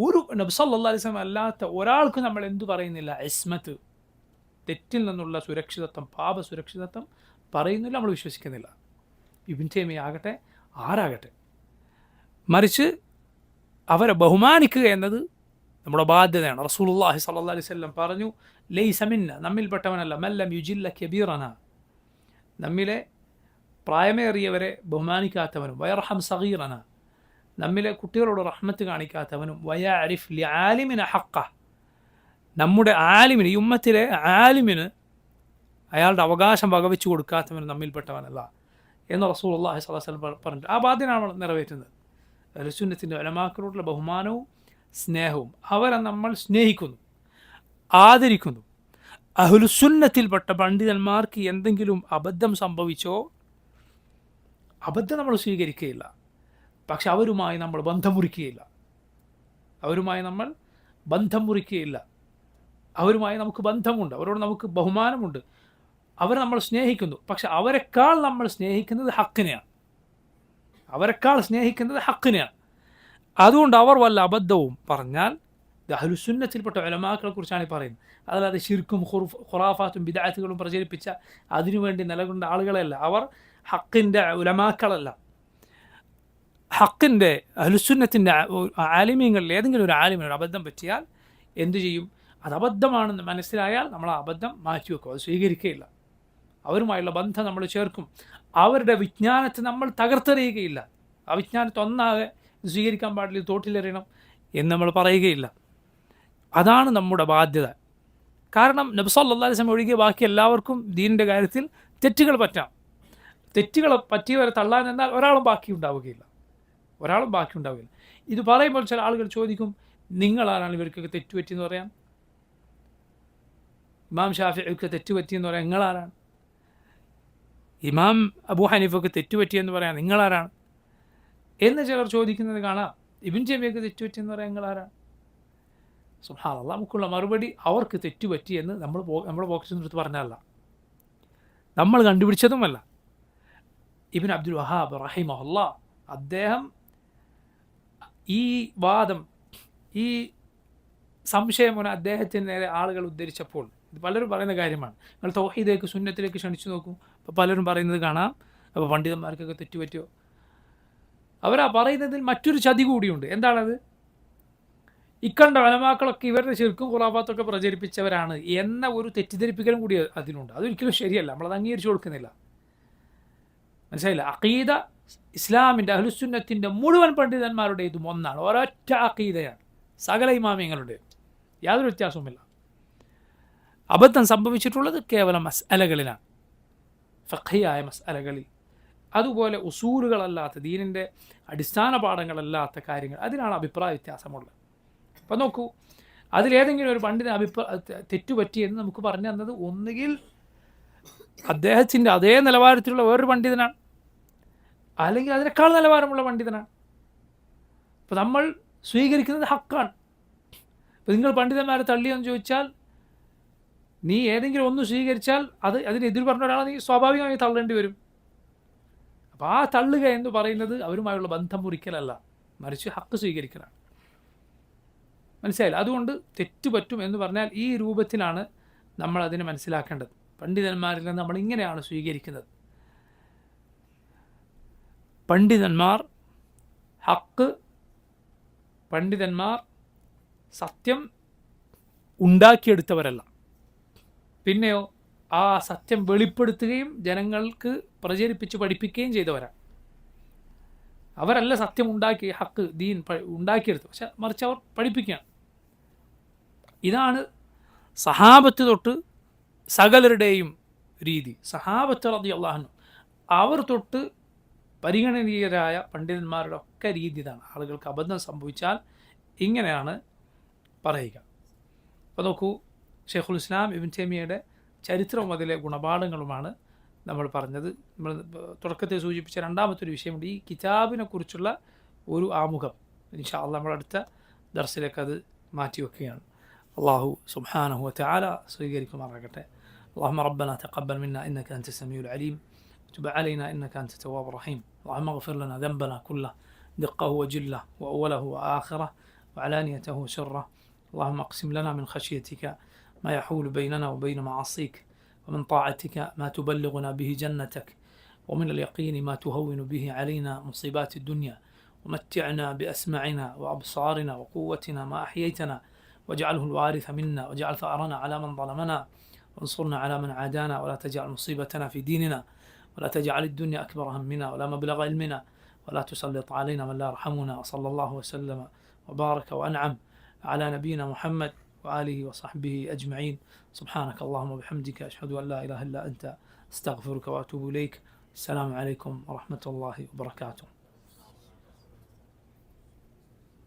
ഒരു നബി സല്ലല്ലാഹു അലൈഹി വസല്ലം അല്ലാത്ത ഒരാൾക്ക് നമ്മൾ എന്തു പറയുന്നില്ല? ഇസ്മത്ത്, തെറ്റിൽ നിന്നുള്ള സുരക്ഷിതത്വം, പാപ സുരക്ഷിതത്വം പറയുന്നില്ല, നമ്മൾ വിശ്വസിക്കുന്നില്ല. ഇബ്നു തൈമിയ്യ ആകട്ടെ ആരാകട്ടെ, മറിച്ച് അവരെ ബഹുമാനിക്കുക എന്നത് നമ്മുടെ ബാധ്യതയാണ്. റസൂലുള്ളാഹി സ്വല്ലല്ലാഹു അലൈഹി വസല്ലം പറഞ്ഞു, ലൈസ മിന്ന, നമ്മിൽപ്പെട്ടവനല്ല, മല്ലം യുജില്ല കബീറന, നമ്മിലെ പ്രായമേറിയവരെ ബഹുമാനിക്കാത്തവനും, വയർഹം സഗീറന, നമ്മിലെ കുട്ടികളോട് റഹ്മത്ത് കാണിക്കാത്തവനും, വയഅരിഫ് ലിആലിമിന ഹഖ, നമ്മുടെ ആലിമിന്, ഈ ഉമ്മത്തിലെ ആലിമിന് അയാളുടെ അവകാശം വകവെച്ച് കൊടുക്കാത്തവനും നമ്മിൽപ്പെട്ടവനല്ല എന്ന് റസൂലുള്ളാഹി സ്വല്ലല്ലാഹു അലൈഹി വസല്ലം പറഞ്ഞു. ആ ബാധ്യതയാണ് നമ്മൾ നിറവേറ്റുന്നത്. അഹ്ലുസുന്നത്തിൻ്റെ ഉലമാക്കളോടുള്ള ബഹുമാനവും സ്നേഹവും, അവരെ നമ്മൾ സ്നേഹിക്കുന്നു, ആദരിക്കുന്നു. അഹ്ലുസുന്നത്തിൽപ്പെട്ട പണ്ഡിതന്മാർക്ക് എന്തെങ്കിലും അബദ്ധം സംഭവിച്ചോ, അബദ്ധം നമ്മൾ സ്വീകരിക്കുകയില്ല, പക്ഷെ അവരുമായി നമ്മൾ ബന്ധം മുറിക്കുകയില്ല, അവരുമായി നമ്മൾ ബന്ധം മുറിക്കുകയില്ല. അവരുമായി നമുക്ക് ബന്ധമുണ്ട്, അവരോട് നമുക്ക് ബഹുമാനമുണ്ട്, അവരെ നമ്മൾ സ്നേഹിക്കുന്നു. പക്ഷെ അവരെക്കാൾ നമ്മൾ സ്നേഹിക്കുന്നത് ഹക്കിനെയാണ്, അവരെക്കാൾ സ്നേഹിക്കുന്നത് ഹക്കിനെയാണ്. അതുകൊണ്ട് അവർ വല്ല അബദ്ധവും പറഞ്ഞാൽ, അഹ്ലുസുന്നത്തിൽപ്പെട്ട ഉലമാക്കളെ കുറിച്ചാണ് ഈ പറയുന്നത്. അതല്ലാതെ ശിർക്കും ഖുറാഫാത്തും ബിദ്അത്തുകളും പ്രചരിപ്പിച്ച അതിനുവേണ്ടി നിലകൊണ്ട ആളുകളല്ല, അവർ ഹക്കിൻ്റെ ഉലമാക്കളല്ല. ഹക്കിൻ്റെ അഹ്ലുസുന്നത്തിൻ്റെ ആലിമീങ്ങളിൽ ഏതെങ്കിലും ഒരു ആലിമിനൊരു അബദ്ധം പറ്റിയാൽ എന്തു ചെയ്യും? അത് അബദ്ധമാണെന്ന് മനസ്സിലായാൽ നമ്മൾ ആ അബദ്ധം മാറ്റിവെക്കും, അത് സ്വീകരിക്കുകയില്ല. അവരുമായുള്ള ബന്ധം നമ്മൾ ചേർക്കും. അവരുടെ വിജ്ഞാനത്തെ നമ്മൾ തകർത്തെറിയുകയില്ല. ആ വിജ്ഞാനത്തെ ഒന്നാകെ സ്വീകരിക്കാൻ പാടില്ല, തോട്ടിലെറിയണം എന്ന് നമ്മൾ പറയുകയില്ല. അതാണ് നമ്മുടെ ബാധ്യത. കാരണം നബി സല്ലല്ലാഹു അലൈഹി വസല്ലം ഒഴികെ ബാക്കി എല്ലാവർക്കും ദീനിൻ്റെ കാര്യത്തിൽ തെറ്റുകൾ പറ്റാം. തെറ്റുകൾ പറ്റിയവരെ തള്ളാൻ എന്നാൽ ഒരാളും ബാക്കി ഉണ്ടാവുകയില്ല. ഇത് പറയുമ്പോൾ ചില ആളുകൾ ചോദിക്കും, നിങ്ങളാരാണ് ഇവർക്കൊക്കെ തെറ്റുപറ്റിയെന്ന് പറയാൻ? ഇമാം ഷാഫിഇക്ക് തെറ്റുപറ്റിയെന്ന് പറയാൻ നിങ്ങളാരാണ്? ഇമാം അബൂ ഹനീഫക്ക് തെറ്റുപറ്റിയെന്ന് പറയാൻ നിങ്ങളാരാണ് എന്ന് ചിലർ ചോദിക്കുന്നത് കാണാം. ഇബ്നു തൈമിയ്യക്ക് തെറ്റുപറ്റിയെന്ന് പറയാൻ നിങ്ങളാരാണ്? സുബ്ഹാനല്ലാഹ്, നമുക്കുള്ള മറുപടി അവർക്ക് തെറ്റുപറ്റിയെന്ന് നമ്മുടെ പോക്കറ്റിൽ നിന്നെടുത്ത് പറഞ്ഞല്ല, നമ്മൾ കണ്ടുപിടിച്ചതുമല്ല. ഇബ്നു അബ്ദുൽ വഹാബ് റഹിമഹുല്ലാഹ് അദ്ദേഹം ഈ വാദം, ഈ സംശയം അദ്ദേഹത്തിന് നേരെ ആളുകൾ ഉദ്ധരിച്ചപ്പോൾ, ഇത് പലരും പറയുന്ന കാര്യമാണ്, നിങ്ങൾ തൗഹീദിലേക്ക് സുന്നത്തിലേക്ക് ക്ഷണിച്ചു നോക്കൂ, അപ്പോൾ പലരും പറയുന്നത് കാണാം, അപ്പോൾ പണ്ഡിതന്മാർക്കൊക്കെ തെറ്റുപറ്റുമോ? അവരാ പറയുന്നതിൽ മറ്റൊരു ചതി കൂടിയുണ്ട്. എന്താണത്? ഇക്കണ്ട ഉലമാക്കളൊക്കെ ഇവരുടെ ശിർക്കും ഖുറാഫാത്തൊക്കെ പ്രചരിപ്പിച്ചവരാണ് എന്ന ഒരു തെറ്റിദ്ധരിപ്പിക്കലും കൂടി അതിലുണ്ട്. അതൊരിക്കലും ശരിയല്ല, നമ്മളത് അംഗീകരിച്ചു കൊടുക്കുന്നില്ല. മനസ്സിലായില്ല? അഖീദ ഇസ്ലാമിൻ്റെ അഹ്ലുസുന്നത്തിൻ്റെ മുഴുവൻ പണ്ഡിതന്മാരുടേതും ഒന്നാണ്, ഒരൊറ്റ അഖീദയാണ് സകല ഇമാമിയങ്ങളുടെയും. യാതൊരു വ്യത്യാസവുമില്ല. അബദ്ധം സംഭവിച്ചിട്ടുള്ളത് കേവലം മസ്അലകളിലാണ്, ഫഖഹിയായ മസ്അലകളിൽ. അതുപോലെ ഉസൂലുകളല്ലാത്ത, ദീനിൻ്റെ അടിസ്ഥാന പാഠങ്ങളല്ലാത്ത കാര്യങ്ങൾ, അതിനാണ് അഭിപ്രായ വ്യത്യാസമുള്ളത്. അപ്പം നോക്കൂ, അതിലേതെങ്കിലും ഒരു പണ്ഡിതൻ തെറ്റുപറ്റിയെന്ന് നമുക്ക് പറഞ്ഞു തന്നത് ഒന്നുകിൽ അദ്ദേഹത്തിൻ്റെ അതേ നിലവാരത്തിലുള്ള വേറൊരു പണ്ഡിതനാണ്, അല്ലെങ്കിൽ അതിനേക്കാൾ നിലവാരമുള്ള പണ്ഡിതനാണ്. അപ്പോൾ നമ്മൾ സ്വീകരിക്കുന്നത് ഹക്കാണ്. അപ്പോൾ നിങ്ങൾ പണ്ഡിതന്മാരെ തള്ളിയെന്ന് ചോദിച്ചാൽ, നീ ഏതെങ്കിലും ഒന്ന് സ്വീകരിച്ചാൽ അതിനെതിർ പറഞ്ഞ ഒരാളെ നീ സ്വാഭാവികമായി തള്ളേണ്ടി വരും. അപ്പോൾ ആ തള്ളുക എന്ന് പറയുന്നത് അവരുമായുള്ള ബന്ധം മുറിക്കലല്ല, മറിച്ച് ഹക്ക് സ്വീകരിക്കലാണ്. മനസ്സിലായില്ല? അതുകൊണ്ട് തെറ്റുപറ്റും എന്ന് പറഞ്ഞാൽ ഈ രൂപത്തിലാണ് നമ്മൾ അതിനെ മനസ്സിലാക്കേണ്ടത്. പണ്ഡിതന്മാരിൽ നിന്ന് നമ്മൾ ഇങ്ങനെയാണ് സ്വീകരിക്കുന്നത്. പണ്ഡിതന്മാർ ഹക്ക്, പണ്ഡിതന്മാർ സത്യം ഉണ്ടാക്കിയെടുത്തവരല്ല, പിന്നെയോ ആ സത്യം വെളിപ്പെടുത്തുകയും ജനങ്ങൾക്ക് പ്രചരിപ്പിച്ച് പഠിപ്പിക്കുകയും ചെയ്തവരാണ്. അവരല്ല സത്യം ഉണ്ടാക്കി, ഹക്ക് ദീൻ ഉണ്ടാക്കിയെടുത്തു, പക്ഷെ മറിച്ച് അവർ പഠിപ്പിക്കുകയാണ്. ഇതാണ് സഹാബത്ത് തൊട്ട് സകലരുടെയും രീതി. സഹാബത്ത് റളിയല്ലാഹു അൻഹു അവർ തൊട്ട് പരിഗണനീയരായ പണ്ഡിതന്മാരുടെ ഒക്കെ രീതി ഇതാണ്. ആളുകൾക്ക് അബദ്ധം സംഭവിച്ചാൽ ഇങ്ങനെയാണ് പറയുക. അപ്പോൾ നോക്കൂ, ഷെയ്ഖുൽ ഇസ്ലാം ഇബ്നു തൈമിയ്യയുടെ ചരിത്രവും അതിലെ ഗുണപാഠങ്ങളുമാണ് നമ്മൾ പറഞ്ഞത്. നമ്മൾ തുടക്കത്തിൽ സൂചിപ്പിച്ച രണ്ടാമത്തൊരു വിഷയമുണ്ട്, ഈ കിതാബിനെ കുറിച്ചുള്ള ഒരു ആമുഖം. ഇൻഷാ അല്ലാഹ് നമ്മൾ അടുത്ത ദർസിലേക്ക് അത് മാറ്റിവെക്കുകയാണ്. അല്ലാഹു സുബ്ഹാനഹു വ തആല സ്വീകരിക്കുമാറാകട്ടെ. اللهم ربنا تقبل منا إنك أنت السميع العليم وتب علينا إنك أنت التواب الرحيم. اللهم اغفر لنا ذنبنا كله دقه وجله وأوله وآخره وعلانيته وسره. اللهم اقسم لنا من خشيتك ما يحول بيننا وبين معاصيك، ومن طاعتك ما تبلغنا به جنتك، ومن اليقين ما تهون به علينا مصيبات الدنيا، ومتعنا بأسماعنا وأبصارنا وقوتنا ما أحييتنا، واجعله الوارث منا، واجعل ثأرنا على من ظلمنا، وانصرنا على من عادانا، ولا تجعل مصيبتنا في ديننا، ولا تجعل الدنيا أكبر همنا ولا مبلغ علمنا، ولا تسلط علينا من لا يرحمنا. صلى الله وسلم وبارك وأنعم على نبينا محمد وآله وصحبه أجمعين. سبحانك اللهم وبحمدك، أشهد أن لا إله إلا أنت، أستغفرك وأتوب إليك. السلام عليكم ورحمة الله وبركاته.